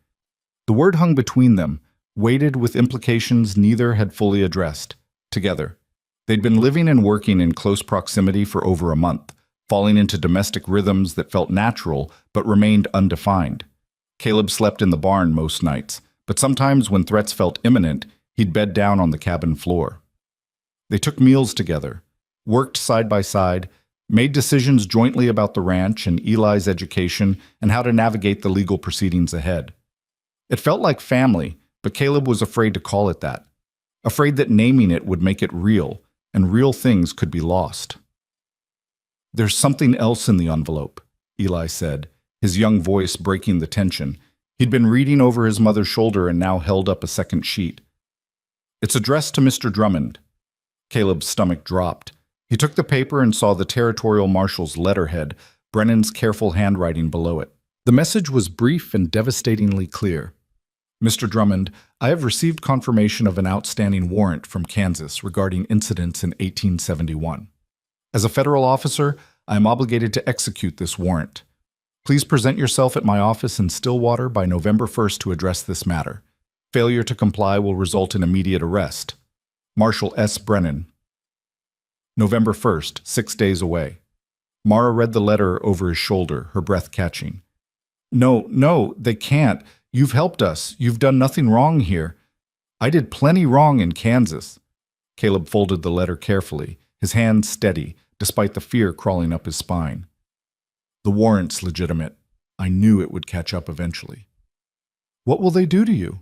[SPEAKER 1] The word hung between them, weighted with implications neither had fully addressed. Together. They'd been living and working in close proximity for over a month, falling into domestic rhythms that felt natural but remained undefined. Caleb slept in the barn most nights, but sometimes when threats felt imminent, he'd bed down on the cabin floor. They took meals together, worked side by side, made decisions jointly about the ranch and Eli's education and how to navigate the legal proceedings ahead. It felt like family, but Caleb was afraid to call it that, afraid that naming it would make it real, and real things could be lost. "There's something else in the envelope," Eli said, his young voice breaking the tension. He'd been reading over his mother's shoulder and now held up a second sheet. "It's addressed to Mr. Drummond." Caleb's stomach dropped. He took the paper and saw the territorial marshal's letterhead, Brennan's careful handwriting below it. The message was brief and devastatingly clear. "Mr. Drummond, I have received confirmation of an outstanding warrant from Kansas regarding incidents in 1871. As a federal officer, I am obligated to execute this warrant. Please present yourself at my office in Stillwater by November 1st to address this matter. Failure to comply will result in immediate arrest. Marshal S. Brennan." November 1st, 6 days away. Mara read the letter over his shoulder, her breath catching. No, they can't. You've helped us. You've done nothing wrong here." "I did plenty wrong in Kansas." Caleb folded the letter carefully, his hand steady, despite the fear crawling up his spine. "The warrant's legitimate. I knew it would catch up eventually." "What will they do to you?"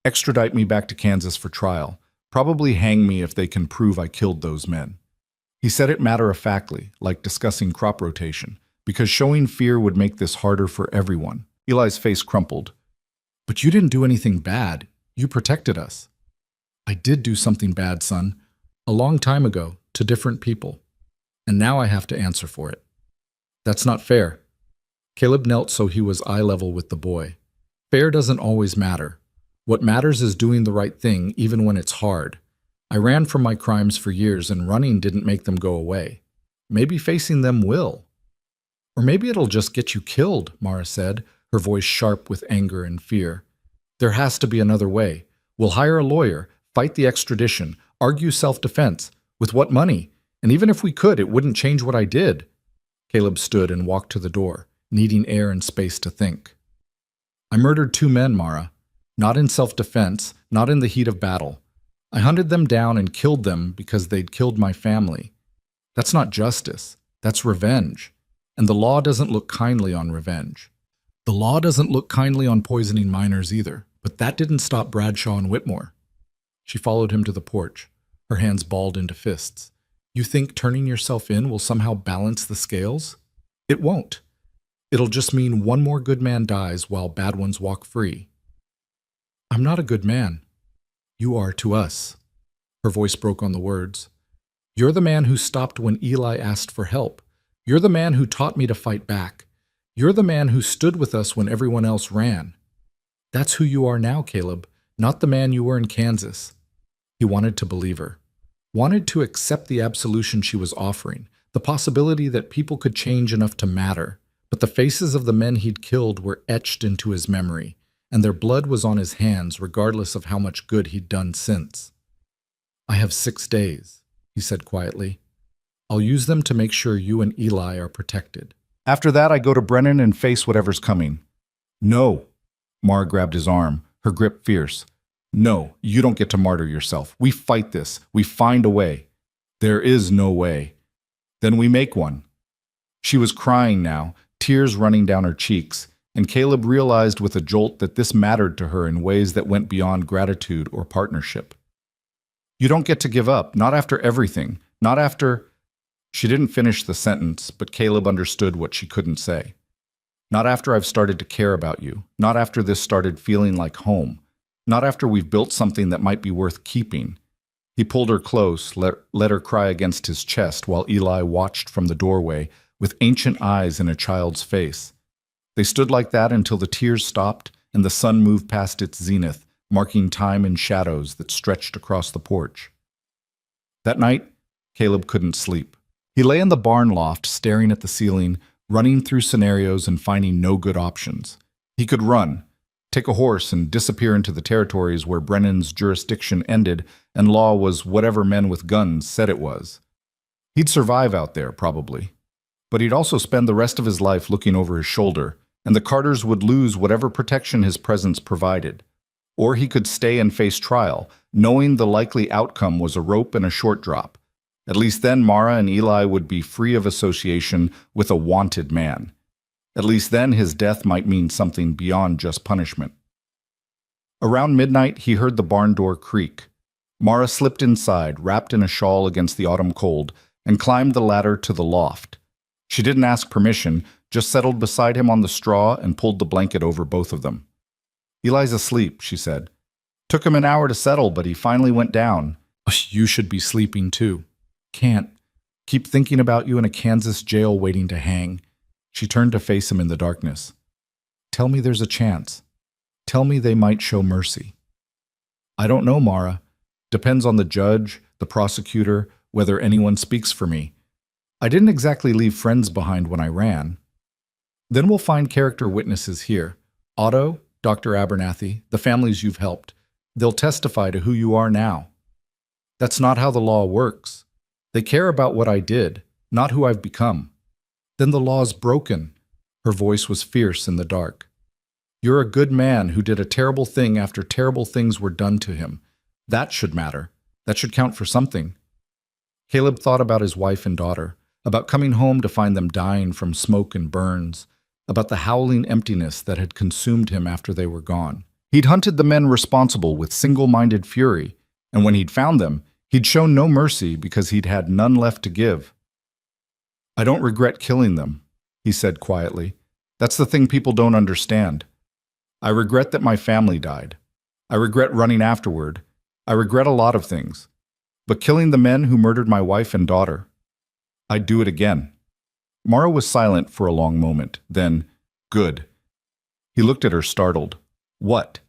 [SPEAKER 1] "Extradite me back to Kansas for trial. Probably hang me if they can prove I killed those men." He said it matter-of-factly, like discussing crop rotation, because showing fear would make this harder for everyone. Eli's face crumpled. "But you didn't do anything bad. You protected us." "I did do something bad, son. A long time ago, to different people. And now I have to answer for it." "That's not fair." Caleb knelt so he was eye level with the boy. "Fair doesn't always matter. What matters is doing the right thing, even when it's hard. I ran from my crimes for years, and running didn't make them go away. Maybe facing them will." "Or maybe it'll just get you killed," Mara said, her voice sharp with anger and fear. "There has to be another way. We'll hire a lawyer, fight the extradition, argue self-defense. With what money? And even if we could, it wouldn't change what I did." Caleb stood and walked to the door, needing air and space to think. "I murdered 2 men, Mara. Not in self-defense, not in the heat of battle. I hunted them down and killed them because they'd killed my family. That's not justice. That's revenge. And the law doesn't look kindly on revenge. The law doesn't look kindly on poisoning minors either, but that didn't stop Bradshaw and Whitmore. She followed him to the porch, her hands balled into fists. You think turning yourself in will somehow balance the scales? It won't. It'll just mean one more good man dies while bad ones walk free. I'm not a good man. You are to us. Her voice broke on the words. You're the man who stopped when Eli asked for help. You're the man who taught me to fight back. You're the man who stood with us when everyone else ran. That's who you are now, Caleb, not the man you were in Kansas. He wanted to believe her, wanted to accept the absolution she was offering, the possibility that people could change enough to matter. But the faces of the men he'd killed were etched into his memory, and their blood was on his hands regardless of how much good he'd done since. I have 6 days, he said quietly. I'll use them to make sure you and Eli are protected. After that, I go to Brennan and face whatever's coming. No. Mara grabbed his arm, her grip fierce. No, you don't get to martyr yourself. We fight this. We find a way. There is no way. Then we make one. She was crying now, tears running down her cheeks, and Caleb realized with a jolt that this mattered to her in ways that went beyond gratitude or partnership. You don't get to give up, not after everything, not after... She didn't finish the sentence, but Caleb understood what she couldn't say. Not after I've started to care about you, not after this started feeling like home, not after we've built something that might be worth keeping. He pulled her close, let her cry against his chest while Eli watched from the doorway with ancient eyes in a child's face. They stood like that until the tears stopped and the sun moved past its zenith, marking time in shadows that stretched across the porch. That night, Caleb couldn't sleep. He lay in the barn loft, staring at the ceiling, running through scenarios and finding no good options. He could run, take a horse and disappear into the territories where Brennan's jurisdiction ended and law was whatever men with guns said it was. He'd survive out there, probably. But he'd also spend the rest of his life looking over his shoulder, and the Carters would lose whatever protection his presence provided. Or he could stay and face trial, knowing the likely outcome was a rope and a short drop. At least then Mara and Eli would be free of association with a wanted man. At least then his death might mean something beyond just punishment. Around midnight, he heard the barn door creak. Mara slipped inside, wrapped in a shawl against the autumn cold, and climbed the ladder to the loft. She didn't ask permission, just settled beside him on the straw and pulled the blanket over both of them. Eli's asleep, she said. Took him an hour to settle, but he finally went down. You should be sleeping too. Can't. Keep thinking about you in a Kansas jail waiting to hang. She turned to face him in the darkness. Tell me there's a chance. Tell me they might show mercy. I don't know, Mara. Depends on the judge, the prosecutor, whether anyone speaks for me. I didn't exactly leave friends behind when I ran. Then we'll find character witnesses here. Otto, Dr. Abernathy, the families you've helped. They'll testify to who you are now. That's not how the law works. They care about what I did, not who I've become. Then the law's broken. Her voice was fierce in the dark. You're a good man who did a terrible thing after terrible things were done to him. That should matter. That should count for something. Caleb thought about his wife and daughter, about coming home to find them dying from smoke and burns, about the howling emptiness that had consumed him after they were gone. He'd hunted the men responsible with single-minded fury, and when he'd found them, he'd shown no mercy because he'd had none left to give. I don't regret killing them, he said quietly. That's the thing people don't understand. I regret that my family died. I regret running afterward. I regret a lot of things. But killing the men who murdered my wife and daughter, I'd do it again. Mara was silent for a long moment. Then, good. He looked at her, startled. What?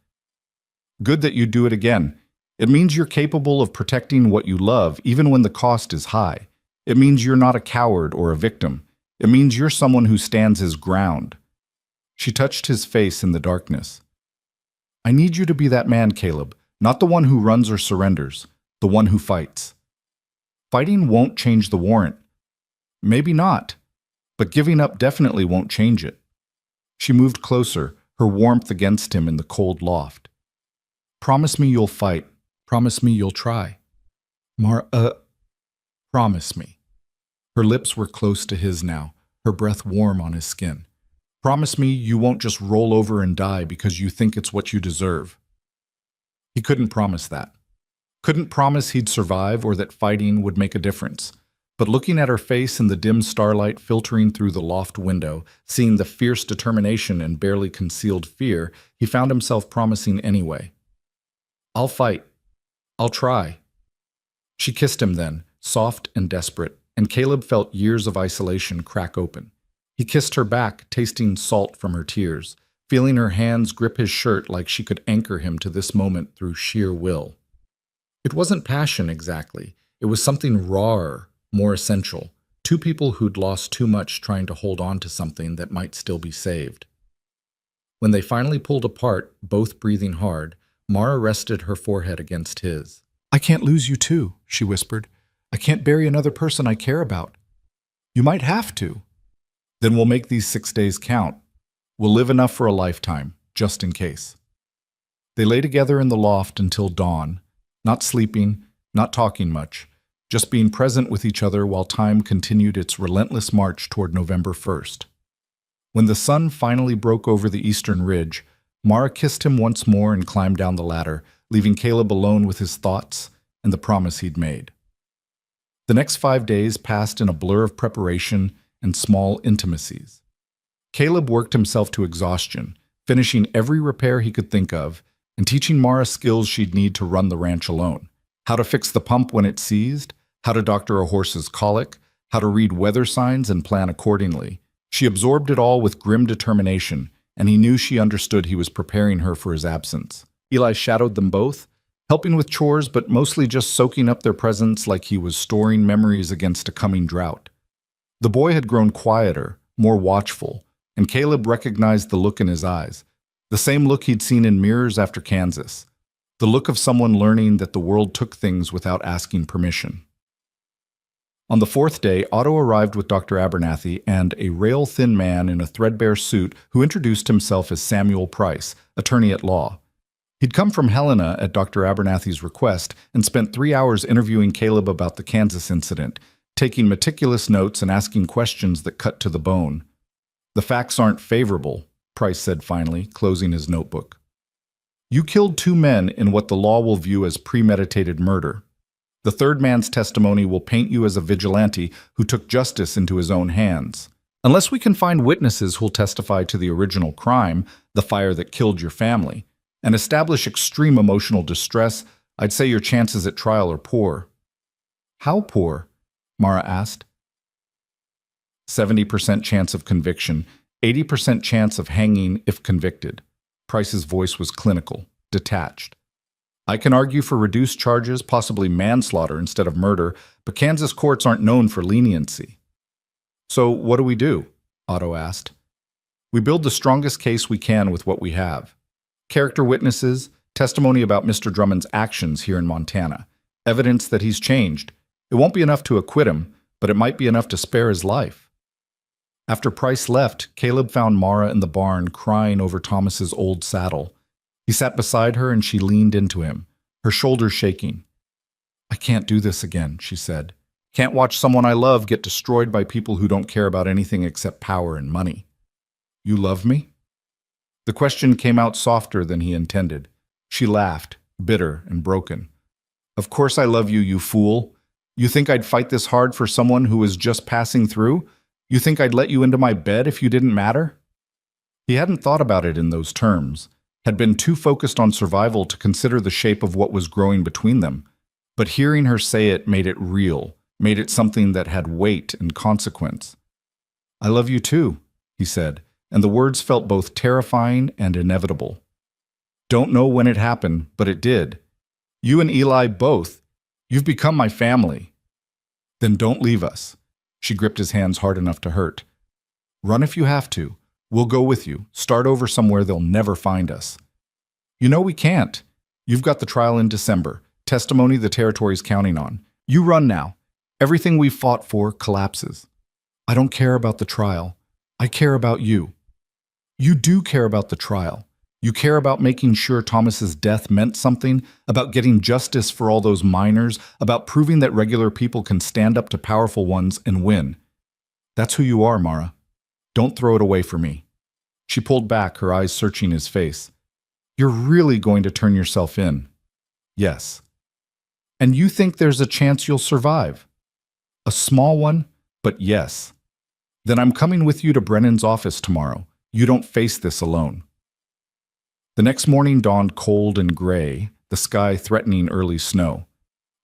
[SPEAKER 1] Good that you do it again. It means you're capable of protecting what you love even when the cost is high. It means you're not a coward or a victim. It means you're someone who stands his ground. She touched his face in the darkness. I need you to be that man, Caleb, not the one who runs or surrenders, the one who fights. Fighting won't change the warrant. Maybe not, but giving up definitely won't change it. She moved closer, her warmth against him in the cold loft. Promise me you'll fight. Promise me you'll try. Promise me. Her lips were close to his now, her breath warm on his skin. Promise me you won't just roll over and die because you think it's what you deserve. He couldn't promise that. Couldn't promise he'd survive or that fighting would make a difference. But looking at her face in the dim starlight filtering through the loft window, seeing the fierce determination and barely concealed fear, he found himself promising anyway. I'll fight. I'll try. She kissed him then, soft and desperate, and Caleb felt years of isolation crack open. He kissed her back, tasting salt from her tears, feeling her hands grip his shirt like she could anchor him to this moment through sheer will. It wasn't passion exactly. It was something rawer, more essential. Two people who'd lost too much trying to hold on to something that might still be saved. When they finally pulled apart, both breathing hard, Mara rested her forehead against his. I can't lose you too, she whispered. I can't bury another person I care about. You might have to. Then we'll make these 6 days count. We'll live enough for a lifetime, just in case. They lay together in the loft until dawn, not sleeping, not talking much, just being present with each other while time continued its relentless march toward November 1st. When the sun finally broke over the eastern ridge, Mara kissed him once more and climbed down the ladder, leaving Caleb alone with his thoughts and the promise he'd made. The next 5 days passed in a blur of preparation and small intimacies. Caleb worked himself to exhaustion, finishing every repair he could think of and teaching Mara skills she'd need to run the ranch alone. How to fix the pump when it seized, how to doctor a horse's colic, how to read weather signs and plan accordingly. She absorbed it all with grim determination, and he knew she understood he was preparing her for his absence. Eli shadowed them both, helping with chores but mostly just soaking up their presence like he was storing memories against a coming drought. The boy had grown quieter, more watchful, and Caleb recognized the look in his eyes, the same look he'd seen in mirrors after Kansas, the look of someone learning that the world took things without asking permission. On the 4th day, Otto arrived with Dr. Abernathy and a rail-thin man in a threadbare suit who introduced himself as Samuel Price, attorney at law. He'd come from Helena at Dr. Abernathy's request and spent 3 hours interviewing Caleb about the Kansas incident, taking meticulous notes and asking questions that cut to the bone. The facts aren't favorable, Price said finally, closing his notebook. You killed 2 men in what the law will view as premeditated murder. The third man's testimony will paint you as a vigilante who took justice into his own hands. Unless we can find witnesses who'll testify to the original crime, the fire that killed your family, and establish extreme emotional distress, I'd say your chances at trial are poor. How poor? Mara asked. 70% chance of conviction, 80% chance of hanging if convicted. Price's voice was clinical, detached. I can argue for reduced charges, possibly manslaughter instead of murder, but Kansas courts aren't known for leniency. So what do? Otto asked. We build the strongest case we can with what we have. Character witnesses, testimony about Mr. Drummond's actions here in Montana, evidence that he's changed. It won't be enough to acquit him, but it might be enough to spare his life. After Price left, Caleb found Mara in the barn crying over Thomas's old saddle. He sat beside her and she leaned into him, her shoulders shaking. I can't do this again, she said. Can't watch someone I love get destroyed by people who don't care about anything except power and money. You love me? The question came out softer than he intended. She laughed, bitter and broken. Of course I love you, you fool. You think I'd fight this hard for someone who was just passing through? You think I'd let you into my bed if you didn't matter? He hadn't thought about it in those terms, had been too focused on survival to consider the shape of what was growing between them. But hearing her say it made it real, made it something that had weight and consequence. I love you too, he said, and the words felt both terrifying and inevitable. Don't know when it happened, but it did. You and Eli both. You've become my family. Then don't leave us. She gripped his hands hard enough to hurt. Run if you have to. We'll go with you. Start over somewhere they'll never find us. You know we can't. You've got the trial in December. Testimony the territory's counting on. You run now. Everything we've fought for collapses. I don't care about the trial. I care about you. You do care about the trial. You care about making sure Thomas's death meant something, about getting justice for all those miners, about proving that regular people can stand up to powerful ones and win. That's who you are, Mara. Don't throw it away for me. She pulled back, her eyes searching his face. You're really going to turn yourself in? Yes. And you think there's a chance you'll survive? A small one, but yes. Then I'm coming with you to Brennan's office tomorrow. You don't face this alone. The next morning dawned cold and gray, the sky threatening early snow.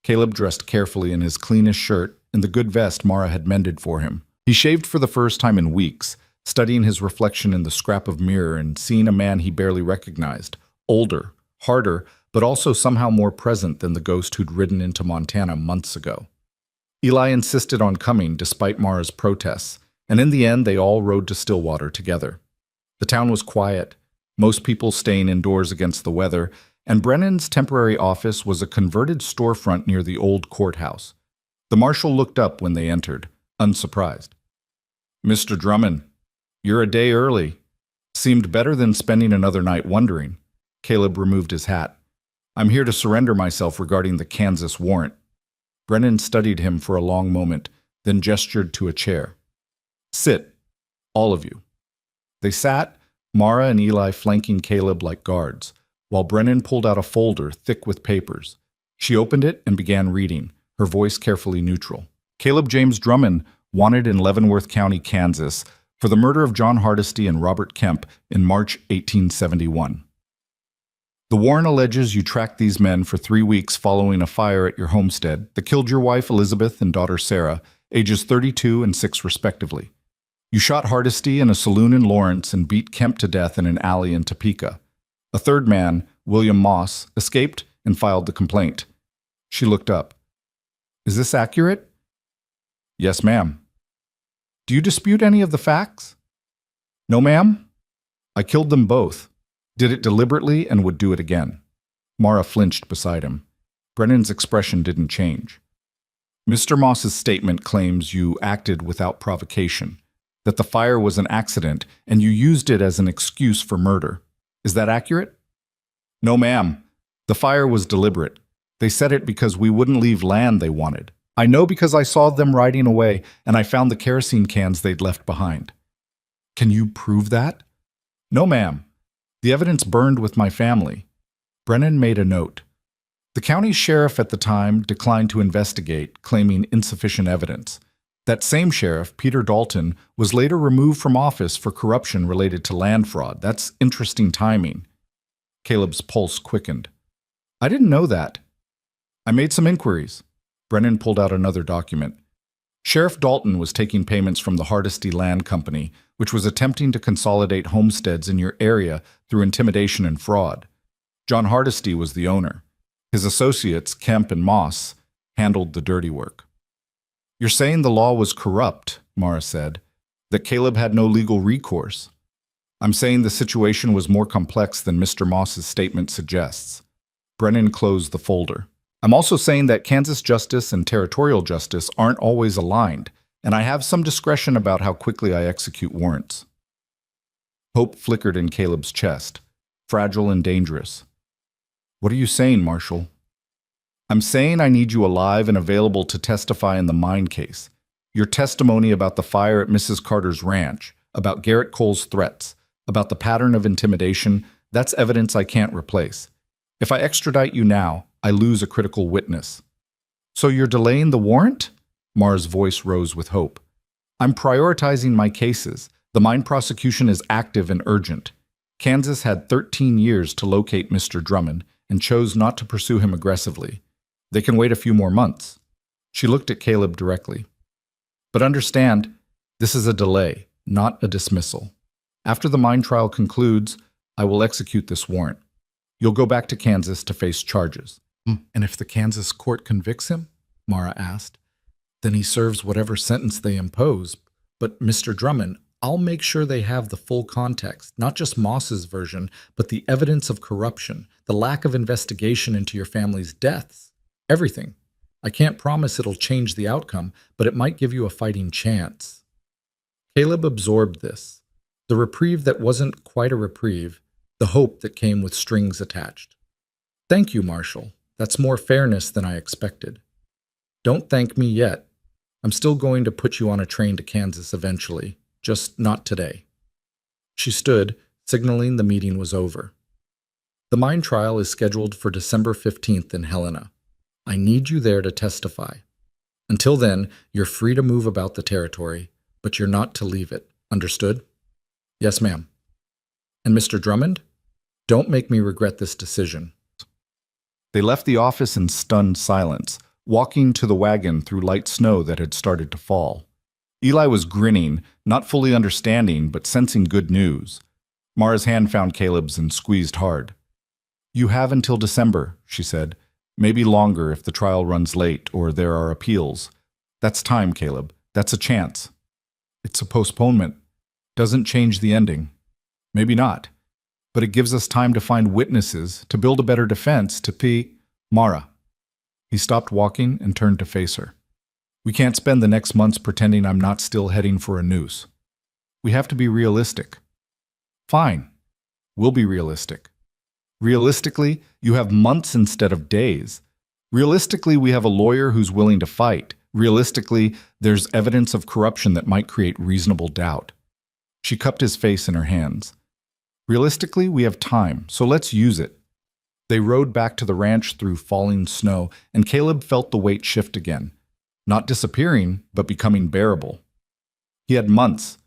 [SPEAKER 1] Caleb dressed carefully in his cleanest shirt and the good vest Mara had mended for him. He shaved for the first time in weeks, studying his reflection in the scrap of mirror and seeing a man he barely recognized, older, harder, but also somehow more present than the ghost who'd ridden into Montana months ago. Eli insisted on coming despite Mara's protests, and in the end they all rode to Stillwater together. The town was quiet, most people staying indoors against the weather, and Brennan's temporary office was a converted storefront near the old courthouse. The marshal looked up when they entered, unsurprised. Mr. Drummond, you're a day early. Seemed better than spending another night wondering. Caleb removed his hat. I'm here to surrender myself regarding the Kansas warrant. Brennan studied him for a long moment, then gestured to a chair. Sit, all of you. They sat, Mara and Eli flanking Caleb like guards, while Brennan pulled out a folder thick with papers. She opened it and began reading, her voice carefully neutral. Caleb James Drummond, wanted in Leavenworth County, Kansas, for the murder of John Hardesty and Robert Kemp in March 1871. The warrant alleges you tracked these men for 3 weeks following a fire at your homestead that killed your wife Elizabeth and daughter Sarah, ages 32 and 6 respectively. You shot Hardesty in a saloon in Lawrence and beat Kemp to death in an alley in Topeka. A third man, William Moss, escaped and filed the complaint. She looked up. Is this accurate? Yes, ma'am. Do you dispute any of the facts? No, ma'am. I killed them both. Did it deliberately and would do it again. Mara flinched beside him. Brennan's expression didn't change. Mr. Moss's statement claims you acted without provocation, that the fire was an accident and you used it as an excuse for murder. Is that accurate? No, ma'am. The fire was deliberate. They set it because we wouldn't leave land they wanted. I know because I saw them riding away and I found the kerosene cans they'd left behind. Can you prove that? No, ma'am. The evidence burned with my family. Brennan made a note. The county sheriff at the time declined to investigate, claiming insufficient evidence. That same sheriff, Peter Dalton, was later removed from office for corruption related to land fraud. That's interesting timing. Caleb's pulse quickened. I didn't know that. I made some inquiries. Brennan pulled out another document. Sheriff Dalton was taking payments from the Hardesty Land Company, which was attempting to consolidate homesteads in your area through intimidation and fraud. John Hardesty was the owner. His associates, Kemp and Moss, handled the dirty work. You're saying the law was corrupt, Mara said, that Caleb had no legal recourse. I'm saying the situation was more complex than Mr. Moss's statement suggests. Brennan closed the folder. I'm also saying that Kansas justice and territorial justice aren't always aligned, and I have some discretion about how quickly I execute warrants. Hope flickered in Caleb's chest, fragile and dangerous. What are you saying, Marshal? I'm saying I need you alive and available to testify in the mine case. Your testimony about the fire at Mrs. Carter's ranch, about Garrett Cole's threats, about the pattern of intimidation, that's evidence I can't replace. If I extradite you now, I lose a critical witness. So you're delaying the warrant? Mara's voice rose with hope. I'm prioritizing my cases. The mine prosecution is active and urgent. Kansas had 13 years to locate Mr. Drummond and chose not to pursue him aggressively. They can wait a few more months. She looked at Caleb directly. But understand, this is a delay, not a dismissal. After the mine trial concludes, I will execute this warrant. You'll go back to Kansas to face charges. And if the Kansas court convicts him? Mara asked. Then he serves whatever sentence they impose. But Mr. Drummond, I'll make sure they have the full context, not just Moss's version, but the evidence of corruption, the lack of investigation into your family's deaths. Everything. I can't promise it'll change the outcome, but it might give you a fighting chance. Caleb absorbed this. The reprieve that wasn't quite a reprieve,
[SPEAKER 2] the hope that came with strings attached. "Thank you, Marshal. That's more fairness than I expected." "Don't thank me yet. I'm still going to put you on a train to Kansas eventually, just not today." She stood, signaling the meeting was over. "The mine trial is scheduled for December 15th in Helena. I need you there to testify. Until then, you're free to move about the territory, but you're not to leave it. Understood?" "Yes, ma'am." "And Mr. Drummond? Don't make me regret this decision."
[SPEAKER 1] They left the office in stunned silence, walking to the wagon through light snow that had started to fall. Eli was grinning, not fully understanding, but sensing good news. Mara's hand found Caleb's and squeezed hard. "You have until December," she said. "Maybe longer if the trial runs late or there are appeals. That's time, Caleb. That's a chance. It's a postponement. Doesn't change the ending. Maybe not. But it gives us time to find witnesses, to build a better defense, Mara." He stopped walking and turned to face her. "We can't spend the next months pretending I'm not still heading for a noose. We have to be realistic." "Fine. We'll be realistic. Realistically, you have months instead of days. Realistically, we have a lawyer who's willing to fight. Realistically, there's evidence of corruption that might create reasonable doubt." She cupped his face in her hands. "Realistically, we have time, so let's use it." They rode back to the ranch through falling snow, and Caleb felt the weight shift again. Not disappearing, but becoming bearable. He had months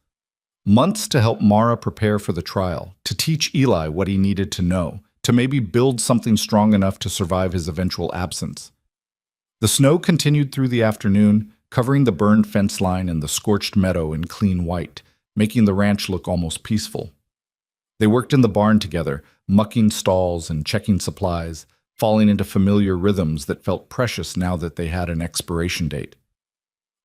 [SPEAKER 1] to help Mara prepare for the trial, to teach Eli what he needed to know, to maybe build something strong enough to survive his eventual absence. The snow continued through the afternoon, covering the burned fence line and the scorched meadow in clean white, making the ranch look almost peaceful. They worked in the barn together, mucking stalls and checking supplies, falling into familiar rhythms that felt precious now that they had an expiration date.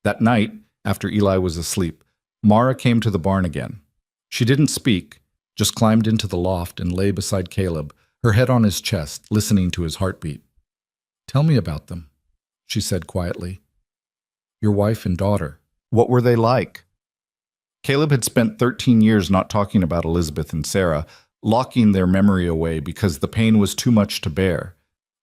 [SPEAKER 1] That night, after Eli was asleep, Mara came to the barn again. She didn't speak, just climbed into the loft and lay beside Caleb, her head on his chest, listening to his heartbeat. "Tell me about them," she said quietly. "Your wife and daughter. What were they like?" Caleb had spent 13 years not talking about Elizabeth and Sarah, locking their memory away because the pain was too much to bear.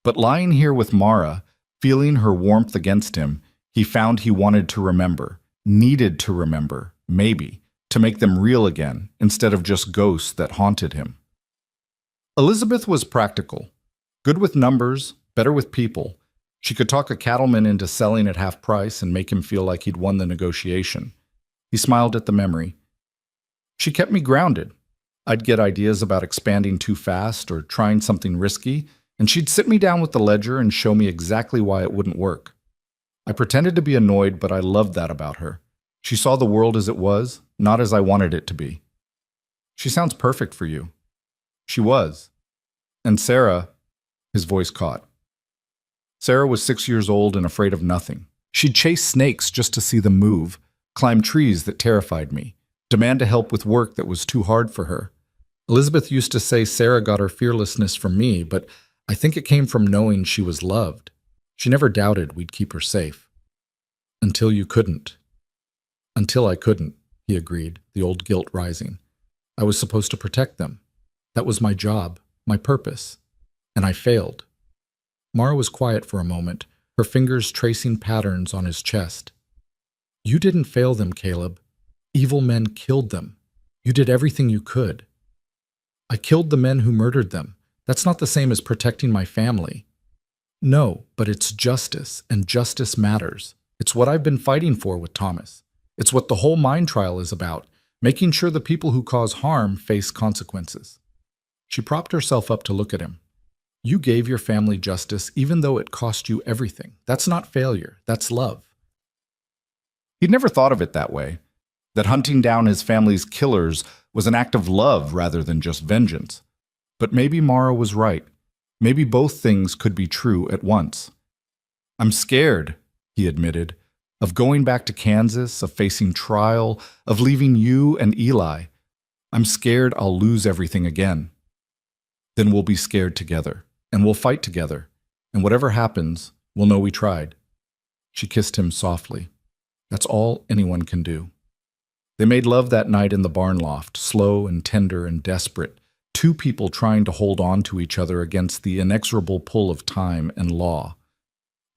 [SPEAKER 1] But lying here with Mara, feeling her warmth against him, he found he wanted to remember, needed to remember, maybe, to make them real again, instead of just ghosts that haunted him. Elizabeth was practical, good with numbers, better with people. She could talk a cattleman into selling at half price and make him feel like he'd won the negotiation. He smiled at the memory. "She kept me grounded. I'd get ideas about expanding too fast or trying something risky, and she'd sit me down with the ledger and show me exactly why it wouldn't work. I pretended to be annoyed, but I loved that about her. She saw the world as it was, not as I wanted it to be." "She sounds perfect for you." She was. And Sarah, his voice caught. Sarah was 6 years old and afraid of nothing. She'd chase snakes just to see them move, climb trees that terrified me, demand help with work that was too hard for her. Elizabeth used to say Sarah got her fearlessness from me, but I think it came from knowing she was loved. She never doubted we'd keep her safe. "Until you couldn't." "Until I couldn't," he agreed, the old guilt rising. "I was supposed to protect them. That was my job, my purpose. And I failed." Mara was quiet for a moment, her fingers tracing patterns on his chest. "You didn't fail them, Caleb. Evil men killed them. You did everything you could." "I killed the men who murdered them. That's not the same as protecting my family." "No, but it's justice, and justice matters. It's what I've been fighting for with Thomas. It's what the whole mine trial is about, making sure the people who cause harm face consequences." She propped herself up to look at him. "You gave your family justice even though it cost you everything. That's not failure, that's love." He'd never thought of it that way, that hunting down his family's killers was an act of love rather than just vengeance. But maybe Mara was right. Maybe both things could be true at once. "I'm scared," he admitted, "of going back to Kansas, of facing trial, of leaving you and Eli. I'm scared I'll lose everything again." "Then we'll be scared together, and we'll fight together, and whatever happens, we'll know we tried." She kissed him softly. That's all anyone can do. They made love that night in the barn loft, slow and tender and desperate,
[SPEAKER 2] two people trying to hold on to each other against the inexorable pull of time and law.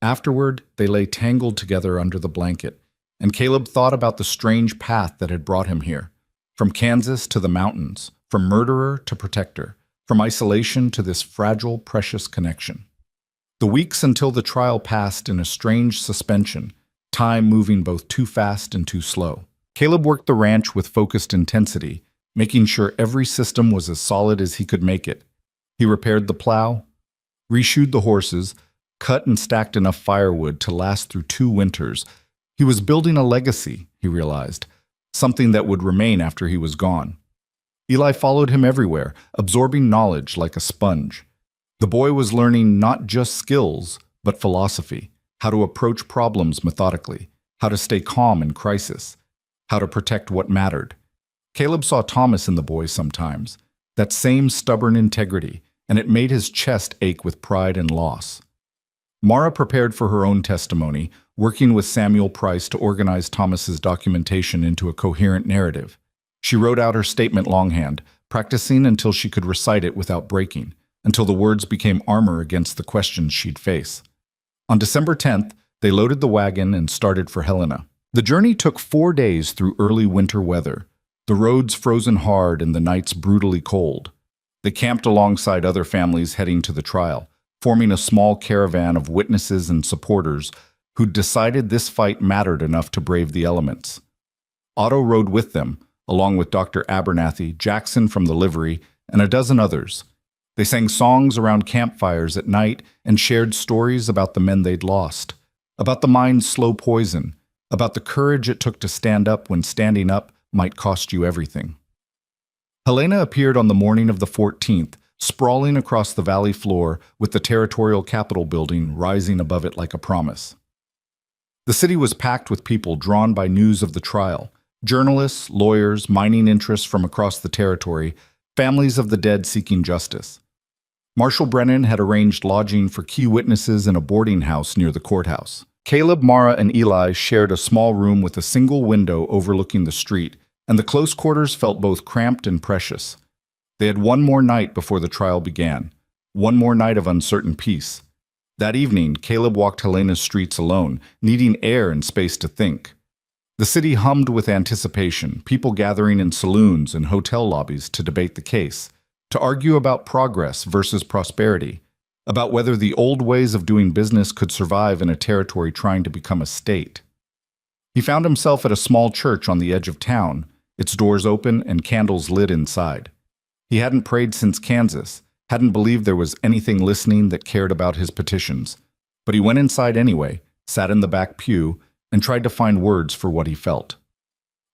[SPEAKER 2] Afterward, they lay tangled together under the blanket, and Caleb thought about the strange path that had brought him here, from Kansas to the mountains, from murderer to protector, from isolation to this fragile, precious connection. The weeks until the trial passed in a strange suspension, time moving both too fast and too slow. Caleb worked the ranch with focused intensity, making sure every system was as solid as he could make it. He repaired the plow, reshoed the horses, cut and stacked enough firewood to last through 2 winters. He was building a legacy, he realized, something that would remain after he was gone. Eli followed him everywhere, absorbing knowledge like a sponge. The boy was learning not just skills, but philosophy, how to approach problems methodically, how to stay calm in crisis, how to protect what mattered. Caleb saw Thomas in the boy sometimes, that same stubborn integrity, and it made his chest ache with pride and loss. Mara prepared for her own testimony, working with Samuel Price to organize Thomas's documentation into a coherent narrative. She wrote out her statement longhand, practicing until she could recite it without breaking, until the words became armor against the questions she'd face. On December 10th, they loaded the wagon and started for Helena. The journey took 4 days through early winter weather, the roads frozen hard and the nights brutally cold. They camped alongside other families heading to the trial, forming a small caravan of witnesses and supporters who'd decided this fight mattered enough to brave the elements. Otto rode with them, along with Dr. Abernathy, Jackson from the livery, and a dozen others. They sang songs around campfires at night and shared stories about the men they'd lost, about the mind's slow poison, about the courage it took to stand up when standing up might cost you everything. Helena appeared on the morning of the 14th, sprawling across the valley floor with the Territorial Capitol building rising above it like a promise. The city was packed with people drawn by news of the trial, journalists, lawyers, mining interests from across the territory, families of the dead seeking justice. Marshal Brennan had arranged lodging for key witnesses in a boarding house near the courthouse. Caleb, Mara, and Eli shared a small room with a single window overlooking the street, and the close quarters felt both cramped and precious. They had one more night before the trial began, one more night of uncertain peace. That evening, Caleb walked Helena's streets alone, needing air and space to think. The city hummed with anticipation, people gathering in saloons and hotel lobbies to debate the case, to argue about progress versus prosperity, about whether the old ways of doing business could survive in a territory trying to become a state. He found himself at a small church on the edge of town, its doors open and candles lit inside. He hadn't prayed since Kansas, hadn't believed there was anything listening that cared about his petitions, but he went inside anyway, sat in the back pew, and tried to find words for what he felt.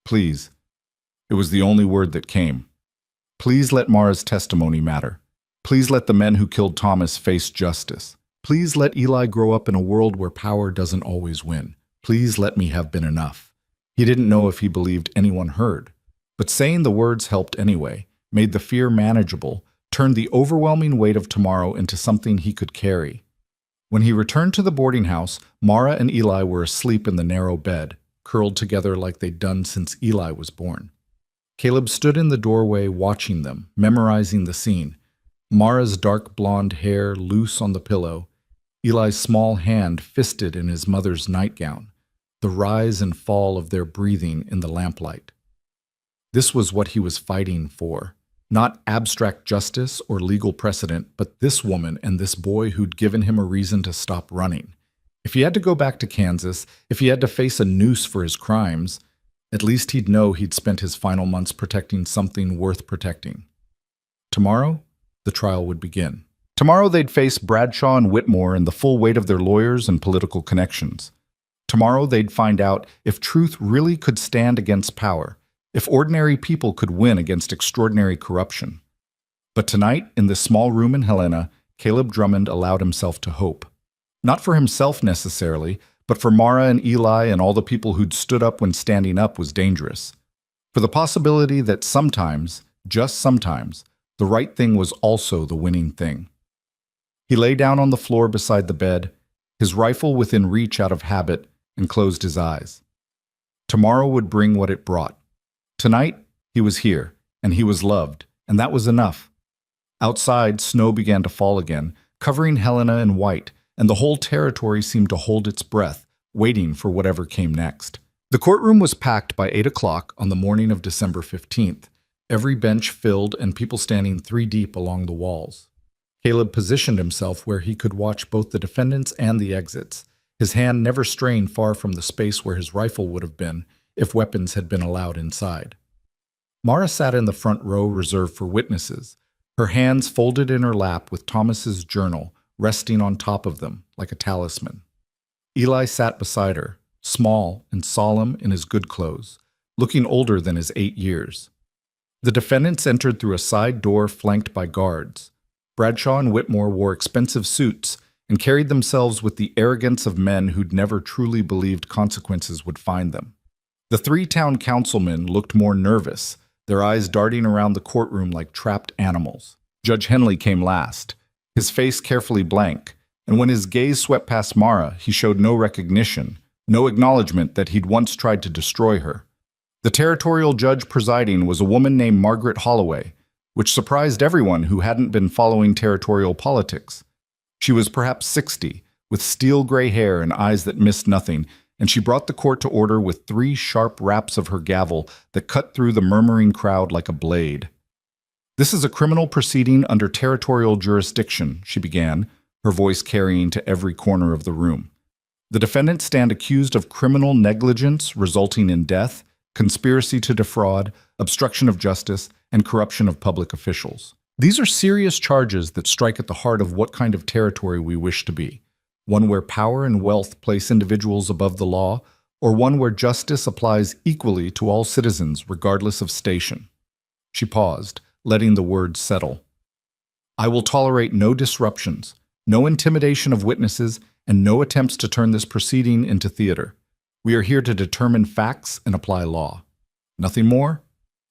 [SPEAKER 2] Please. It was the only word that came. Please let Mara's testimony matter. Please let the men who killed Thomas face justice. Please let Eli grow up in a world where power doesn't always win. Please let me have been enough. He didn't know if he believed anyone heard, but saying the words helped anyway, made the fear manageable, turned the overwhelming weight of tomorrow into something he could carry. When he returned to the boarding house, Mara and Eli were asleep in the narrow bed, curled together like they'd done since Eli was born. Caleb stood in the doorway watching them, memorizing the scene. Mara's dark blonde hair loose on the pillow, Eli's small hand fisted in his mother's nightgown, the rise and fall of their breathing in the lamplight. This was what he was fighting for. Not abstract justice or legal precedent, but this woman and this boy who'd given him a reason to stop running. If he had to go back to Kansas, if he had to face a noose for his crimes, at least he'd know he'd spent his final months protecting something worth protecting. Tomorrow, the trial would begin. Tomorrow they'd face Bradshaw and Whitmore and the full weight of their lawyers and political connections. Tomorrow they'd find out if truth really could stand against power, if ordinary people could win against extraordinary corruption. But tonight, in this small room in Helena, Caleb Drummond allowed himself to hope. Not for himself necessarily, but for Mara and Eli and all the people who'd stood up when standing up was dangerous. For the possibility that sometimes, just sometimes, the right thing was also the winning thing. He lay down on the floor beside the bed, his rifle within reach out of habit, and closed his eyes. Tomorrow would bring what it brought. Tonight, he was here, and he was loved, and that was enough.
[SPEAKER 1] Outside, snow began to fall again, covering Helena in white, and the whole territory seemed to hold its breath, waiting for whatever came next. The courtroom was packed by 8 o'clock on the morning of December 15th, every bench filled and people standing 3 deep along the walls. Caleb positioned himself where he could watch both the defendants and the exits, his hand never straying far from the space where his rifle would have been if weapons had been allowed inside. Mara sat in the front row reserved for witnesses, her hands folded in her lap with Thomas's journal resting on top of them like a talisman. Eli sat beside her, small and solemn in his good clothes, looking older than his 8 years. The defendants entered through a side door flanked by guards. Bradshaw and Whitmore wore expensive suits and carried themselves with the arrogance of men who'd never truly believed consequences would find them. The 3 town councilmen looked more nervous, their eyes darting around the courtroom like trapped animals. Judge Henley came last, his face carefully blank, and when his gaze swept past Mara, he showed no recognition, no acknowledgement that he'd once tried to destroy her. The territorial judge presiding was a woman named Margaret Holloway, which surprised everyone who hadn't been following territorial politics. She was perhaps 60, with steel gray hair and eyes that missed nothing, and she brought the court to order with 3 sharp raps of her gavel that cut through the murmuring crowd like a blade. "This is a criminal proceeding under territorial jurisdiction," she began, her voice carrying to every corner of the room. "The defendants stand accused of criminal negligence resulting in death, conspiracy to defraud, obstruction of justice, and corruption of public officials. These are serious charges that strike at the heart of what kind of territory we wish to be. One where power and wealth place individuals above the law, or one where justice applies equally to all citizens regardless of station." She paused, letting the words settle. "I will tolerate no disruptions, no intimidation of witnesses, and no attempts to turn this proceeding into theater. We are here to determine facts and apply law. Nothing more,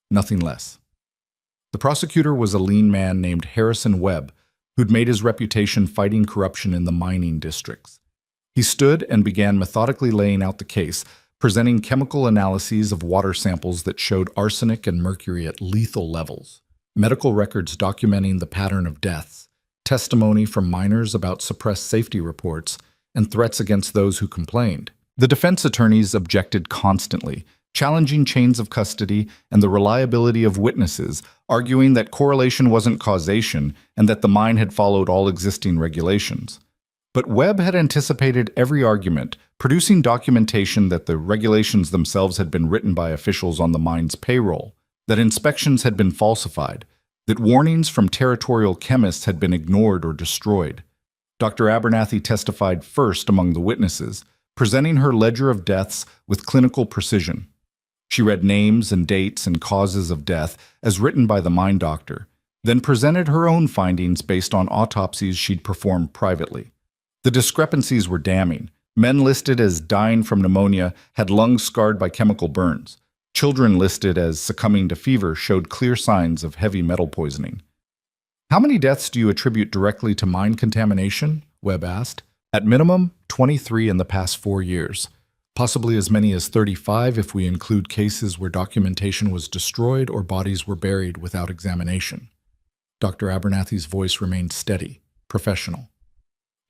[SPEAKER 1] nothing less." The prosecutor was a lean man named Harrison Webb, who'd made his reputation fighting corruption in the mining districts. He stood and began methodically laying out the case, presenting chemical analyses of water samples that showed arsenic and mercury at lethal levels, medical records documenting the pattern of deaths, testimony from miners about suppressed safety reports, and threats against those who complained. The defense attorneys objected constantly, challenging chains of custody and the reliability of witnesses, arguing that correlation wasn't causation and that the mine had followed all existing regulations. But Webb had anticipated every argument, producing documentation that the regulations themselves had been written by officials on the mine's payroll, that inspections had been falsified, that warnings from territorial chemists had been ignored or destroyed. Dr. Abernathy testified first among the witnesses, presenting her ledger of deaths with clinical precision. She read names and dates and causes of death as written by the mine doctor, then presented her own findings based on autopsies she'd performed privately. The discrepancies were damning. Men listed as dying from pneumonia had lungs scarred by chemical burns. Children listed as succumbing to fever showed clear signs of heavy metal poisoning. "How many deaths do you attribute directly to mine contamination?" Webb asked. "At minimum, 23 in the past 4 years. Possibly as many as 35 if we include cases where documentation was destroyed or bodies were buried without examination." Dr. Abernathy's voice remained steady, professional.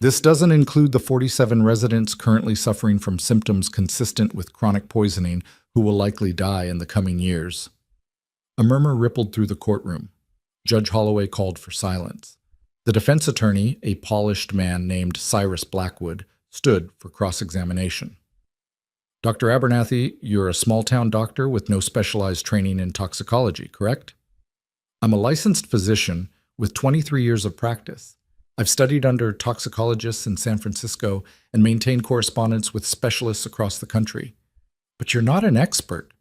[SPEAKER 1] "This doesn't include the 47 residents currently suffering from symptoms consistent with chronic poisoning who will likely die in the coming years." A murmur rippled through the courtroom. Judge Holloway called for silence. The defense attorney, a polished man named Cyrus Blackwood, stood for cross-examination. "Dr. Abernathy, you're a small-town doctor with no specialized training in toxicology, correct?" "I'm a licensed physician with 23 years of practice. I've studied under toxicologists in San Francisco and maintained correspondence with specialists across the country. But you're not an expert."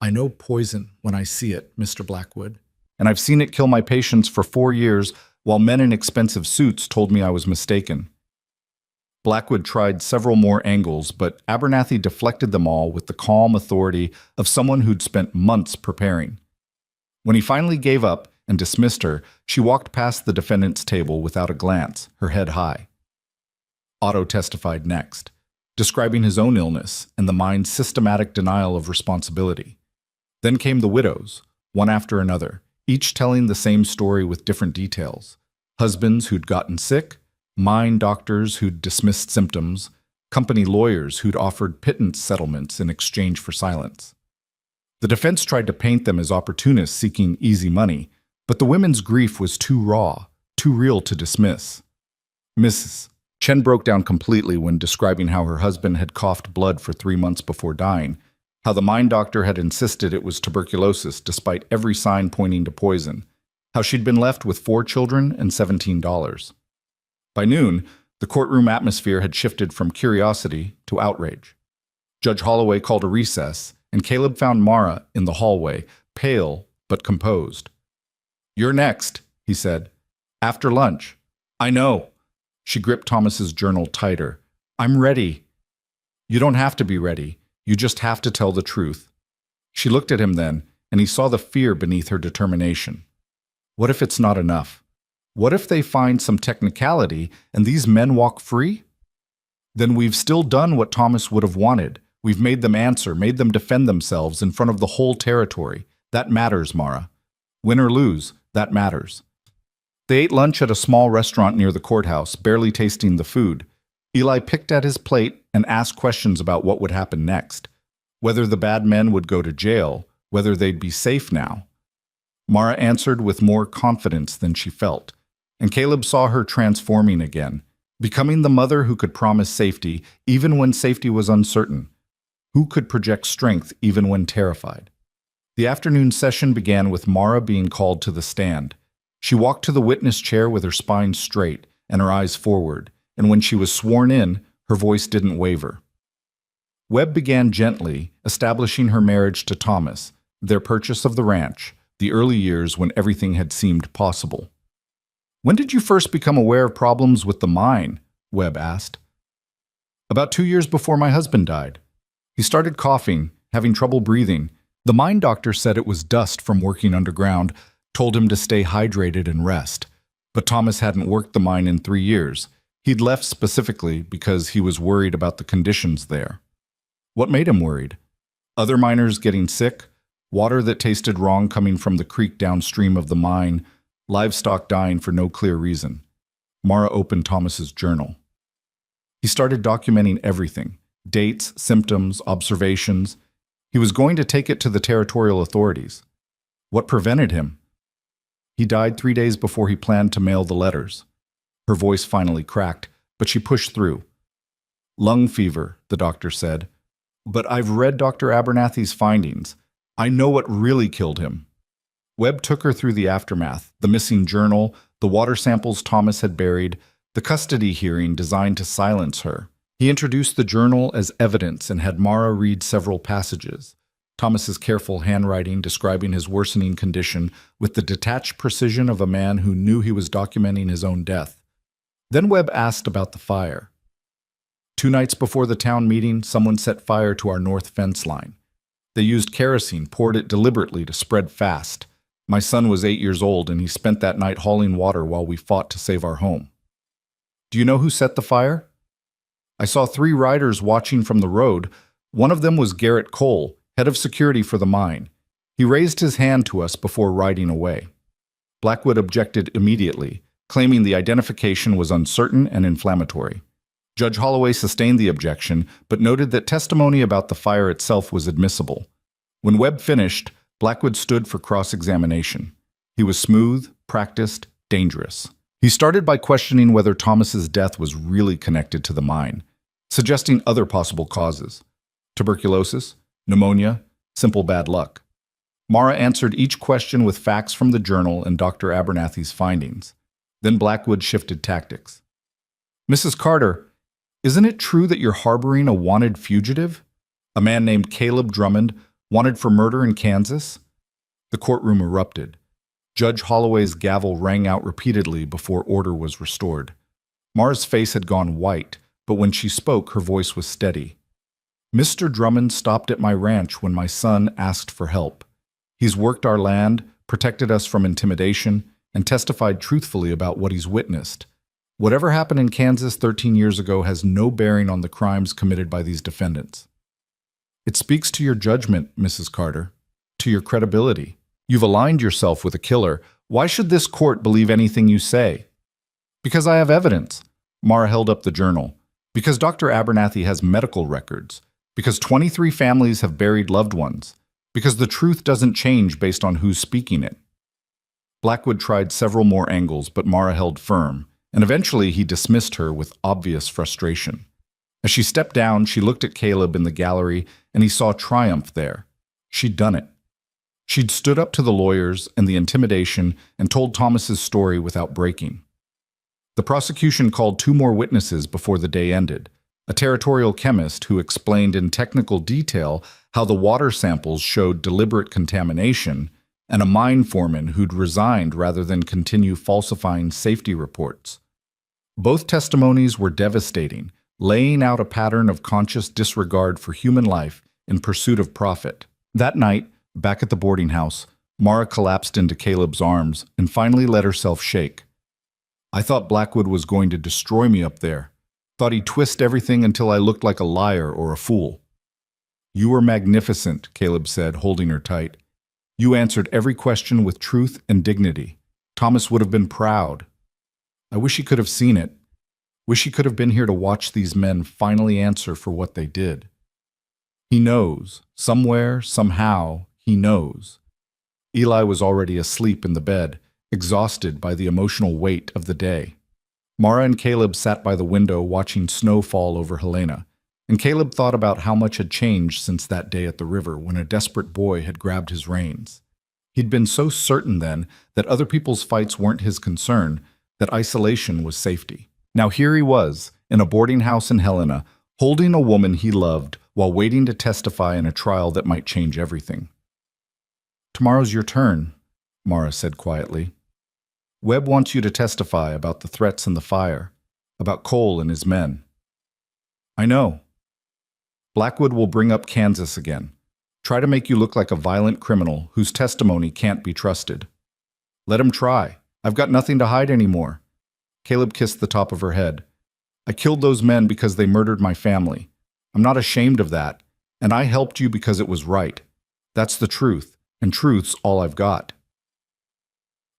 [SPEAKER 1] "I know poison when I see it, Mr. Blackwood. And I've seen it kill my patients for 4 years while men in expensive suits told me I was mistaken." Blackwood tried several more angles, but Abernathy deflected them all with the calm authority of someone who'd spent months preparing. When he finally gave up and dismissed her, she walked past the defendant's table without a glance, her head high. Otto testified next, describing his own illness and the mine's systematic denial of responsibility. Then came the widows, one after another, each telling the same story with different details. Husbands who'd gotten sick, mind doctors who'd dismissed symptoms, company lawyers who'd offered pittance settlements in exchange for silence. The defense tried to paint them as opportunists seeking easy money, but the women's grief was too raw, too real to dismiss. Mrs. Chen broke down completely when describing how her husband had coughed blood for 3 months before dying, how the mind doctor had insisted it was tuberculosis despite every sign pointing to poison, how she'd been left with 4 children and $17. By noon, the courtroom atmosphere had shifted from curiosity to outrage. Judge Holloway called a recess, and Caleb found Mara in the hallway, pale but composed. "You're next," he said. "After lunch." "I know." She gripped Thomas's journal tighter. "I'm ready." "You don't have to be ready. You just have to tell the truth." She looked at him then, and he saw the fear beneath her determination. What if it's not enough? What if they find some technicality and these men walk free? Then we've still done what Thomas would have wanted. We've made them answer, made them defend themselves in front of the whole territory. That matters, Mara. Win or lose, that matters. They ate lunch at a small restaurant near the courthouse, barely tasting the food. Eli picked at his plate and asked questions about what would happen next. Whether the bad men would go to jail, whether they'd be safe now. Mara answered with more confidence than she felt, and Caleb saw her transforming again, becoming the mother who could promise safety even when safety was uncertain, who could project strength even when terrified. The afternoon session began with Mara being called to the stand. She walked to the witness chair with her spine straight and her eyes forward, and when she was sworn in, her voice didn't waver. Webb began gently, establishing her marriage to Thomas, their purchase of the ranch, the early years when everything had seemed possible. "When did you first become aware of problems with the mine?" Webb asked. "About 2 years before my husband died. He started coughing, having trouble breathing. The mine doctor said it was dust from working underground, told him to stay hydrated and rest. But Thomas hadn't worked the mine in 3 years. He'd left specifically because he was worried about the conditions there." "What made him worried?" "Other miners getting sick, water that tasted wrong coming from the creek downstream of the mine, livestock dying for no clear reason." Mara opened Thomas's journal. He started documenting everything, dates, symptoms, observations. He was going to take it to the territorial authorities. What prevented him? "He died 3 days before he planned to mail the letters." Her voice finally cracked, but she pushed through. "Lung fever," the doctor said. "But I've read Dr. Abernathy's findings. I know what really killed him." Webb took her through the aftermath, the missing journal, the water samples Thomas had buried, the custody hearing designed to silence her. He introduced the journal as evidence and had Mara read several passages. Thomas's careful handwriting describing his worsening condition with the detached precision of a man who knew he was documenting his own death. Then Webb asked about the fire. 2 nights before the town meeting, someone set fire to our north fence line. They used kerosene, poured it deliberately to spread fast. My son was 8 years old, and he spent that night hauling water while we fought to save our home. "Do you know who set the fire?" "I saw 3 riders watching from the road. One of them was Garrett Cole, head of security for the mine. He raised his hand to us before riding away." Blackwood objected immediately, claiming the identification was uncertain and inflammatory. Judge Holloway sustained the objection, but noted that testimony about the fire itself was admissible. When Webb finished, Blackwood stood for cross-examination. He was smooth, practiced, dangerous. He started by questioning whether Thomas's death was really connected to the mine, suggesting other possible causes. Tuberculosis, pneumonia, simple bad luck. Mara answered each question with facts from the journal and Dr. Abernathy's findings. Then Blackwood shifted tactics. "Mrs. Carter, isn't it true that you're harboring a wanted fugitive? A man named Caleb Drummond, wanted for murder in Kansas?" The courtroom erupted. Judge Holloway's gavel rang out repeatedly before order was restored. Mara's face had gone white, but when she spoke, her voice was steady. "Mr. Drummond stopped at my ranch when my son asked for help. He's worked our land, protected us from intimidation, and testified truthfully about what he's witnessed. Whatever happened in Kansas 13 years ago has no bearing on the crimes committed by these defendants." "It speaks to your judgment, Mrs. Carter, to your credibility." You've aligned yourself with a killer. Why should this court believe anything you say? Because I have evidence. Mara held up the journal. Because Dr. Abernathy has medical records. Because 23 families have buried loved ones. Because the truth doesn't change based on who's speaking it. Blackwood tried several more angles, but Mara held firm, and eventually he dismissed her with obvious frustration. As she stepped down, she looked at Caleb in the gallery, and he saw triumph there. She'd done it. She'd stood up to the lawyers and the intimidation and told Thomas's story without breaking. The prosecution called 2 more witnesses before the day ended, a territorial chemist who explained in technical detail how the water samples showed deliberate contamination, and a mine foreman who'd resigned rather than continue falsifying safety reports. Both testimonies were devastating, laying out a pattern of conscious disregard for human life in pursuit of profit. That night, back at the boarding house, Mara collapsed into Caleb's arms and finally let herself shake. I thought Blackwood was going to destroy me up there. Thought he'd twist everything until I looked like a liar or a fool. You were magnificent, Caleb said, holding her tight. You answered every question with truth and dignity. Thomas would have been proud. I wish he could have seen it. Wish he could have been here to watch these men finally answer for what they did. He knows. Somewhere, somehow, he knows. Eli was already asleep in the bed, exhausted by the emotional weight of the day. Mara and Caleb sat by the window watching snow fall over Helena, and Caleb thought about how much had changed since that day at the river when a desperate boy had grabbed his reins. He'd been so certain then that other people's fights weren't his concern, that isolation was safety. Now here he was, in a boarding house in Helena, holding a woman he loved while waiting to testify in a trial that might change everything. Tomorrow's your turn, Mara said quietly. Webb wants you to testify about the threats and the fire, about Cole and his men. I know. Blackwood will bring up Kansas again. Try to make you look like a violent criminal whose testimony can't be trusted. Let him try. I've got nothing to hide anymore. Caleb kissed the top of her head. I killed those men because they murdered my family. I'm not ashamed of that, and I helped you because it was right. That's the truth, and truth's all I've got.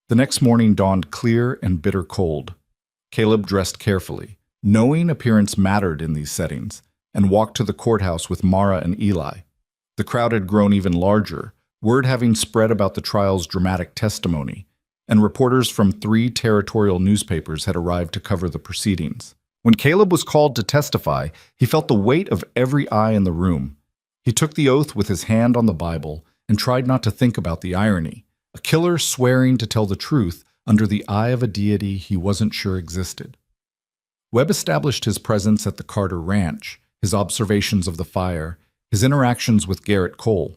[SPEAKER 1] The next morning dawned clear and bitter cold. Caleb dressed carefully, knowing appearance mattered in these settings, and walked to the courthouse with Mara and Eli. The crowd had grown even larger, word having spread about the trial's dramatic testimony, and reporters from 3 territorial newspapers had arrived to cover the proceedings. When Caleb was called to testify, he felt the weight of every eye in the room. He took the oath with his hand on the Bible and tried not to think about the irony. A killer swearing to tell the truth under the eye of a deity he wasn't sure existed. Webb established his presence at the Carter Ranch, his observations of the fire, his interactions with Garrett Cole.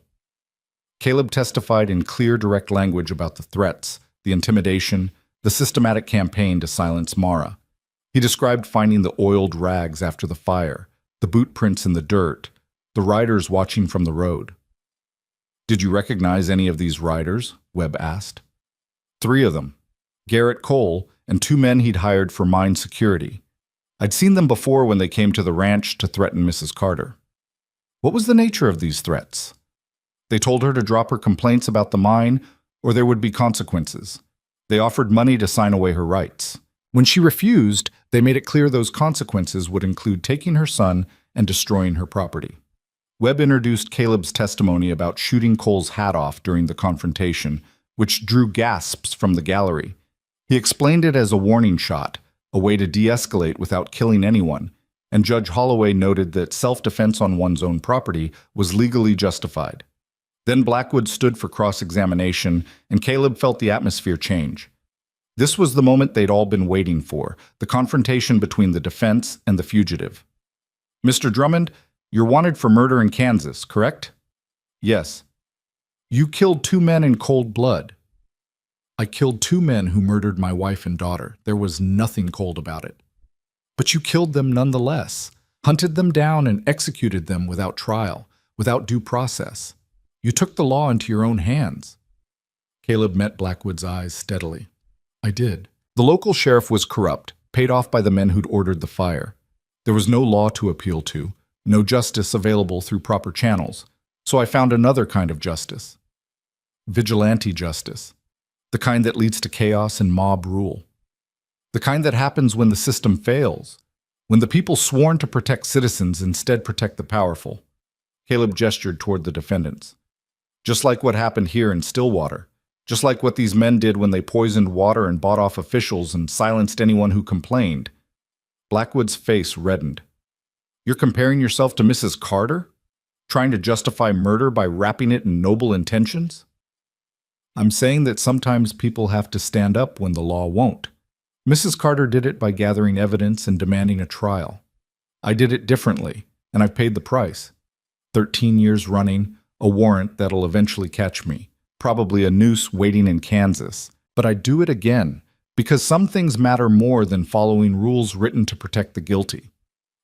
[SPEAKER 1] Caleb testified in clear, direct language about the threats, the intimidation, the systematic campaign to silence Mara. He described finding the oiled rags after the fire, the boot prints in the dirt, the riders watching from the road. Did you recognize any of these riders? Webb asked. 3 of them, Garrett Cole and 2 men he'd hired for mine security. I'd seen them before when they came to the ranch to threaten Mrs. Carter. What was the nature of these threats? They told her to drop her complaints about the mine, or there would be consequences. They offered money to sign away her rights. When she refused, they made it clear those consequences would include taking her son and destroying her property. Webb introduced Caleb's testimony about shooting Cole's hat off during the confrontation, which drew gasps from the gallery. He explained it as a warning shot, a way to de-escalate without killing anyone, and Judge Holloway noted that self-defense on one's own property was legally justified. Then Blackwood stood for cross-examination, and Caleb felt the atmosphere change. This was the moment they'd all been waiting for, the confrontation between the defense and the fugitive. Mr. Drummond, you're wanted for murder in Kansas, correct? Yes. You killed 2 men in cold blood. I killed 2 men who murdered my wife and daughter. There was nothing cold about it. But you killed them nonetheless, hunted them down and executed them without trial, without due process. You took the law into your own hands. Caleb met Blackwood's eyes steadily. I did. The local sheriff was corrupt, paid off by the men who'd ordered the fire. There was no law to appeal to, no justice available through proper channels, so I found another kind of justice. vigilante justice, the kind that leads to chaos and mob rule, the kind that happens when the system fails, when the people sworn to protect citizens instead protect the powerful. Caleb gestured toward the defendants. Just like what happened here in Stillwater, just like what these men did when they poisoned water and bought off officials and silenced anyone who complained. Blackwood's face reddened. You're comparing yourself to Mrs. Carter? Trying to justify murder by wrapping it in noble intentions? I'm saying that sometimes people have to stand up when the law won't. Mrs. Carter did it by gathering evidence and demanding a trial. I did it differently, and I've paid the price. 13 years running, a warrant that'll eventually catch me, probably a noose waiting in Kansas. But I do it again, because some things matter more than following rules written to protect the guilty.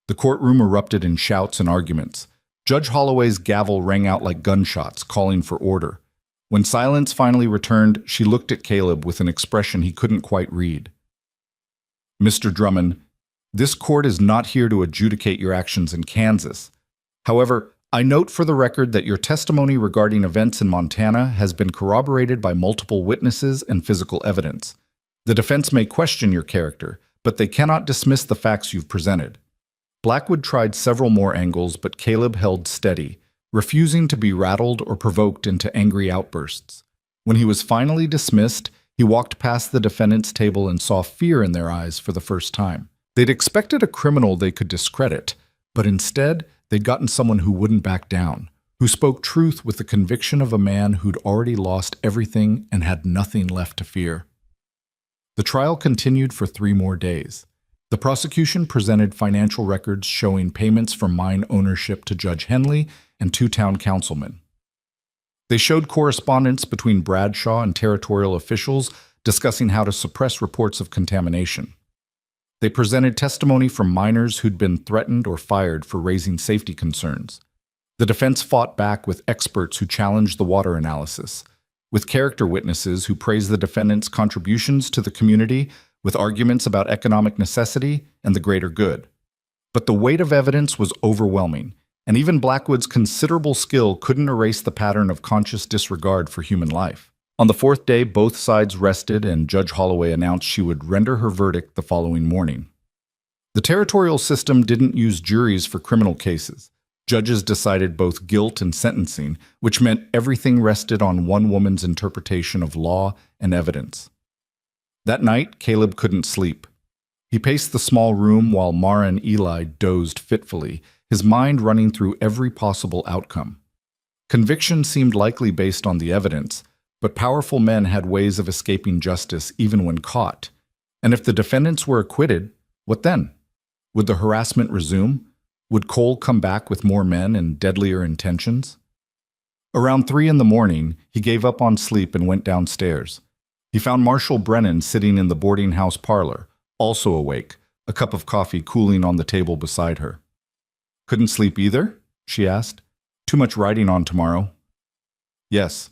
[SPEAKER 1] The courtroom erupted in shouts and arguments. Judge Holloway's gavel rang out like gunshots, calling for order. When silence finally returned, she looked at Caleb with an expression he couldn't quite read. Mr. Drummond, this court is not here to adjudicate your actions in Kansas. However, I note for the record that your testimony regarding events in Montana has been corroborated by multiple witnesses and physical evidence. The defense may question your character, but they cannot dismiss the facts you've presented. Blackwood tried several more angles, but Caleb held steady, refusing to be rattled or provoked into angry outbursts. When he was finally dismissed, he walked past the defendant's table and saw fear in their eyes for the first time. They'd expected a criminal they could discredit, but instead, they'd gotten someone who wouldn't back down, who spoke truth with the conviction of a man who'd already lost everything and had nothing left to fear. The trial continued for 3 more days. The prosecution presented financial records showing payments from mine ownership to Judge Henley and 2 town councilmen. They showed correspondence between Bradshaw and territorial officials discussing how to suppress reports of contamination. They presented testimony from miners who'd been threatened or fired for raising safety concerns. The defense fought back with experts who challenged the water analysis, with character witnesses who praised the defendant's contributions to the community, with arguments about economic necessity and the greater good. But the weight of evidence was overwhelming, and even Blackwood's considerable skill couldn't erase the pattern of conscious disregard for human life. On the 4th day, both sides rested, and Judge Holloway announced she would render her verdict the following morning. The territorial system didn't use juries for criminal cases. Judges decided both guilt and sentencing, which meant everything rested on one woman's interpretation of law and evidence. That night, Caleb couldn't sleep. He paced the small room while Mara and Eli dozed fitfully, his mind running through every possible outcome. Conviction seemed likely based on the evidence, but powerful men had ways of escaping justice even when caught. And if the defendants were acquitted, what then? Would the harassment resume? Would Cole come back with more men and deadlier intentions? Around 3 in the morning, he gave up on sleep and went downstairs. He found Marshall Brennan sitting in the boarding house parlor, also awake, a cup of coffee cooling on the table beside her. Couldn't sleep either? She asked. Too much writing on tomorrow. Yes.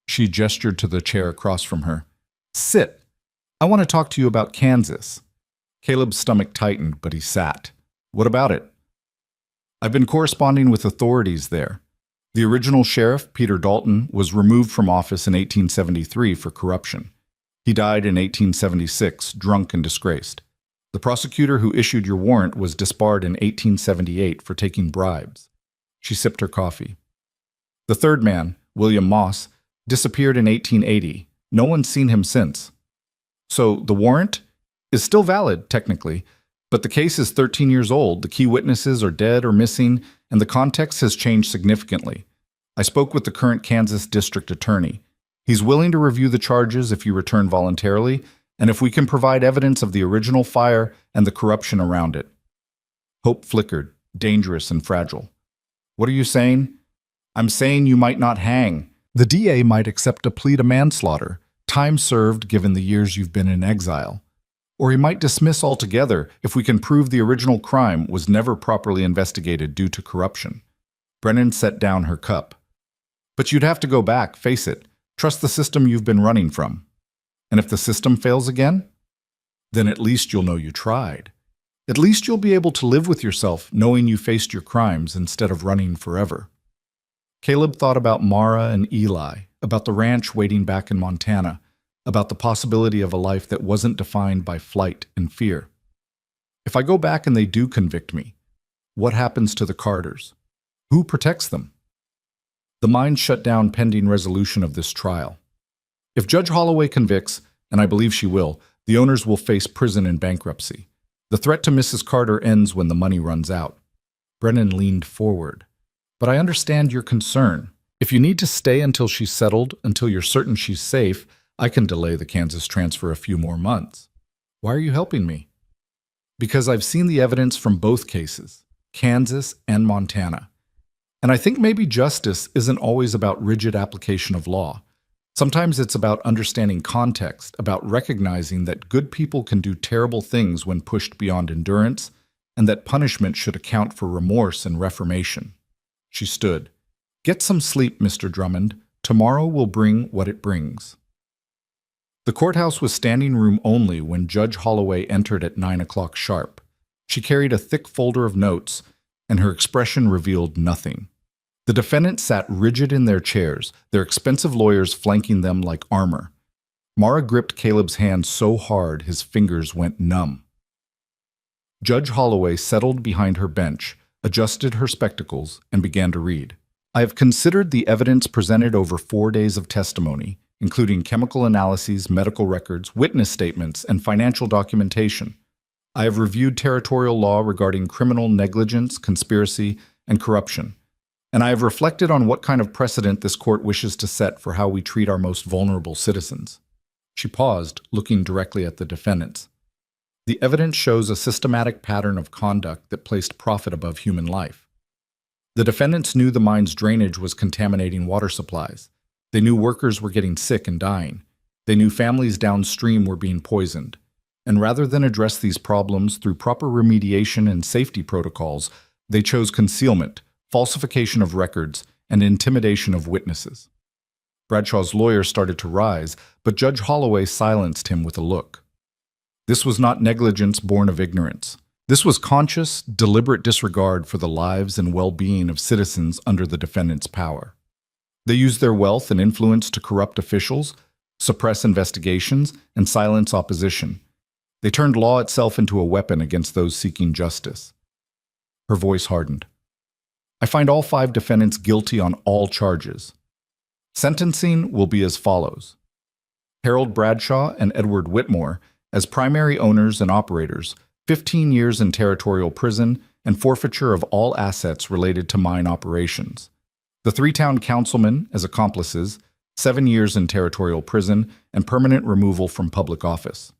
[SPEAKER 1] She gestured to the chair across from her. Sit. I want to talk to you about Kansas. Caleb's stomach tightened, but he sat. What about it? I've been corresponding with authorities there. The original sheriff, Peter Dalton, was removed from office in 1873 for corruption. He died in 1876, drunk and disgraced. The prosecutor who issued your warrant was disbarred in 1878 for taking bribes. She sipped her coffee. The third man, William Moss, disappeared in 1880. No one's seen him since. So the warrant is still valid, technically, but the case is 13 years old, the key witnesses are dead or missing, and the context has changed significantly. I spoke with the current Kansas district attorney. He's willing to review the charges if you return voluntarily, and if we can provide evidence of the original fire and the corruption around it. Hope flickered, dangerous and fragile. What are you saying? I'm saying you might not hang. The DA might accept a plea to manslaughter, time served given the years you've been in exile. Or he might dismiss altogether if we can prove the original crime was never properly investigated due to corruption. Brennan set down her cup. But you'd have to go back, face it. Trust the system you've been running from. And if the system fails again, then at least you'll know you tried. At least you'll be able to live with yourself knowing you faced your crimes instead of running forever. Caleb thought about Mara and Eli, about the ranch waiting back in Montana, about the possibility of a life that wasn't defined by flight and fear. If I go back and they do convict me, what happens to the Carters? Who protects them? The mind shut down pending resolution of this trial. If Judge Holloway convicts, and I believe she will, the owners will face prison and bankruptcy. The threat to Mrs. Carter ends when the money runs out. Brennan leaned forward. But I understand your concern. If you need to stay until she's settled, until you're certain she's safe, I can delay the Kansas transfer a few more months. Why are you helping me? Because I've seen the evidence from both cases, Kansas and Montana. And I think maybe justice isn't always about rigid application of law. Sometimes it's about understanding context, about recognizing that good people can do terrible things when pushed beyond endurance, and that punishment should account for remorse and reformation. She stood. Get some sleep, Mr. Drummond. Tomorrow will bring what it brings. The courthouse was standing room only when Judge Holloway entered at 9 o'clock sharp. She carried a thick folder of notes, and her expression revealed nothing. The defendants sat rigid in their chairs, their expensive lawyers flanking them like armor. Mara gripped Caleb's hand so hard his fingers went numb. Judge Holloway settled behind her bench, adjusted her spectacles, and began to read. I have considered the evidence presented over 4 days of testimony, including chemical analyses, medical records, witness statements, and financial documentation. I have reviewed territorial law regarding criminal negligence, conspiracy, and corruption. And I have reflected on what kind of precedent this court wishes to set for how we treat our most vulnerable citizens. She paused, looking directly at the defendants. The evidence shows a systematic pattern of conduct that placed profit above human life. The defendants knew the mine's drainage was contaminating water supplies. They knew workers were getting sick and dying. They knew families downstream were being poisoned. And rather than address these problems through proper remediation and safety protocols, they chose concealment, falsification of records, and intimidation of witnesses. Bradshaw's lawyer started to rise, but Judge Holloway silenced him with a look. This was not negligence born of ignorance. This was conscious, deliberate disregard for the lives and well-being of citizens under the defendant's power. They used their wealth and influence to corrupt officials, suppress investigations, and silence opposition. They turned law itself into a weapon against those seeking justice. Her voice hardened. I find all 5 defendants guilty on all charges. Sentencing will be as follows. Harold Bradshaw and Edward Whitmore, as primary owners and operators, 15 years in territorial prison and forfeiture of all assets related to mine operations. The 3 town councilmen, as accomplices, 7 years in territorial prison and permanent removal from public office.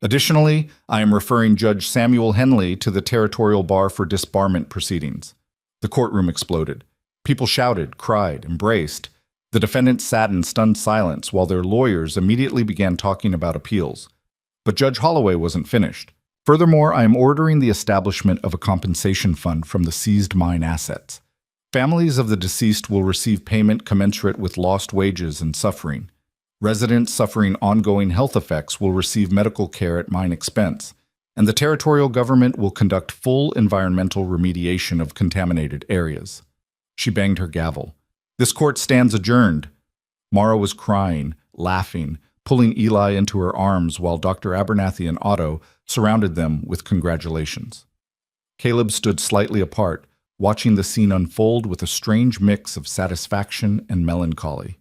[SPEAKER 1] Additionally, I am referring Judge Samuel Henley to the territorial bar for disbarment proceedings. The courtroom exploded. People shouted, cried, embraced. The defendants sat in stunned silence while their lawyers immediately began talking about appeals. But Judge Holloway wasn't finished. Furthermore, I am ordering the establishment of a compensation fund from the seized mine assets. Families of the deceased will receive payment commensurate with lost wages and suffering. Residents suffering ongoing health effects will receive medical care at mine expense, and the territorial government will conduct full environmental remediation of contaminated areas. She banged her gavel. This court stands adjourned. Mara was crying, laughing, pulling Eli into her arms while Dr. Abernathy and Otto surrounded them with congratulations. Caleb stood slightly apart, watching the scene unfold with a strange mix of satisfaction and melancholy.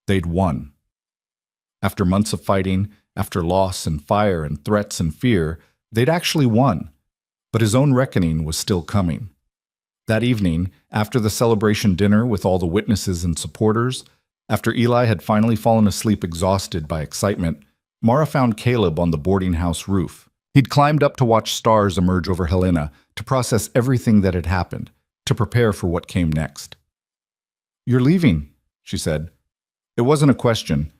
[SPEAKER 1] They'd won. After months of fighting, after loss and fire and threats and fear, they'd actually won. But his own reckoning was still coming. That evening, after the celebration dinner with all the witnesses and supporters, after Eli had finally fallen asleep exhausted by excitement, Mara found Caleb on the boarding house roof. He'd climbed up to watch stars emerge over Helena, to process everything that had happened, to prepare for what came next. You're leaving, she said. It wasn't a question.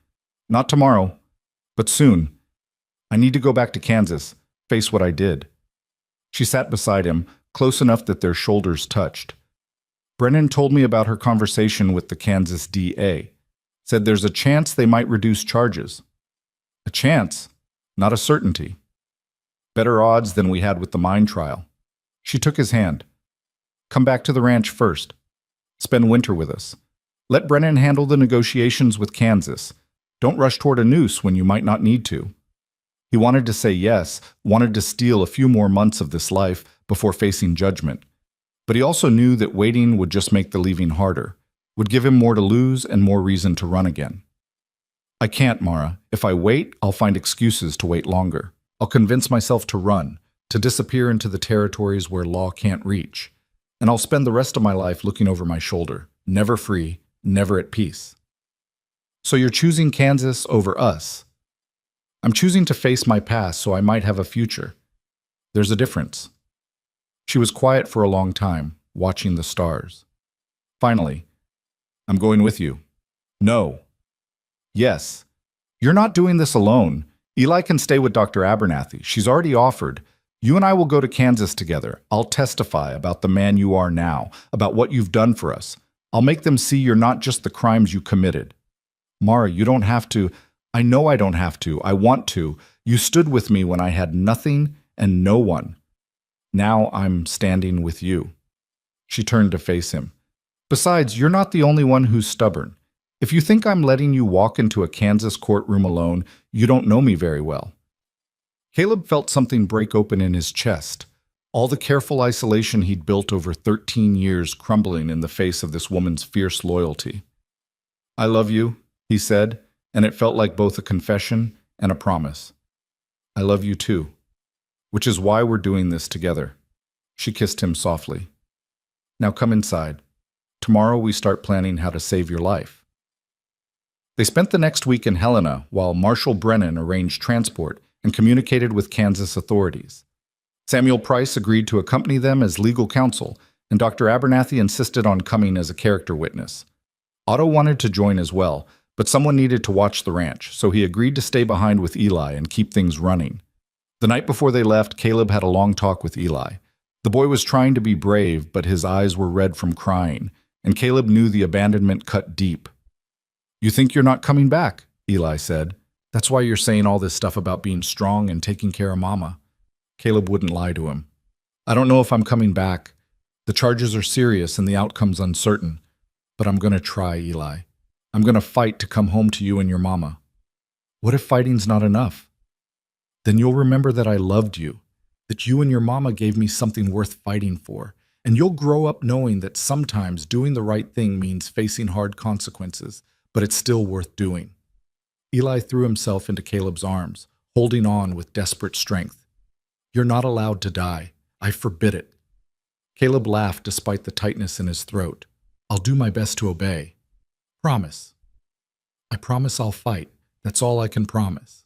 [SPEAKER 1] Not tomorrow, but soon. I need to go back to Kansas, face what I did. She sat beside him, close enough that their shoulders touched. Brennan told me about her conversation with the Kansas DA. Said there's a chance they might reduce charges. A chance, not a certainty. Better odds than we had with the mine trial. She took his hand. Come back to the ranch first. Spend winter with us. Let Brennan handle the negotiations with Kansas. Don't rush toward a noose when you might not need to. He wanted to say yes, wanted to steal a few more months of this life before facing judgment. But he also knew that waiting would just make the leaving harder, would give him more to lose and more reason to run again. I can't, Mara. If I wait, I'll find excuses to wait longer. I'll convince myself to run, to disappear into the territories where law can't reach. And I'll spend the rest of my life looking over my shoulder, never free, never at peace. So you're choosing Kansas over us. I'm choosing to face my past so I might have a future. There's a difference. She was quiet for a long time, watching the stars. Finally, I'm going with you. No. Yes. You're not doing this alone. Eli can stay with Dr. Abernathy. She's already offered. You and I will go to Kansas together. I'll testify about the man you are now, about what you've done for us. I'll make them see you're not just the crimes you committed. Mara, you don't have to. I know I don't have to. I want to. You stood with me when I had nothing and no one. Now I'm standing with you. She turned to face him. Besides, you're not the only one who's stubborn. If you think I'm letting you walk into a Kansas courtroom alone, you don't know me very well. Caleb felt something break open in his chest, all the careful isolation he'd built over 13 years crumbling in the face of this woman's fierce loyalty. I love you, he said, and it felt like both a confession and a promise. I love you too, which is why we're doing this together. She kissed him softly. Now come inside. Tomorrow we start planning how to save your life. They spent the next week in Helena while Marshal Brennan arranged transport and communicated with Kansas authorities. Samuel Price agreed to accompany them as legal counsel, and Dr. Abernathy insisted on coming as a character witness. Otto wanted to join as well, but someone needed to watch the ranch, so he agreed to stay behind with Eli and keep things running. The night before they left, Caleb had a long talk with Eli. The boy was trying to be brave, but his eyes were red from crying, and Caleb knew the abandonment cut deep. You think you're not coming back, Eli said. That's why you're saying all this stuff about being strong and taking care of Mama. Caleb wouldn't lie to him. I don't know if I'm coming back. The charges are serious and the outcome's uncertain. But I'm going to try, Eli. I'm going to fight to come home to you and your Mama. What if fighting's not enough? Then you'll remember that I loved you, that you and your Mama gave me something worth fighting for, and you'll grow up knowing that sometimes doing the right thing means facing hard consequences, but it's still worth doing. Eli threw himself into Caleb's arms, holding on with desperate strength. You're not allowed to die. I forbid it. Caleb laughed despite the tightness in his throat. I'll do my best to obey. Promise. I promise I'll fight. That's all I can promise.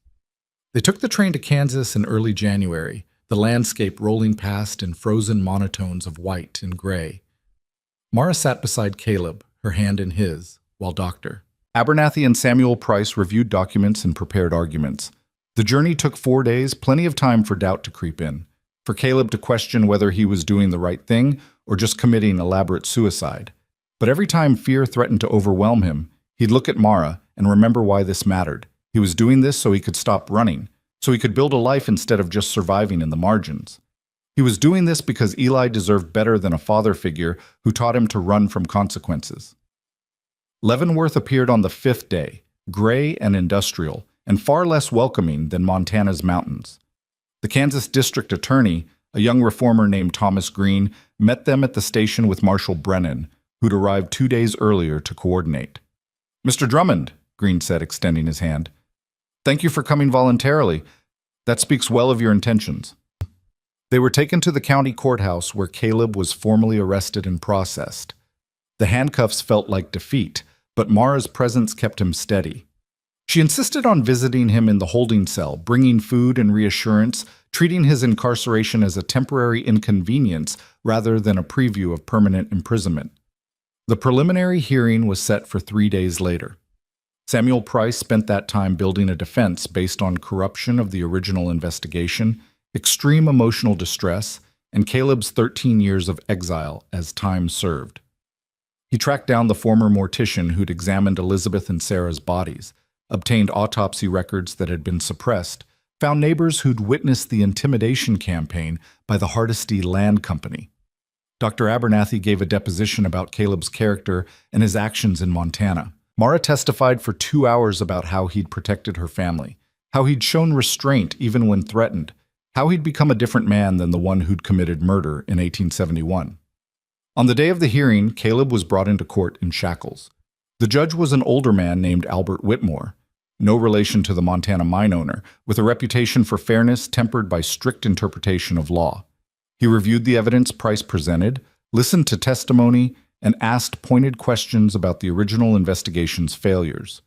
[SPEAKER 1] They took the train to Kansas in early January, the landscape rolling past in frozen monotones of white and gray. Mara sat beside Caleb, her hand in his, while Dr. Abernathy and Samuel Price reviewed documents and prepared arguments. The journey took 4 days, plenty of time for doubt to creep in, for Caleb to question whether he was doing the right thing or just committing elaborate suicide. But every time fear threatened to overwhelm him, he'd look at Mara and remember why this mattered. He was doing this so he could stop running, so he could build a life instead of just surviving in the margins. He was doing this because Eli deserved better than a father figure who taught him to run from consequences. Leavenworth appeared on the 5th day, gray and industrial, and far less welcoming than Montana's mountains. The Kansas district attorney, a young reformer named Thomas Green, met them at the station with Marshal Brennan, who'd arrived 2 days earlier to coordinate. Mr. Drummond, Green said, extending his hand. Thank you for coming voluntarily. That speaks well of your intentions. They were taken to the county courthouse where Caleb was formally arrested and processed. The handcuffs felt like defeat, but Mara's presence kept him steady. She insisted on visiting him in the holding cell, bringing food and reassurance, treating his incarceration as a temporary inconvenience rather than a preview of permanent imprisonment. The preliminary hearing was set for 3 days later. Samuel Price spent that time building a defense based on corruption of the original investigation, extreme emotional distress, and Caleb's 13 years of exile as time served. He tracked down the former mortician who'd examined Elizabeth and Sarah's bodies, obtained autopsy records that had been suppressed, found neighbors who'd witnessed the intimidation campaign by the Hardesty Land Company. Dr. Abernathy gave a deposition about Caleb's character and his actions in Montana. Mara testified for 2 hours about how he'd protected her family, how he'd shown restraint even when threatened, how he'd become a different man than the one who'd committed murder in 1871. On the day of the hearing, Caleb was brought into court in shackles. The judge was an older man named Albert Whitmore, no relation to the Montana mine owner, with a reputation for fairness tempered by strict interpretation of law. He reviewed the evidence Price presented, listened to testimony, and asked pointed questions about the original investigation's failures.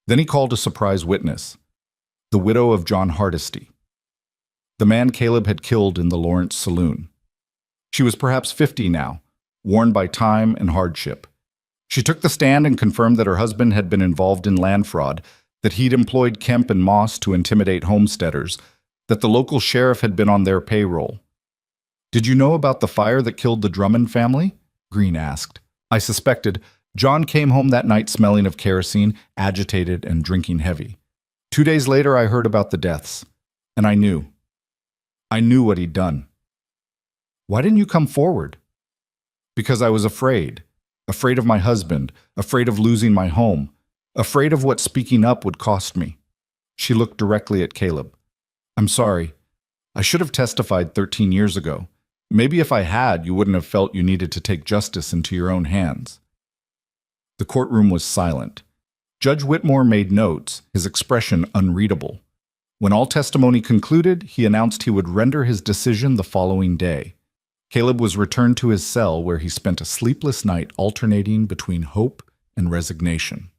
[SPEAKER 1] Then he called a surprise witness, the widow of John Hardesty, the man Caleb had killed in the Lawrence saloon. She was perhaps 50 now, worn by time and hardship. She took the stand and confirmed that her husband had been involved in land fraud, that he'd employed Kemp and Moss to intimidate homesteaders, that the local sheriff had been on their payroll. "Did you know about the fire that killed the Drummond family?" Green asked. "I suspected. John came home that night smelling of kerosene, agitated and drinking heavy. 2 days later, I heard about the deaths, and I knew. I knew what he'd done." "Why didn't you come forward?" "Because I was afraid. Afraid of my husband, afraid of losing my home, afraid of what speaking up would cost me." She looked directly at Caleb. "I'm sorry. I should have testified 13 years ago. Maybe if I had, you wouldn't have felt you needed to take justice into your own hands." The courtroom was silent. Judge Whitmore made notes, his expression unreadable. When all testimony concluded, he announced he would render his decision the following day. Caleb was returned to his cell, where he spent a sleepless night alternating between hope and resignation.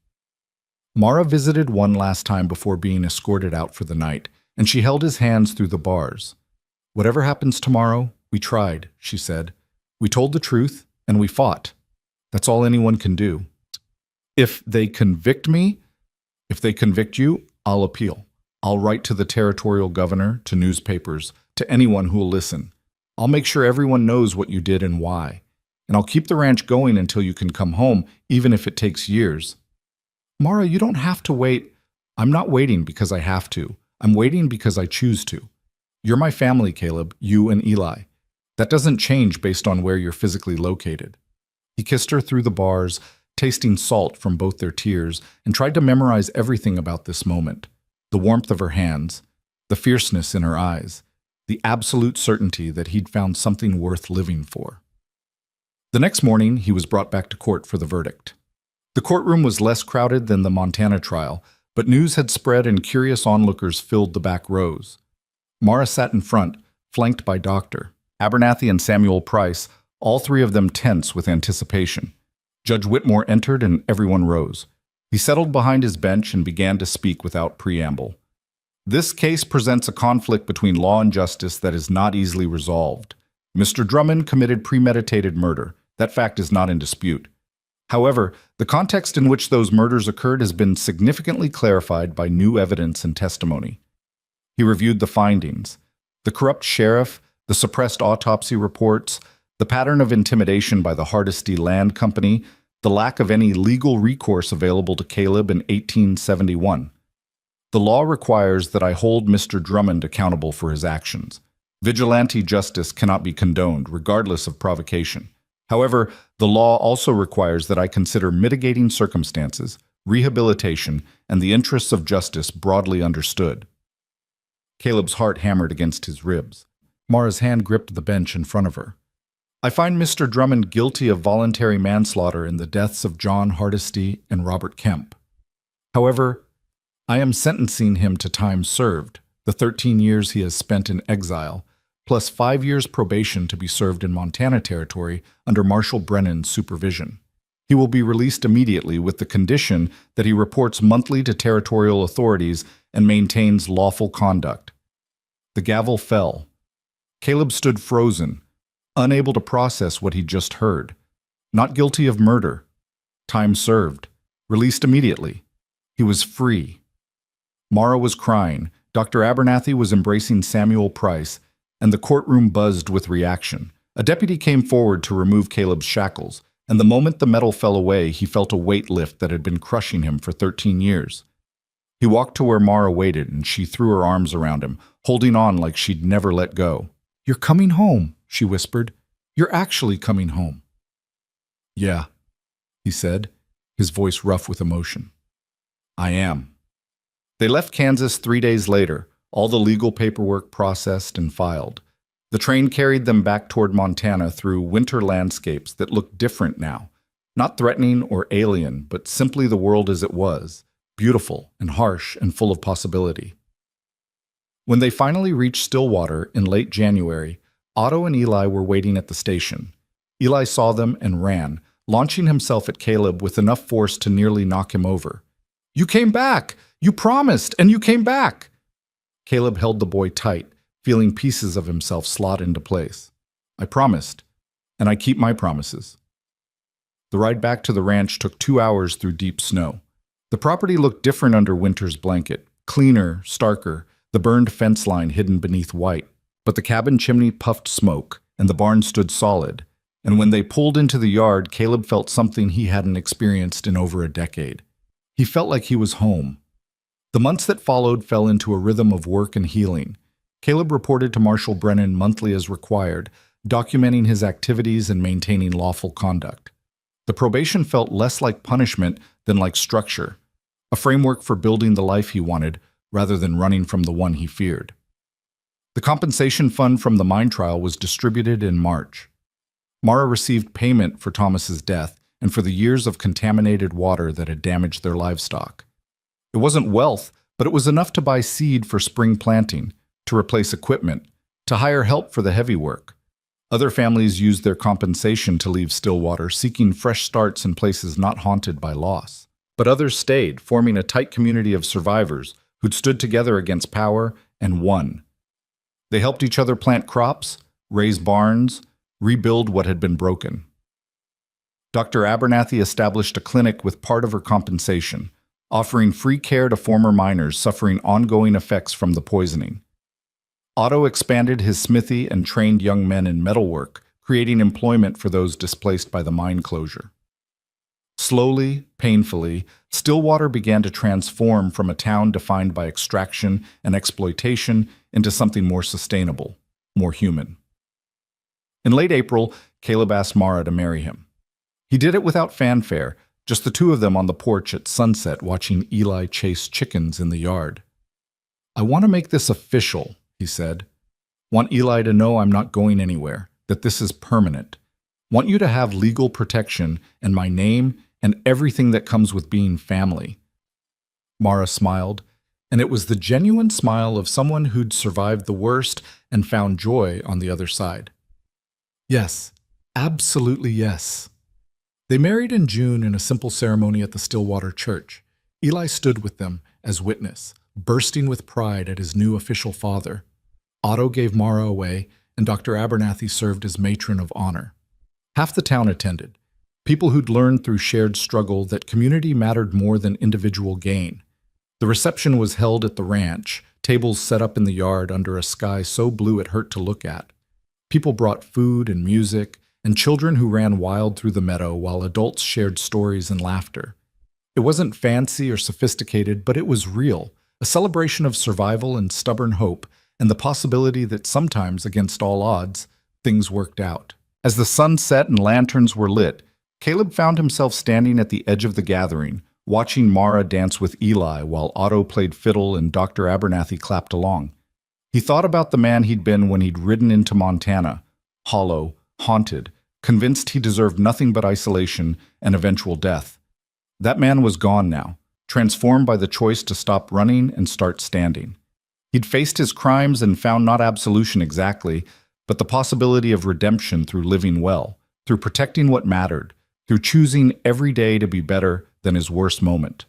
[SPEAKER 1] Mara visited one last time before being escorted out for the night, and she held his hands through the bars. "Whatever happens tomorrow, we tried," she said. "We told the truth, and we fought. That's all anyone can do. If they convict me, if they convict you, I'll appeal. I'll write to the territorial governor, to newspapers, to anyone who will listen. I'll make sure everyone knows what you did and why. And I'll keep the ranch going until you can come home, even if it takes years." "Mara, you don't have to wait." "I'm not waiting because I have to. I'm waiting because I choose to. You're my family, Caleb, you and Eli. That doesn't change based on where you're physically located." He kissed her through the bars, tasting salt from both their tears, and tried to memorize everything about this moment. The warmth of her hands, the fierceness in her eyes, the absolute certainty that he'd found something worth living for. The next morning, he was brought back to court for the verdict. The courtroom was less crowded than the Montana trial, but news had spread and curious onlookers filled the back rows. Mara sat in front, flanked by Dr. Abernathy and Samuel Price, all three of them tense with anticipation. Judge Whitmore entered and everyone rose. He settled behind his bench and began to speak without preamble. "This case presents a conflict between law and justice that is not easily resolved. Mr. Drummond committed premeditated murder. That fact is not in dispute. However, the context in which those murders occurred has been significantly clarified by new evidence and testimony." He reviewed the findings: the corrupt sheriff, the suppressed autopsy reports, the pattern of intimidation by the Hardesty Land Company, the lack of any legal recourse available to Caleb in 1871. "The law requires that I hold Mr. Drummond accountable for his actions. Vigilante justice cannot be condoned, regardless of provocation. However, the law also requires that I consider mitigating circumstances, rehabilitation, and the interests of justice broadly understood." Caleb's heart hammered against his ribs. Mara's hand gripped the bench in front of her. "I find Mr. Drummond guilty of voluntary manslaughter in the deaths of John Hardesty and Robert Kemp. However, I am sentencing him to time served, the 13 years he has spent in exile, plus 5 years probation to be served in Montana Territory under Marshal Brennan's supervision. He will be released immediately with the condition that he reports monthly to territorial authorities and maintains lawful conduct." The gavel fell. Caleb stood frozen, unable to process what he'd just heard. Not guilty of murder. Time served. Released immediately. He was free. Mara was crying. Dr. Abernathy was embracing Samuel Price, and the courtroom buzzed with reaction. A deputy came forward to remove Caleb's shackles, and the moment the metal fell away, he felt a weight lift that had been crushing him for 13 years. He walked to where Mara waited, and she threw her arms around him, holding on like she'd never let go. "You're coming home," she whispered. You're actually coming home." "Yeah," he said, his voice rough with emotion. "I am." They left Kansas 3 days later, all the legal paperwork processed and filed. The train carried them back toward Montana through winter landscapes that looked different now, not threatening or alien, but simply the world as it was, beautiful and harsh and full of possibility. When they finally reached Stillwater in late January, Otto and Eli were waiting at the station. Eli saw them and ran, launching himself at Caleb with enough force to nearly knock him over. "You came back! You promised, and you came back!" Caleb held the boy tight, feeling pieces of himself slot into place. "I promised, and I keep my promises." The ride back to the ranch took 2 hours through deep snow. The property looked different under winter's blanket, cleaner, starker, the burned fence line hidden beneath white. But the cabin chimney puffed smoke, and the barn stood solid. And when they pulled into the yard, Caleb felt something he hadn't experienced in over a decade. He felt like he was home. The months that followed fell into a rhythm of work and healing. Caleb reported to Marshal Brennan monthly as required, documenting his activities and maintaining lawful conduct. The probation felt less like punishment than like structure, a framework for building the life he wanted rather than running from the one he feared. The compensation fund from the mine trial was distributed in March. Mara received payment for Thomas's death and for the years of contaminated water that had damaged their livestock. It wasn't wealth, but it was enough to buy seed for spring planting, to replace equipment, to hire help for the heavy work. Other families used their compensation to leave Stillwater, seeking fresh starts in places not haunted by loss. But others stayed, forming a tight community of survivors who'd stood together against power and won. They helped each other plant crops, raise barns, rebuild what had been broken. Dr. Abernathy established a clinic with part of her compensation, offering free care to former miners suffering ongoing effects from the poisoning. Otto expanded his smithy and trained young men in metalwork, creating employment for those displaced by the mine closure. Slowly, painfully, Stillwater began to transform from a town defined by extraction and exploitation into something more sustainable, more human. In late April, Caleb asked Mara to marry him. He did it without fanfare, just the two of them on the porch at sunset watching Eli chase chickens in the yard. "I want to make this official," he said. "Want Eli to know I'm not going anywhere, that this is permanent. Want you to have legal protection and my name and everything that comes with being family." Mara smiled, and it was the genuine smile of someone who'd survived the worst and found joy on the other side. "Yes, absolutely yes." They married in June in a simple ceremony at the Stillwater Church. Eli stood with them as witness, bursting with pride at his new official father. Otto gave Mara away, and Dr. Abernathy served as matron of honor. Half the town attended, people who'd learned through shared struggle that community mattered more than individual gain. The reception was held at the ranch, tables set up in the yard under a sky so blue it hurt to look at. People brought food and music, and children who ran wild through the meadow while adults shared stories and laughter. It wasn't fancy or sophisticated, but it was real, a celebration of survival and stubborn hope, and the possibility that sometimes, against all odds, things worked out. As the sun set and lanterns were lit, Caleb found himself standing at the edge of the gathering, watching Mara dance with Eli while Otto played fiddle and Dr. Abernathy clapped along. He thought about the man he'd been when he'd ridden into Montana, hollow, haunted, convinced he deserved nothing but isolation and eventual death. That man was gone now, transformed by the choice to stop running and start standing. He'd faced his crimes and found not absolution exactly, but the possibility of redemption through living well, through protecting what mattered, through choosing every day to be better than his worst moment.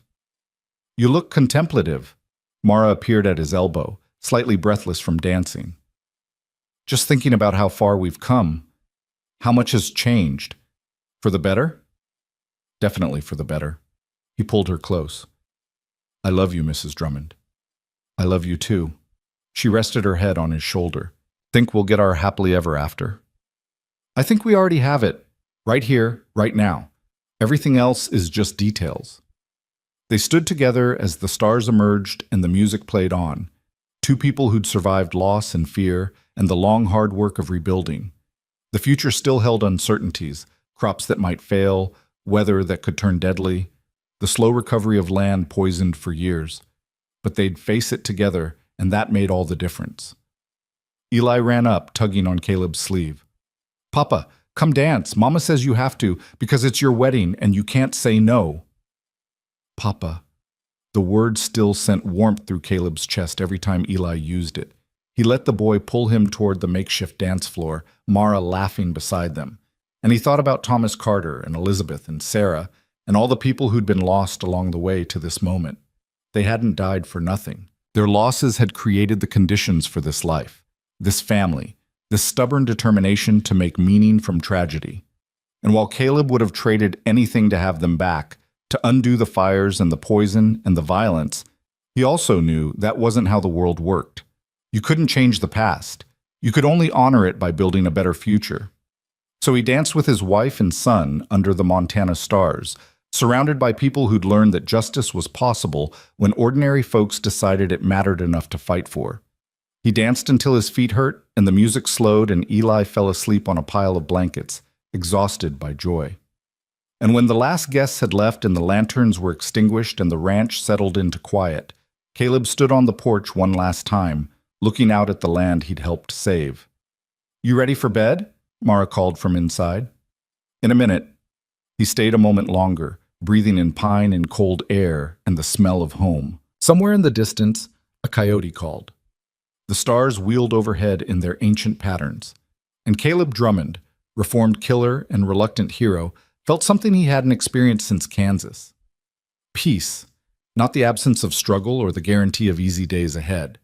[SPEAKER 1] "You look contemplative." Mara appeared at his elbow, slightly breathless from dancing. "Just thinking about how far we've come. How much has changed. For the better?" "Definitely for the better." He pulled her close. "I love you, Mrs. Drummond." "I love you too." She rested her head on his shoulder. "Think we'll get our happily ever after?" "I think we already have it. Right here, right now. Everything else is just details." They stood together as the stars emerged and the music played on. Two people who'd survived loss and fear and the long, hard work of rebuilding. The future still held uncertainties, crops that might fail, weather that could turn deadly, the slow recovery of land poisoned for years. But they'd face it together, and that made all the difference. Eli ran up, tugging on Caleb's sleeve. "Papa, come dance. Mama says you have to, because it's your wedding and you can't say no." "Papa." The word still sent warmth through Caleb's chest every time Eli used it. He let the boy pull him toward the makeshift dance floor, Mara laughing beside them. And he thought about Thomas Carter and Elizabeth and Sarah and all the people who'd been lost along the way to this moment. They hadn't died for nothing. Their losses had created the conditions for this life, this family, this stubborn determination to make meaning from tragedy. And while Caleb would have traded anything to have them back, to undo the fires and the poison and the violence, he also knew that wasn't how the world worked. You couldn't change the past. You could only honor it by building a better future. So he danced with his wife and son under the Montana stars, surrounded by people who'd learned that justice was possible when ordinary folks decided it mattered enough to fight for. He danced until his feet hurt and the music slowed and Eli fell asleep on a pile of blankets, exhausted by joy. And when the last guests had left and the lanterns were extinguished and the ranch settled into quiet, Caleb stood on the porch one last time, looking out at the land he'd helped save. "You ready for bed?" Mara called from inside. "In a minute." He stayed a moment longer, breathing in pine and cold air and the smell of home. Somewhere in the distance, a coyote called. The stars wheeled overhead in their ancient patterns, and Caleb Drummond, reformed killer and reluctant hero, felt something he hadn't experienced since Kansas. Peace, not the absence of struggle or the guarantee of easy days ahead,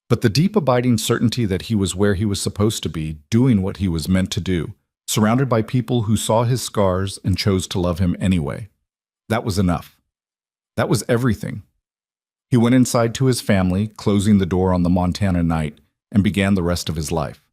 [SPEAKER 1] but the deep abiding certainty that he was where he was supposed to be, doing what he was meant to do, surrounded by people who saw his scars and chose to love him anyway. That was enough. That was everything. He went inside to his family, closing the door on the Montana night, and began the rest of his life.